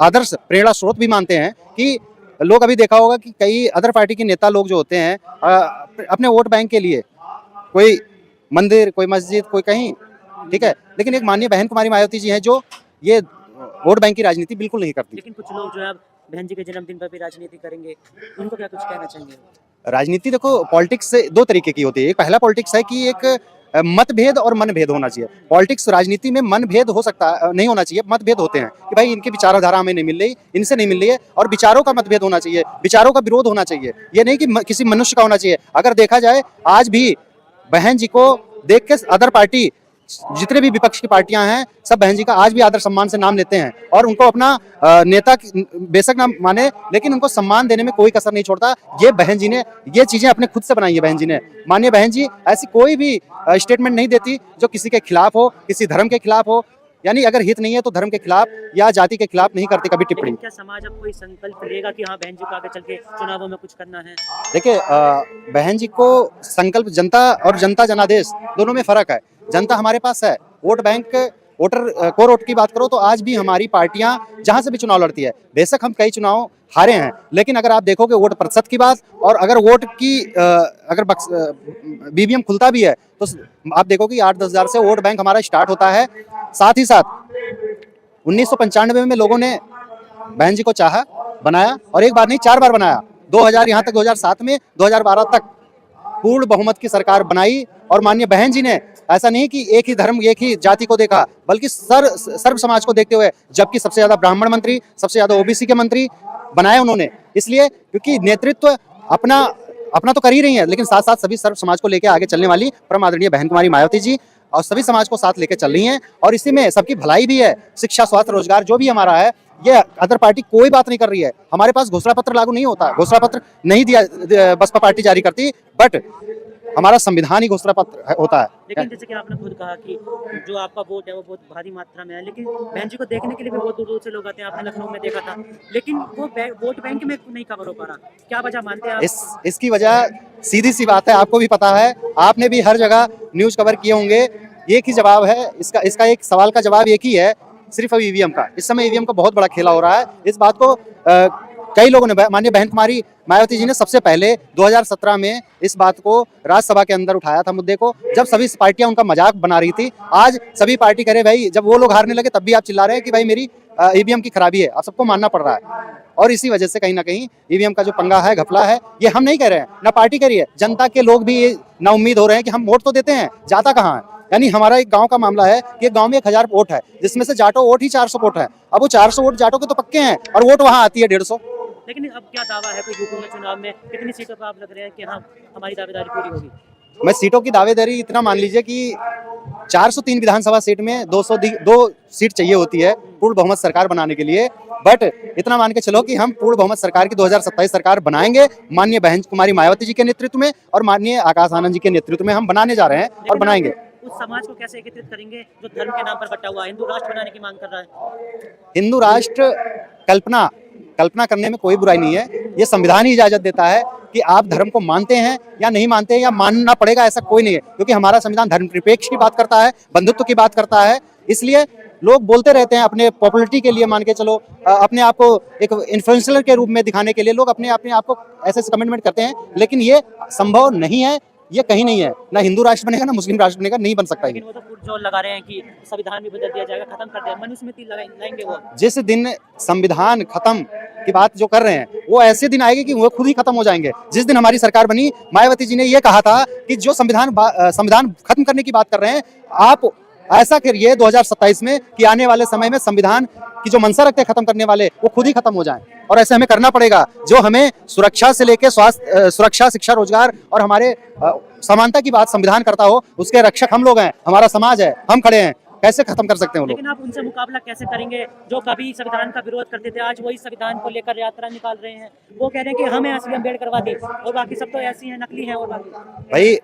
आदर्श प्रेरणा स्रोत भी मानते हैं। कि लोग अभी देखा होगा कि कई अदर पार्टी के नेता लोग जो होते हैं अपने वोट बैंक के लिए कोई मंदिर, कोई मस्जिद, कोई कहीं, ठीक है, लेकिन एक माननीय बहन कुमारी मायावती जी हैं जो ये वोट बैंक की राजनीति बिल्कुल नहीं करती। लेकिन कुछ लोग जो है बहन जी के जन्मदिन पर भी राजनीति करेंगे, उनको क्या कुछ कहना चाहेंगे? राजनीति देखो, पॉलिटिक्स से 2 तरीके की होती है। एक पहला पॉलिटिक्स है कि एक मतभेद और मनभेद होना चाहिए। पॉलिटिक्स राजनीति में मनभेद हो सकता नहीं होना चाहिए, मतभेद होते हैं कि भाई इनकी विचारधारा हमें नहीं मिल रही, इनसे नहीं मिल रही है, और विचारों का मतभेद होना चाहिए, विचारों का विरोध होना चाहिए। ये नहीं कि किसी मनुष्य का होना चाहिए। अगर देखा जाए आज भी बहन जी को देख के अदर पार्टी, जितने भी विपक्ष की पार्टियां हैं, सब बहन जी का आज भी आदर सम्मान से नाम लेते हैं और उनको अपना नेता बेशक ना माने, लेकिन उनको सम्मान देने में कोई कसर नहीं छोड़ता। ये बहन जी ने ये चीजें अपने खुद से बनाई है। बहन जी ने, माननीय बहन जी ऐसी कोई भी स्टेटमेंट नहीं देती जो किसी के खिलाफ हो, किसी धर्म के खिलाफ हो। यानी अगर हित नहीं है तो धर्म के खिलाफ या जाति के खिलाफ नहीं करती कभी टिप्पणी। क्या समाज अब कोई संकल्प लेगा कि हाँ बहन जी को आगे चल के चुनावों में कुछ करना है? देखिए, बहन जी को संकल्प, जनता और जनता जनादेश दोनों में फर्क है। जनता हमारे पास है, वोट बैंक, कोर वोट की बात करो तो आज भी हमारी पार्टियां जहां से भी चुनाव लड़ती है, बेशक हम कई चुनाव हारे हैं, लेकिन अगर आप देखोगे वोट प्रतिशत की बात, और अगर वोट की अगर BVM खुलता भी है तो आप देखोगे 8-10 हज़ार से वोट बैंक हमारा स्टार्ट होता है। साथ ही साथ 1995 में लोगों ने बहन जी को चाहा, बनाया, और एक बार नहीं 4 बार बनाया। 2000 यहाँ तक 2007 में 2012 तक पूर्ण बहुमत की सरकार बनाई। और माननीय बहन जी ने ऐसा नहीं कि एक ही धर्म, एक ही जाति को देखा, बल्कि सर्व समाज को देखते हुए, जबकि सबसे ज्यादा ब्राह्मण मंत्री, सबसे ज्यादा OBC के मंत्री बनाए उन्होंने। इसलिए क्योंकि नेतृत्व अपना तो कर ही रही है, लेकिन साथ साथ सभी सर्व समाज को लेकर आगे चलने वाली परम आदरणीय बहन कुमारी मायावती जी और सभी समाज को साथ लेकर चल रही हैं। और इसी में सबकी भलाई भी है। शिक्षा, स्वास्थ्य, रोजगार जो भी हमारा है, ये अदर पार्टी कोई बात नहीं कर रही है। हमारे पास घोषणा पत्र लागू नहीं होता, घोषणा पत्र नहीं दिया बसपा पार्टी जारी करती, बट हमारा संविधान ही घोषणा पत्र होता है। लेकिन जैसे कि आपने खुद कहा कि जो आपका वोट है वो बहुत भारी मात्रा में है, लेकिन बहन जी को देखने के लिए भी बहुत दूर दूर से लोग आते हैं। आपने लखनऊ में देखा था, लेकिन वो वोट बैंक में नहीं कवर हो पा रहा। क्या वजह मानते हैं आप? इसकी वजह सीधी सी बात है, आपको भी पता है, आपने भी हर जगह न्यूज कवर किए होंगे। एक ही जवाब है इसका एक सवाल का जवाब एक ही है, सिर्फ EVM का। इस समय EVM का बहुत बड़ा खेला हो रहा है। इस बात को कई लोगों ने, माननीय बहन कुमारी मायावती जी ने सबसे पहले 2017 में इस बात को राज्यसभा के अंदर उठाया था मुद्दे को, जब सभी पार्टियां उनका मजाक बना रही थी। आज सभी पार्टी करे भाई, जब वो लोग हारने लगे तब भी आप चिल्ला रहे हैं कि भाई मेरी ईवीएम की खराबी है, आप सबको मानना पड़ रहा है। और इसी वजह से कहीं ना कहीं ईवीएम का जो पंगा है, घपला है, ये हम नहीं कह रहे हैं, ना पार्टी कह रही है, जनता के लोग भी ना उम्मीद हो रहे हैं कि हम वोट तो देते हैं, जाता कहाँ है। यानी हमारा एक गांव का मामला है कि एक गांव में 1000 वोट है, जिसमें से जाटो वोट ही 400 वोट है। अब वो 400 वोट जाटो के तो पक्के हैं और वोट वहां आती है 150। लेकिन अब क्या दावा है कोई यूपी में चुनाव में कितनी सीटों पर आप लग रहे हैं कि हाँ हमारी दावेदारी पूरी होगी? मैं सीटों की दावेदारी इतना मान लीजिए कि 403 विधानसभा सीट में 202 सीट चाहिए होती है पूर्ण बहुमत सरकार बनाने के लिए। बट इतना मान के चलो कि हम पूर्ण बहुमत सरकार की 2027 सरकार बनाएंगे, माननीय बहन कुमारी मायावती जी के नेतृत्व में और माननीय आकाश आनंद जी के नेतृत्व में हम बनाने जा रहे हैं और बनाएंगे। उस समाज को कैसे एकत्रित करेंगे जो धर्म के नाम पर बटा हुआ है, हिंदू राष्ट्र बनाने की मांग कर रहा है? हिंदू राष्ट्र कल्पना करने में कोई बुराई नहीं है। ये संविधान ही इजाजत देता है कि आप धर्म को मानते हैं या नहीं मानते हैं, या मानना पड़ेगा ऐसा कोई नहीं है, क्योंकि हमारा संविधान धर्मनिरपेक्ष की बात करता है, बंधुत्व की बात करता है। इसलिए लोग बोलते रहते हैं अपने पॉपुलरिटी के लिए, मान के चलो अपने आप को एक इन्फ्लुएंसर के रूप में दिखाने के लिए लोग अपने आप को ऐसे कमेंटमेंट करते हैं, लेकिन ये संभव नहीं है, ये कहीं नहीं है। ना हिंदू राष्ट्र बनेगा, ना मुस्लिम राष्ट्र बनेगा, नहीं बन सकता। लेकिन वो तो पुरजोर लगा रहे हैं कि संविधान भी बदल दिया जाएगा, खत्म कर दिया, मनुस्मृति लाएंगे वो। जिस दिन संविधान खत्म की बात जो कर रहे हैं, वो ऐसे दिन आएगी कि वो खुद ही खत्म हो जाएंगे। जिस दिन हमारी सरकार बनी, मायावती जी ने ये कहा था कि जो संविधान खत्म करने की बात कर रहे हैं, आप ऐसा करिए 2027 में कि आने वाले समय में संविधान की जो मंशा रखते हैं खत्म करने वाले, वो खुद ही खत्म हो जाएं। और ऐसे हमें करना पड़ेगा। जो हमें सुरक्षा से लेकर स्वास्थ्य, सुरक्षा, शिक्षा, रोजगार और हमारे समानता की बात संविधान करता हो, उसके रक्षक हम लोग हैं, हमारा समाज है, हम खड़े हैं। कैसे खत्म कर सकते हैं वो लोग? लेकिन आप उनसे मुकाबला कैसे करेंगे जो कभी संविधान का विरोध करते थे, आज वही संविधान को लेकर यात्रा निकाल रहे हैं। वो कह रहे हैं कि हमें असली अम्बेडकरवादी और बाकी सब तो ऐसी हैं, नकली हैं। और भाई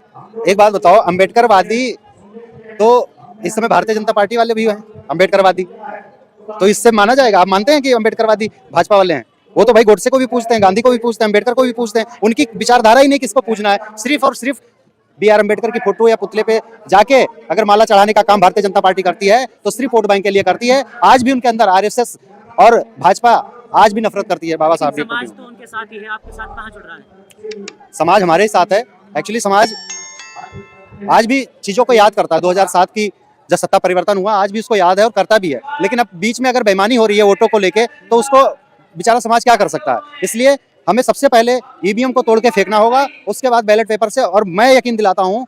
एक बात बताओ, अम्बेडकरवादी तो इस समय भारतीय जनता पार्टी वाले भी हैं अम्बेडकरवादी, तो इससे माना जाएगा? आप मानते हैं कि अम्बेडकरवादी भाजपा वाले हैं? वो तो भाई गोडसे को भी पूछते हैं, गांधी को भी पूछते हैं, अम्बेडकर को भी पूछते हैं। उनकी विचारधारा ही नहीं किसको पूछना है, सिर्फ और सिर्फ BR अम्बेडकर की फोटो या पुतले पे जाके अगर माला चढ़ाने का काम भारतीय जनता पार्टी करती है तो सिर्फ वोट बैंक के लिए करती है। आज भी उनके अंदर RSS और भाजपा आज भी नफरत करती है बाबा साहब। समाज तो उनके साथ ही है, आपके साथ कहाँ जुड़ रहा है? समाज हमारे ही साथ है। एक्चुअली समाज आज भी चीजों को याद करता है। 2007 की जब सत्ता परिवर्तन हुआ, आज भी उसको याद है और करता भी है। लेकिन अब बीच में अगर बेईमानी हो रही है वोटों को लेके, तो उसको बेचारा समाज क्या कर सकता है? इसलिए हमें सबसे पहले ईवीएम को तोड़ के फेंकना होगा, उसके बाद बैलेट पेपर से। और मैं यकीन दिलाता हूं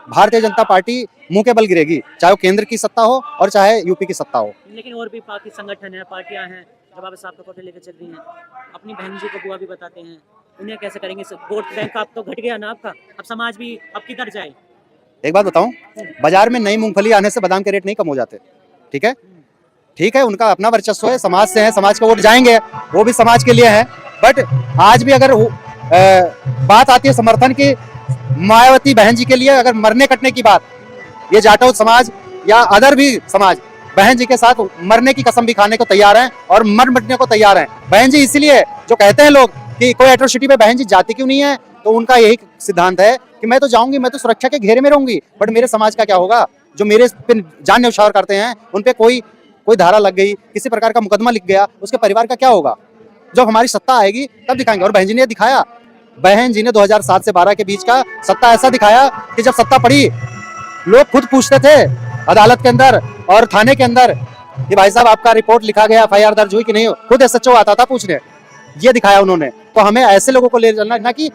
भारतीय जनता पार्टी मुंह के बल गिरेगी, चाहे वो केंद्र की सत्ता हो और चाहे यूपी की सत्ता हो। लेकिन और भी पार्टी संगठन है, पार्टियां हैं जो बाबा साहब को कोठे लेकर चल रही हैं, अपनी बहन जी को बुआ भी बताते हैं, उन्हें कैसे करेंगे? वोट बैंक आप तो घट गया ना आपका, अब समाज भी अब किधर जाए? एक बात बताऊं, बाजार में नई मूंगफली आने से बादाम के रेट नहीं कम हो जाते। ठीक है, ठीक है, उनका अपना वर्चस्व है, समाज से है, समाज के वोट जाएंगे, वो भी समाज के लिए है। बट आज भी अगर बात आती है समर्थन की मायावती बहन जी के लिए, अगर मरने कटने की बात, ये जाटो समाज या अदर भी समाज बहन जी के साथ मरने की कसम भी खाने को तैयार हैं और मर मिटने को तैयार हैं। बहन जी इसीलिए जो कहते हैं लोग कि कोई एट्रोसिटी पे बहन जी जाती क्यों नहीं है, तो उनका यही सिद्धांत है कि मैं तो जाऊंगी, मैं तो सुरक्षा के घेरे में रहूंगी, बट मेरे समाज का क्या होगा? जो मेरे पे जान न्यौछावर करते हैं, उन पे कोई धारा लग गई, किसी प्रकार का मुकदमा लिख गया, उसके परिवार का क्या होगा? जब हमारी सत्ता आएगी तब दिखाएंगे। और बहन जी ने दिखाया, बहन जी ने 2007 से 12 के बीच का सत्ता ऐसा दिखाया कि जब सत्ता पड़ी, लोग खुद पूछते थे अदालत के अंदर और थाने के अंदर कि भाई साहब आपका रिपोर्ट लिखा गया, FIR दर्ज हुई कि नहीं? खुद SHO आता था पूछने। ये दिखाया उन्होंने। तो हमें ऐसे लोगों को ले चलना, ना कि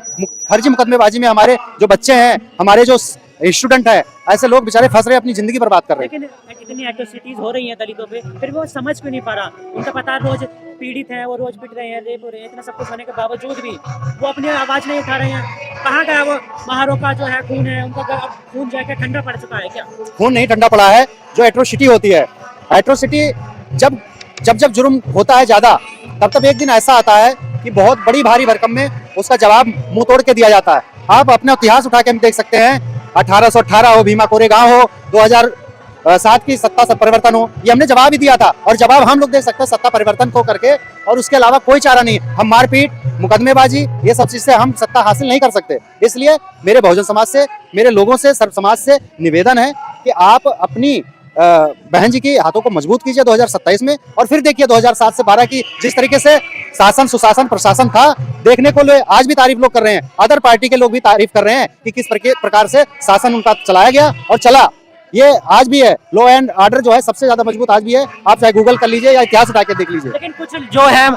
फर्जी मुकदमेबाजी में हमारे जो बच्चे हैं, हमारे जो स्टूडेंट है, ऐसे लोग बेचारे फंस रहे हैं, अपनी जिंदगी बर्बाद कर रहे हैं। लेकिन इतनी एट्रोसिटीज हो रही हैं दलितों पे, फिर वो समझ क्यों नहीं पा रहा? उनका पता है रोज पीड़ित हैं, वो रोज पिट रहे हैं, रेप हो रहे हैं, इतना सब कुछ होने के बावजूद भी वो अपनी आवाज नहीं उठा रहे हैं। कहाँ गया वो महारों का जो है खून है, उनका अब खून जाके ठंडा पड़ चुका है क्या? खून नहीं ठंडा पड़ा है। जो एट्रोसिटी होती है, एट्रोसिटी जब जुर्म होता है ज्यादा, तब एक दिन ऐसा आता है कि बहुत बड़ी भारी भरकम में उसका जवाब मुंह तोड़ के दिया जाता है। आप अपना इतिहास उठा के हम देख सकते हैं, 1818 हो, भीमा कोरेगांव हो, 2007 की सत्ता परिवर्तन हो, ये हमने जवाब ही दिया था। और जवाब हम लोग देख सकते हैं सत्ता परिवर्तन को करके, और उसके अलावा कोई चारा नहीं। हम मारपीट, मुकदमेबाजी, ये सब चीज से हम सत्ता हासिल नहीं कर सकते। इसलिए मेरे बहुजन समाज से, मेरे लोगों से, सर्व समाज से निवेदन है कि आप अपनी बहन जी की हाथों को मजबूत कीजिए 2027 में, और फिर देखिए 2007 से 12 की जिस तरीके से शासन सुशासन प्रशासन था, देखने को आज भी तारीफ लोग कर रहे हैं, अदर पार्टी के लोग भी तारीफ कर रहे हैं कि किस प्रकार से शासन उनका चलाया गया और चला। ये आज भी है, लॉ एंड ऑर्डर जो है सबसे ज्यादा मजबूत आज भी है। आप चाहे गूगल कर लीजिए या इतिहास उठा के देख लीजिए। लेकिन कुछ जो है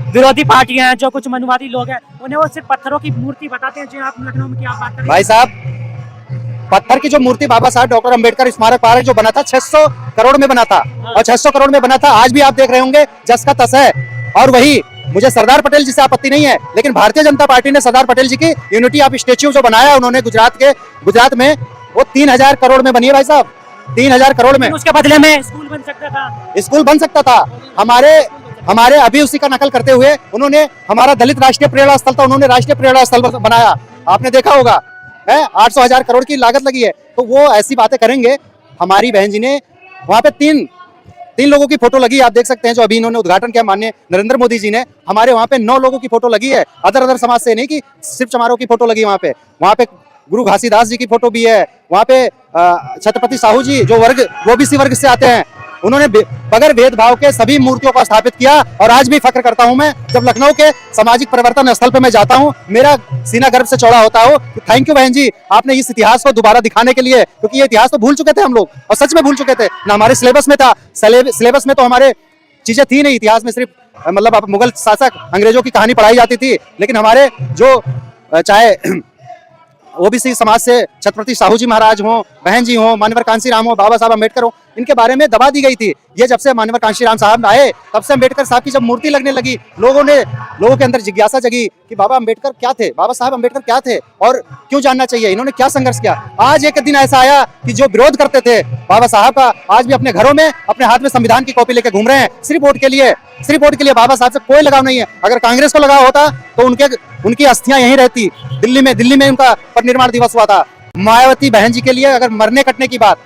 विरोधी पार्टियां हैं, जो कुछ मनुवादी लोग हैं, उन्हें वो सिर्फ पत्थरों की मूर्ति बताते हैं। जो आप लखनऊ में क्या बात कर रहे हैं भाई साहब, पत्थर की जो मूर्ति बाबा साहब डॉक्टर अंबेडकर स्मारक पार्क जो बना था 600 करोड़ में बना था, और 600 करोड़ में बना था, आज भी आप देख रहे होंगे जस का तस है। और वही मुझे सरदार पटेल जी से आपत्ति नहीं है, लेकिन भारतीय जनता पार्टी ने सरदार पटेल जी की यूनिटी ऑफ स्टेच्यू जो बनाया उन्होंने गुजरात में, वो 3000 करोड़ में बनी है भाई साहब, 3000 करोड़ में। उसके बदले में स्कूल बन सकता था, स्कूल बन सकता था। हमारे अभी उसी का नकल करते हुए उन्होंने हमारा दलित राष्ट्रीय प्रेरणा स्थल था, उन्होंने राष्ट्रीय प्रेरणा स्थल बनाया, आपने देखा होगा है, 800,000 करोड़ की लागत लगी है। तो वो ऐसी बातें करेंगे। हमारी बहन जी ने वहां पे तीन लोगों की फोटो लगी, आप देख सकते हैं, जो अभी इन्होंने उद्घाटन किया माननीय नरेंद्र मोदी जी ने। हमारे वहां पे 9 लोगों की फोटो लगी है, अदर समाज से नहीं कि सिर्फ चमारों की फोटो लगी। वहां पे गुरु घासीदास जी की फोटो भी है, वहां पे छत्रपति साहू जी जो ओबीसी वर्ग से आते हैं, उन्होंने बगैर भेदभाव के सभी मूर्तियों को स्थापित किया। और आज भी फक्र करता हूं मैं, जब लखनऊ के सामाजिक परिवर्तन स्थल पे मैं जाता हूं, मेरा सीना गर्व से चौड़ा होता हो। थैंक यू बहन जी, आपने इस इतिहास को दोबारा दिखाने के लिए, क्योंकि ये इतिहास तो भूल चुके थे हम लोग, और सच में भूल चुके थे ना। हमारे सिलेबस में था, सिलेबस में तो हमारे चीजें थी नहीं, इतिहास में सिर्फ मतलब मुगल शासक अंग्रेजों की कहानी पढ़ाई जाती थी। लेकिन हमारे जो चाहे ओबीसी समाज से छत्रपति साहू जी महाराज हो, बहन जी हो, मान्यवर कांशीराम हो, बाबा साहब अम्बेडकर हो, इनके बारे में दबा दी गई थी। ये जब से मान्यवर कांशीराम साहब आए, तब से अम्बेडकर साहब की जब मूर्ति लगने लगी, लोगों के अंदर जिज्ञासा जगी कि बाबा अम्बेडकर क्या थे, बाबा साहब अम्बेडकर क्या थे और क्यों जानना चाहिए, इन्होंने क्या संघर्ष किया। आज एक दिन ऐसा आया कि जो विरोध करते थे बाबा साहब का, आज भी अपने घरों में अपने हाथ में संविधान की कॉपी लेके घूम रहे हैं, सिर्फ वोट के लिए। सिर्फ वोट के लिए। बाबा साहब से कोई लगाव नहीं है। अगर कांग्रेस को लगाव होता तो उनकी अस्थियां यहीं रहती, दिल्ली में उनका परिनिर्वाण दिवस हुआ था। मायावती बहन जी के लिए अगर मरने कटने की बात,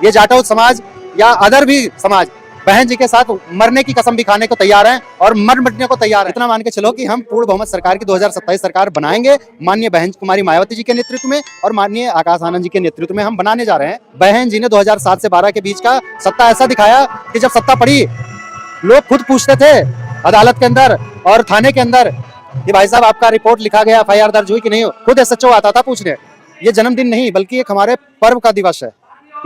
ये जाटव समाज या अदर भी समाज बहन जी के साथ मरने की कसम भी खाने को तैयार हैं और मर मिटने को तैयार है। इतना मान के चलो कि हम पूर्ण बहुमत सरकार की 2027 सरकार बनाएंगे, माननीय बहन कुमारी मायावती जी के नेतृत्व में और माननीय आकाश आनंद जी के नेतृत्व में हम बनाने जा रहे हैं। बहन जी ने 2007 से 12 के बीच का सत्ता ऐसा दिखाया कि जब सत्ता पड़ी, लोग खुद पूछते थे अदालत के अंदर और थाने के अंदर कि भाई साहब आपका रिपोर्ट लिखा गया, FIR दर्ज हुई कि नहीं। खुद SHO आता था पूछने। ये जन्मदिन नहीं बल्कि एक हमारे पर्व का दिवस है।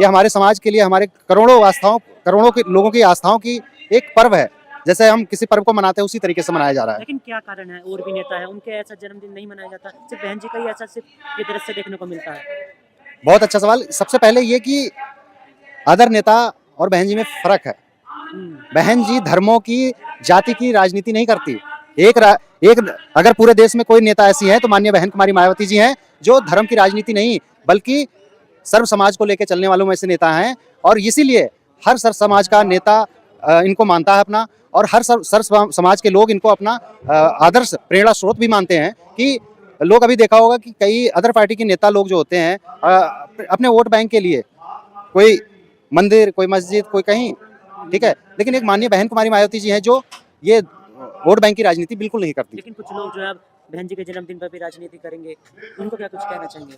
ये हमारे समाज के लिए, हमारे करोड़ों के लोगों की आस्थाओं की एक पर्व है। जैसे हम किसी पर्व को मनाते हैं उसी तरीके से मनाया जा रहा है। लेकिन क्या कारण है, और भी नेता है उनके ऐसा जन्मदिन नहीं मनाया जाता, सिर्फ बहन जी का ही ऐसा सिर्फ ये दृश्य देखने को मिलता है। बहुत अच्छा सवाल। सबसे पहले ये कि अदर नेता और बहन जी में फर्क है। बहन जी धर्मों की, जाति की राजनीति नहीं करती। एक अगर पूरे देश में कोई नेता ऐसी है तो माननीय बहन कुमारी मायावती जी हैं, जो धर्म की राजनीति नहीं बल्कि सर्व समाज को लेकर चलने वालों में से नेता हैं। और इसीलिए हर सर्व समाज का नेता इनको मानता है अपना, और हर सर्व समाज के लोग इनको अपना आदर्श प्रेरणा स्रोत भी मानते हैं। कि लोग अभी देखा होगा कि कई अदर पार्टी के नेता लोग जो होते हैं अपने वोट बैंक के लिए कोई मंदिर, कोई मस्जिद, कोई कहीं, ठीक है, लेकिन एक माननीय बहन कुमारी मायावती जी हैं जो ये वोट बैंक की राजनीति बिल्कुल नहीं करती। लेकिन कुछ लोग जो है बहन जी के जन्मदिन पर भी राजनीति करेंगे, उनको क्या कुछ कहना चाहेंगे?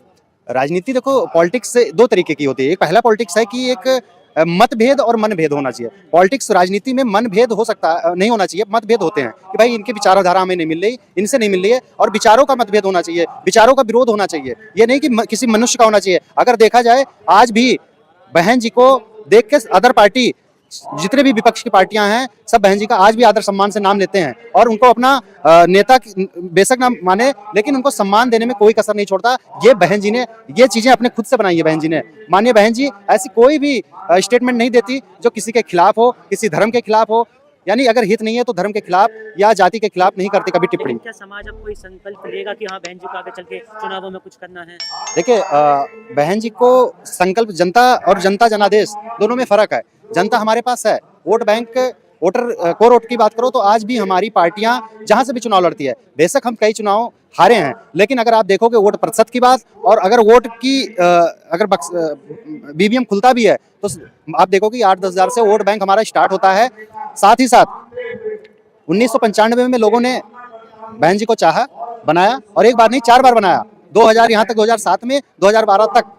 राजनीति देखो, पॉलिटिक्स से दो तरीके की होती है। एक पहला पॉलिटिक्स है कि एक मतभेद और मनभेद होना चाहिए। पॉलिटिक्स राजनीति में मनभेद हो सकता नहीं होना चाहिए, मतभेद होते हैं कि भाई इनकी विचारधारा हमें नहीं मिल रही, इनसे नहीं मिल रही है, और विचारों का मतभेद होना चाहिए, विचारों का विरोध होना चाहिए। ये नहीं कि किसी मनुष्य का होना चाहिए। अगर देखा जाए आज भी बहन जी को देख के अदर पार्टी, जितने भी विपक्ष की पार्टियां हैं, सब बहन जी का आज भी आदर सम्मान से नाम लेते हैं और उनको अपना नेता बेशक ना माने, लेकिन उनको सम्मान देने में कोई कसर नहीं छोड़ता। ये बहन जी ने ये चीजें अपने खुद से बनाई है। बहन जी ने, माननीय बहन जी ऐसी कोई भी स्टेटमेंट नहीं देती जो किसी के खिलाफ हो, किसी धर्म के खिलाफ हो। यानी अगर हित नहीं है तो धर्म के खिलाफ या जाति के खिलाफ नहीं करती कभी टिप्पणी। क्या समाज अब कोई संकल्प लेगा कि हाँ बहन जी को आगे चल के चुनावों में कुछ करना है? देखिए, बहन जी को संकल्प, जनता और जनता जनादेश दोनों में फर्क है। जनता हमारे पास है, vote bank, voter core vote की बात करो तो आज भी हमारी पार्टियां जहां से भी चुनाव लड़ती है, बेशक हम कई चुनाव हारे हैं, लेकिन अगर आप देखोगे वोट प्रतिशत की बात, और अगर वोट की अगर BVM खुलता भी है तो आप देखोगे 8-10 हज़ार से वोट बैंक हमारा स्टार्ट होता है। साथ ही साथ 1995 में लोगों ने बहन जी को चाहा, बनाया, और एक बार नहीं 4 बार बनाया। 2000 यहाँ तक 2007 में 2012 तक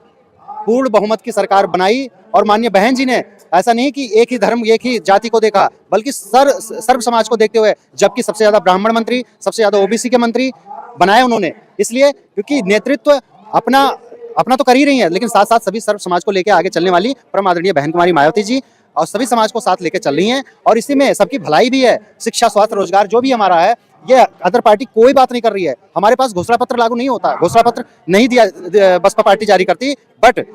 पूर्ण बहुमत की सरकार बनाई, और माननीय बहन जी ने ऐसा नहीं कि एक ही धर्म एक ही जाति को देखा, बल्कि सर्व समाज को देखते हुए, जबकि सबसे ज्यादा ब्राह्मण मंत्री, सबसे ज्यादा ओबीसी के मंत्री बनाए उन्होंने। इसलिए क्योंकि नेतृत्व अपना तो कर ही रही है, लेकिन साथ साथ सभी सर्व समाज को लेकर आगे चलने वाली परम आदरणीय बहन कुमारी मायावती जी और सभी समाज को साथ लेकर चल रही हैं, और इसी में सबकी भलाई भी है। शिक्षा, स्वास्थ्य, रोजगार जो भी हमारा है, ये अदर पार्टी कोई बात नहीं कर रही है। हमारे पास घोषणा पत्र लागू नहीं होता, घोषणा पत्र नहीं दिया बसपा पार्टी जारी करती, बट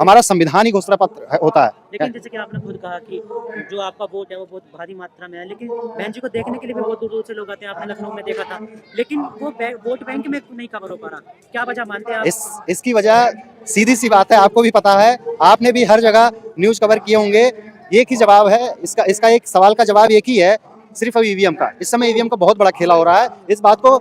हमारा संविधान ही घोषणा पत्र होता है। लेकिन जैसे कि आपने खुद कहा कि जो आपका वोट है वो बहुत भारी मात्रा में है, लेकिन बहन जी को देखने के लिए भी बहुत दूर दूर से लोग आते हैं। आपने लखनऊ में देखा था, लेकिन वो वोट बैंक में नहीं कवर हो पा रहा, क्या वजह मानते हैं आप? इसकी वजह सीधी सी बात है, आपको भी पता है, आपने भी हर जगह न्यूज कवर किए होंगे। एक ही जवाब है इसका एक सवाल का जवाब एक ही है, सिर्फ अब ईवीएम का। इस समय ईवीएम का बहुत बड़ा खेला हो रहा है। इस बात को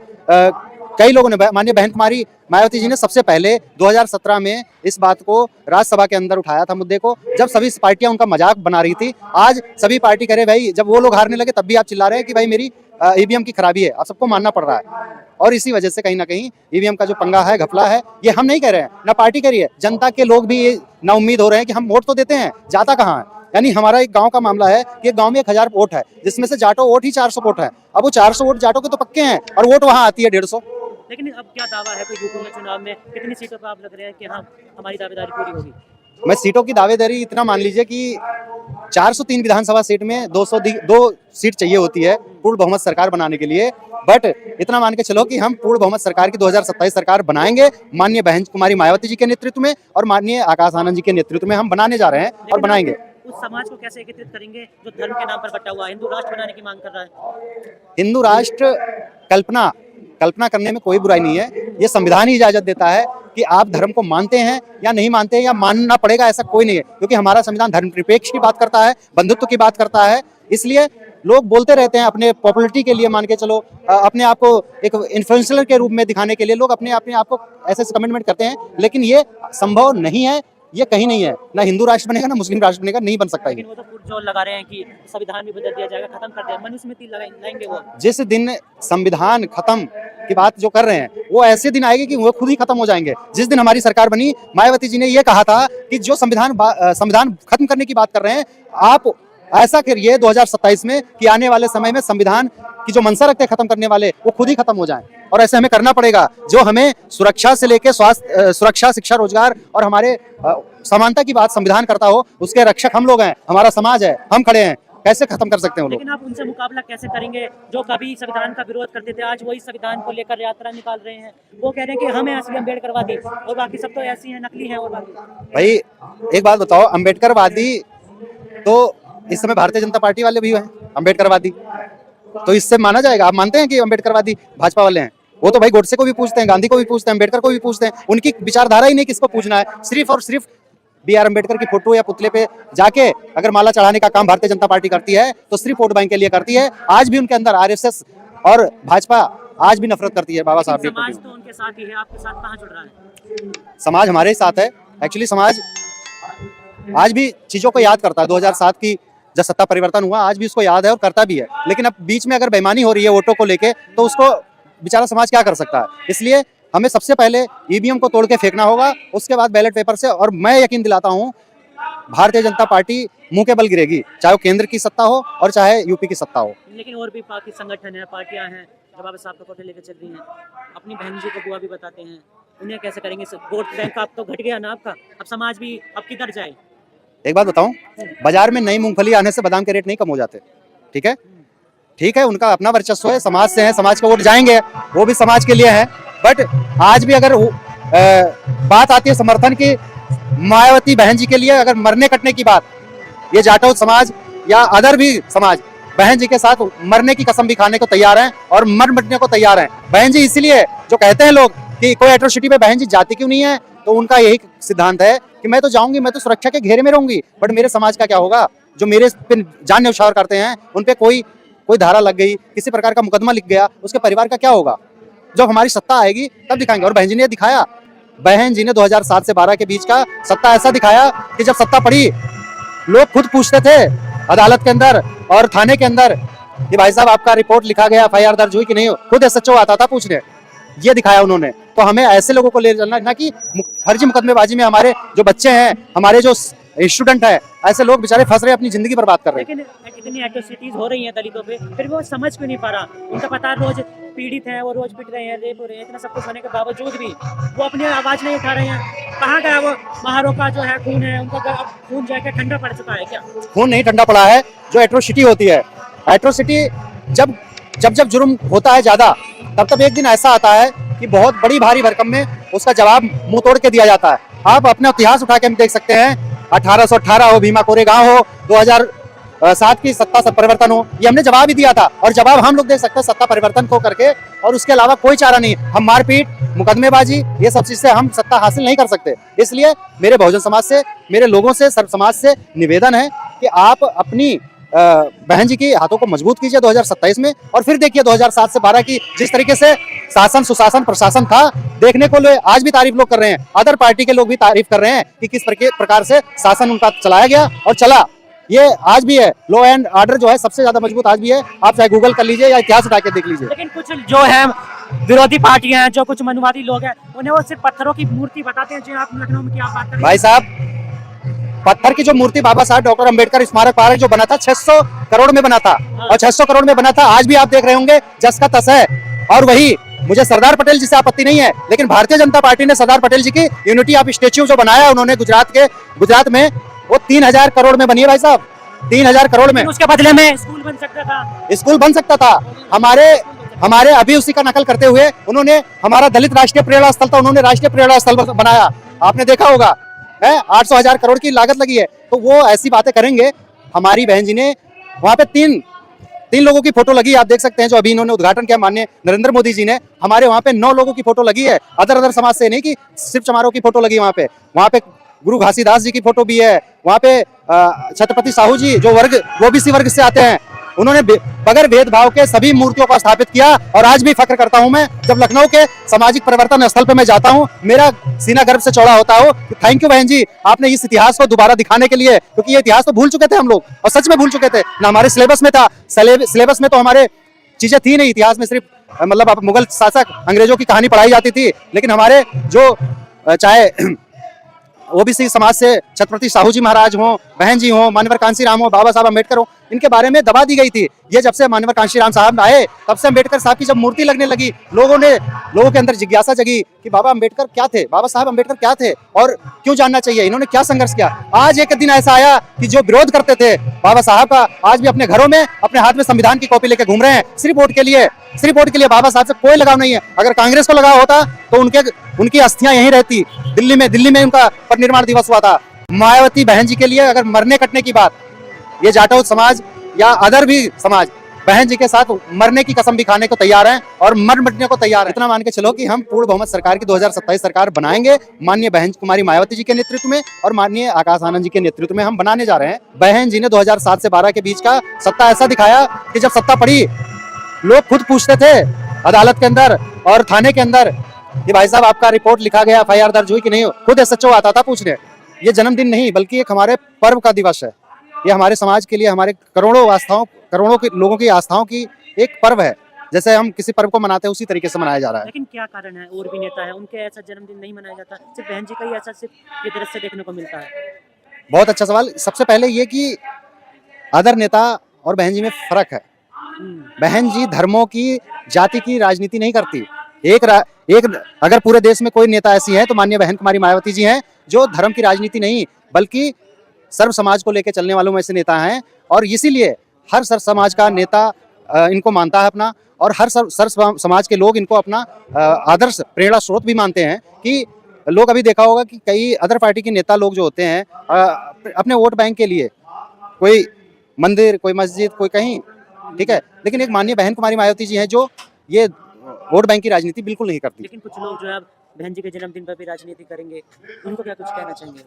कई लोगों ने, माननीय बहन कुमारी मायावती जी ने सबसे पहले 2017 में इस बात को राज्यसभा के अंदर उठाया था मुद्दे को, जब सभी पार्टियां उनका मजाक बना रही थी। आज सभी पार्टी करे भाई, जब वो लोग हारने लगे तब भी आप चिल्ला रहे हैं कि भाई मेरी ईवीएम की खराबी है। अब सबको मानना पड़ रहा है, और इसी वजह से कहीं ना कहीं ईवीएम का जो पंगा है, घपला है, ये हम नहीं कह रहे हैं, ना पार्टी कह रही है, जनता के लोग भी ना उम्मीद हो रहे हैं कि हम वोट तो देते हैं, जाता कहाँ है। यानी हमारा एक गांव का मामला है कि एक गांव में 1000 वोट है, जिसमें से जाटो वोट ही 400 वोट है। अब वो 400 वोट जाटो के तो पक्के हैं, और वोट वहां आती है 150। लेकिन अब क्या दावा है कोई यूपी में चुनाव में कितनी सीटों पर आप लग रहे हैं कि हाँ हमारी दावेदारी पूरी होगी? मैं सीटों की दावेदारी इतना मान लीजिए कि 403 विधानसभा सीट में 202 सीट चाहिए होती है पूर्ण बहुमत सरकार बनाने के लिए। बट इतना मान के चलो कि हम पूर्ण बहुमत सरकार की 2027 सरकार बनाएंगे, माननीय बहन कुमारी मायावती जी के नेतृत्व में और माननीय आकाश आनंद जी के नेतृत्व में हम बनाने जा रहे हैं और बनाएंगे। उस समाज को कैसे एकत्रित करेंगे जो धर्म के नाम पर बटा हुआ हिंदू राष्ट्र बनाने की मांग कर रहा है? हिंदू राष्ट्र कल्पना करने में कोई बुराई नहीं है। ये संविधान ही इजाजत देता है कि आप धर्म को मानते हैं या नहीं मानते हैं, या मानना पड़ेगा ऐसा कोई नहीं है, क्योंकि हमारा संविधान धर्मनिरपेक्ष की बात करता है, बंधुत्व की बात करता है। इसलिए लोग बोलते रहते हैं अपने पॉपुलरिटी के लिए, मान के चलो अपने आप को एक इन्फ्लुएंसर के रूप में दिखाने के लिए लोग अपने आप को ऐसे कमेंटमेंट करते हैं, लेकिन ये संभव नहीं है, ये कहीं नहीं है। ना हिंदू राष्ट्र बनेगा, ना मुस्लिम राष्ट्र बनेगा, नहीं बन सकता। लेकिन वो तो जोर लगा रहे हैं कि संविधान भी बदल दिया जाएगा, खत्म कर दिया, मनुस्मृति लाएंगे वो। जिस दिन संविधान खत्म की बात जो कर रहे हैं, वो ऐसे दिन आएंगे कि वो खुद ही खत्म हो जाएंगे। जिस दिन हमारी सरकार बनी, मायावती जी ने ये कहा था कि जो संविधान खत्म करने की बात कर रहे हैं, आप ऐसा करिए 2027 में कि आने वाले समय में संविधान की जो मंशा रखते हैं खत्म करने वाले, वो खुद ही खत्म हो जाएं। और ऐसे हमें करना पड़ेगा। जो हमें सुरक्षा से लेकर स्वास्थ्य, सुरक्षा, शिक्षा, रोजगार और हमारे समानता की बात संविधान करता हो, उसके रक्षक हम लोग हैं, हमारा समाज है, हम खड़े हैं। कैसे खत्म कर सकते हैं वो लोग? लेकिन आप उनसे मुकाबला कैसे करेंगे जो कभी संविधान का विरोध करते थे, आज वही संविधान को लेकर यात्रा निकाल रहे हैं। वो कह रहे हैं कि हमें असली अम्बेडकरवादी और बाकी सब तो ऐसी हैं, नकली हैं। और बाकी भाई एक बात बताओ, अम्बेडकरवादी तो इस समय भारतीय जनता पार्टी वाले भी हैं अम्बेडकरवादी, तो इससे माना जाएगा? आप मानते हैं कि अम्बेडकरवादी भाजपा वाले हैं? वो तो भाई गोडसे को भी पूछते हैं, गांधी को भी पूछते हैं, अम्बेडकर को भी पूछते हैं। उनकी विचारधारा ही नहीं किसको पूछना है, सिर्फ और सिर्फ BR अम्बेडकर की फोटो या पुतले पे जाके अगर माला चढ़ाने का काम भारतीय जनता पार्टी करती है तो सिर्फ वोट बैंक के लिए करती है। आज भी उनके अंदर RSS और भाजपा आज भी नफरत करती है बाबा साहब। समाज तो उनके साथ ही है, आपके साथ कहाँ जुड़ रहा है? समाज हमारे साथ है। एक्चुअली समाज आज भी चीजों को याद करता है। 2007 की जब सत्ता परिवर्तन हुआ, आज भी उसको याद है और करता भी है। लेकिन अब बीच में अगर बेईमानी हो रही है वोटों को लेके, तो उसको बेचारा समाज क्या कर सकता है? इसलिए हमें सबसे पहले ईवीएम को तोड़ के फेंकना होगा, उसके बाद बैलेट पेपर से। और मैं यकीन दिलाता हूँ भारतीय जनता पार्टी मुंह के बल गिरेगी, चाहे वो केंद्र की सत्ता हो और चाहे यूपी की सत्ता हो। लेकिन और भी पार्टी संगठन है, पार्टियां हैं जो बाबा साहब का फोटो लेकर चल रही हैं, अपनी बहन जी को बुआ भी बताते हैं, उन्हें कैसे करेंगे? वोट बैंक आप तो घट गया ना आपका, अब समाज भी अब किधर जाए? एक बात बताऊं, बाजार में नई मूंगफली आने से बादाम के रेट नहीं कम हो जाते। ठीक है, ठीक है, उनका अपना वर्चस्व है, समाज से है, समाज का वोट जाएंगे, वो भी समाज के लिए है। बट आज भी अगर बात आती है समर्थन की, मायावती बहन जी के लिए अगर मरने कटने की बात, ये जाटव समाज या अदर भी समाज बहन जी के साथ मरने की कसम भी खाने को तैयार हैं और मर मिटने को तैयार हैं। बहन जी, इसलिए जो कहते हैं लोग कि कोई एट्रोसिटी पे बहन जी जाती क्यों नहीं है, तो उनका यही सिद्धांत है कि मैं तो जाऊंगी, मैं तो सुरक्षा के घेरे में रहूंगी, बट मेरे समाज का क्या होगा? जो मेरे पे जान न्यौछावर करते हैं, उन पे कोई धारा लग गई, किसी प्रकार का मुकदमा लिख गया, उसके परिवार का क्या होगा? जब हमारी सत्ता आएगी तब दिखाएंगे। और बहन जी ने दिखाया, बहन जी ने 2007 से 12 के बीच का सत्ता ऐसा दिखाया कि जब सत्ता पड़ी, लोग खुद पूछते थे अदालत के अंदर और थाने के अंदर कि भाई साहब आपका रिपोर्ट लिखा गया, FIR दर्ज हुई कि नहीं? खुद SHO आता था पूछने। ये दिखाया उन्होंने। तो हमें ऐसे लोगों को ले चलना, ना कि फर्जी मुकदमेबाजी में हमारे जो बच्चे हैं, हमारे जो स्टूडेंट है, ऐसे लोग बेचारे फंस रहे हैं, अपनी जिंदगी बर्बाद कर रहे हैं। लेकिन इतनी एट्रोसिटीज हो रही हैं दलितों पे, फिर भी वो समझ क्यों नहीं पा रहा। उनका पता है रोज पीड़ित हैं, वो रोज पिट रहे हैं, रेप हो रहे हैं, इतना सब कुछ होने के बावजूद भी वो अपनी आवाज नहीं उठा रहे हैं। कहाँ गया वो महारों का जो है खून है, उनका अब खून जाके ठंडा पड़ चुका है क्या? खून नहीं ठंडा पड़ा है। जो एट्रोसिटी होती है, एट्रोसिटी जब जब जब जुर्म होता है ज्यादा, तब तब एक दिन ऐसा आता है कि बहुत बड़ी भारी भरकम में उसका जवाब मुंह तोड़ के दिया जाता है। आप अपना इतिहास उठा के हम देख सकते हैं, 1818 हो, भीमा कोरेगांव हो, 2007 की सत्ता परिवर्तन हो, ये हमने जवाब ही दिया था। और जवाब हम लोग दे सकते हैं सत्ता परिवर्तन को करके, और उसके अलावा कोई चारा नहीं। हम मारपीट, मुकदमेबाजी, ये सब चीज से हम सत्ता हासिल नहीं कर सकते। इसलिए मेरे बहुजन समाज से, मेरे लोगों से, सर्व समाज से निवेदन है कि आप अपनी बहन जी की हाथों को मजबूत कीजिए 2027 में, और फिर देखिए 2007 से 12 की जिस तरीके से शासन, सुशासन, प्रशासन था, देखने को आज भी तारीफ लोग कर रहे हैं। अदर पार्टी के लोग भी तारीफ कर रहे हैं कि किस प्रकार से शासन उनका चलाया गया और चला। ये आज भी है, लॉ एंड ऑर्डर जो है सबसे ज्यादा मजबूत आज भी है। आप चाहे गूगल कर लीजिए या इतिहास उठा के देख लीजिए। लेकिन कुछ जो है विरोधी पार्टियां हैं, जो कुछ मनुवादी लोग हैं, उन्हें वो सिर्फ पत्थरों की मूर्ति बताते हैं। जो आप लखनऊ में क्या बात कर रहे हैं भाई साहब, पत्थर की जो मूर्ति बाबा साहब डॉक्टर अंबेडकर स्मारक पार्क जो बना था 600 करोड़ में बना था, और 600 करोड़ में बना था, आज भी आप देख रहे होंगे जस का तस है। और वही मुझे सरदार पटेल जी से आपत्ति नहीं है, लेकिन भारतीय जनता पार्टी ने सरदार पटेल जी की यूनिटी ऑफ स्टेच्यू जो बनाया उन्होंने गुजरात में, वो 3000 करोड़ में बनी है भाई साहब, 3000 करोड़ में। उसके बदले में स्कूल बन सकता था, स्कूल बन सकता था। हमारे अभी उसी का नकल करते हुए उन्होंने, हमारा दलित राष्ट्रीय प्रेरणा स्थल था, उन्होंने राष्ट्रीय प्रेरणा स्थल बनाया, आपने देखा होगा है। 800,000 करोड़ की लागत लगी है। तो वो ऐसी बातें करेंगे। हमारी बहन जी ने वहां पे तीन लोगों की फोटो लगी है, आप देख सकते हैं, जो अभी इन्होंने उद्घाटन किया माननीय नरेंद्र मोदी जी ने। हमारे वहां पे 9 लोगों की फोटो लगी है, अदर समाज से नहीं कि सिर्फ चमारों की फोटो लगी है। वहां पे गुरु घासीदास जी की फोटो भी है। वहां पे छत्रपति साहू जी जो ओबीसी वर्ग से आते हैं, उन्होंने बगैर भेदभाव के सभी मूर्तियों को स्थापित किया। और आज भी फक्र करता हूं मैं, जब लखनऊ के सामाजिक परिवर्तन स्थल पे मैं जाता हूं, मेरा सीना गर्व से चौड़ा होता हो कि थैंक यू बहन जी, आपने इस इतिहास को दोबारा दिखाने के लिए, क्योंकि ये इतिहास तो भूल चुके थे हम लोग, और सच में भूल चुके थे ना। हमारे सिलेबस में था, सिलेबस में तो हमारे चीजें थी नहीं। इतिहास में सिर्फ मतलब मुगल शासक, अंग्रेजों की कहानी पढ़ाई जाती थी, लेकिन हमारे जो चाहे ओबीसी समाज से छत्रपति साहू जी महाराज हो, बहन जी हो, मान्यवर कांशीराम हो, बाबा साहब अम्बेडकर हो, इनके बारे में दबा दी गई थी। ये जब से मान्यवर कांशीराम साहब आए, तब से अम्बेडकर साहब की जब मूर्ति लगने लगी, लोगों के अंदर जिज्ञासा जगी कि बाबा अम्बेडकर क्या थे, बाबा साहब अम्बेडकर क्या थे, और क्यों जानना चाहिए, इन्होंने क्या संघर्ष किया। आज एक दिन ऐसा आया कि जो विरोध करते थे बाबा साहब का, आज भी अपने घरों में अपने हाथ में संविधान की कॉपी लेके घूम रहे हैं, सिर्फ वोट के लिए। बाबा साहब से कोई लगाव नहीं है। अगर कांग्रेस को लगाव होता तो उनकी अस्थियां यहीं रहती। दिल्ली में उनका परिनिर्वाण दिवस हुआ था। मायावती बहन जी के लिए अगर मरने कटने की बात, ये जाटव समाज या अदर भी समाज बहन जी के साथ मरने की कसम भी खाने को तैयार हैं और मर मिटने को तैयार है। इतना मान के चलो कि हम पूर्ण बहुमत सरकार की 2027 सरकार बनाएंगे, माननीय बहन कुमारी मायावती जी के नेतृत्व में और माननीय आकाश आनंद जी के नेतृत्व में हम बनाने जा रहे हैं। बहन जी ने 2007 से 12 के बीच का सत्ता ऐसा दिखाया कि जब सत्ता पड़ी, लोग खुद पूछते थे अदालत के अंदर और थाने के अंदर कि भाई साहब आपका रिपोर्ट लिखा गया, FIR दर्ज हुई कि नहीं। खुद SHO आता था पूछने। ये जन्मदिन नहीं बल्कि एक हमारे पर्व का दिवस है। ये हमारे समाज के लिए, हमारे करोड़ों के लोगों की आस्थाओं की एक पर्व है। जैसे हम किसी पर्व को मनाते हैं उसी तरीके से मनाया जा रहा है। लेकिन क्या कारण है, और भी नेता है उनके ऐसा जन्मदिन नहीं मनाया जाता, सिर्फ बहन जी का ही ऐसा सिर्फ ये दृश्य देखने को मिलता है? बहुत अच्छा सवाल। सबसे पहले ये कि अदर नेता और बहन जी में फर्क है। बहन जी धर्मों की, जाति की राजनीति नहीं करती। एक अगर पूरे देश में कोई नेता ऐसी है तो माननीय बहन कुमारी मायावती जी हैं, जो धर्म की राजनीति नहीं बल्कि सर्व समाज को लेकर चलने वालों में से नेता हैं। और इसीलिए हर सर्व समाज का नेता इनको मानता है अपना, और हर सर्व समाज के लोग इनको अपना आदर्श प्रेरणा स्रोत भी मानते हैं। कि लोग अभी देखा होगा कि कई अदर पार्टी के नेता लोग जो होते हैं अपने वोट बैंक के लिए कोई मंदिर, कोई मस्जिद, कोई कहीं, ठीक है, लेकिन एक माननीय बहन कुमारी मायावती जी हैं जो ये वोट बैंक की राजनीति बिल्कुल नहीं करती। लेकिन कुछ लोग जो है बहन जी के जन्मदिन पर भी राजनीति करेंगे, उनको क्या कुछ कहना चाहेंगे?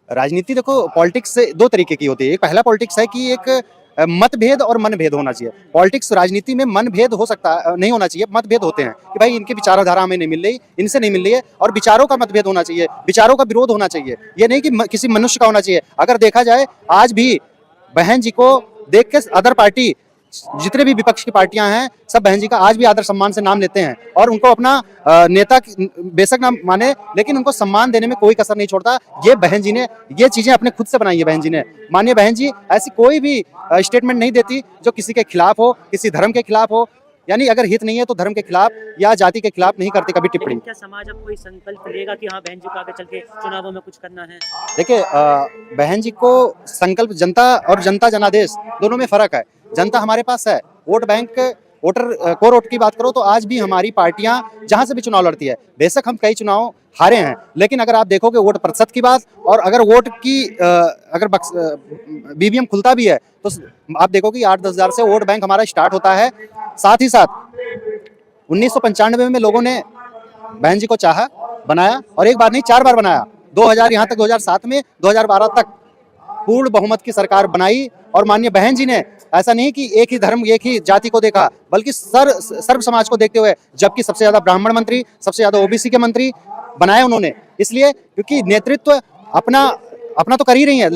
राजनीति देखो, पॉलिटिक्स से 2 तरीके की होती है। एक पहला पॉलिटिक्स है कि एक मतभेद और मनभेद होना चाहिए। पॉलिटिक्स राजनीति में मनभेद हो सकता नहीं होना चाहिए, मतभेद होते हैं कि भाई इनकी विचारधारा हमें नहीं मिल रही, इनसे नहीं मिल रही है, और विचारों का मतभेद होना चाहिए, विचारों का विरोध होना चाहिए। ये नहीं कि किसी मनुष्य का होना चाहिए। अगर देखा जाए आज भी बहन जी को देख के अदर पार्टी जितने भी विपक्ष की पार्टियां हैं सब बहन जी का आज भी आदर सम्मान से नाम लेते हैं और उनको अपना नेता बेशक ना माने, लेकिन उनको सम्मान देने में कोई कसर नहीं छोड़ता। ये बहन जी ने ये चीजें अपने खुद से बनाई है। बहन जी ने, माननीय बहन जी ऐसी कोई भी स्टेटमेंट नहीं देती जो किसी के खिलाफ हो, किसी धर्म के खिलाफ हो, यानी अगर हित नहीं है तो धर्म के खिलाफ या जाति के खिलाफ नहीं करते कभी टिप्पणी। लेकिन क्या समाज अब कोई संकल्प लेगा कि हाँ बहन जी को आगे चल के चुनावों में कुछ करना है? देखिए बहन जी को संकल्प, जनता और जनता जनादेश दोनों में फर्क है। जनता हमारे पास है, vote bank, voter core vote की बात करो तो आज भी हमारी पार्टियां जहां से भी चुनाव लड़ती है, बेशक हम कई चुनाव हारे हैं, लेकिन अगर आप देखोगे वोट प्रतिशत की बात और अगर वोट की अगर बीवीएम खुलता भी है तो आप देखोगे 8-10 हज़ार से वोट बैंक हमारा स्टार्ट होता है। साथ ही साथ 1995 में लोगों ने बहन जी को चाहा, बनाया और एक बार नहीं 4 बार बनाया। 2000 यहाँ तक 2007 में 2012 तक पूर्ण बहुमत की सरकार बनाई और माननीय बहन जी ने ऐसा नहीं कि एक ही धर्म एक ही जाति को देखा, बल्कि सर्व समाज को देखते हुए, जबकि सबसे ज्यादा ब्राह्मण मंत्री, सबसे ज्यादा ओबीसी के मंत्री बनाए उन्होंने, इसलिए क्योंकि नेतृत्व अपना तो कर ही रही है।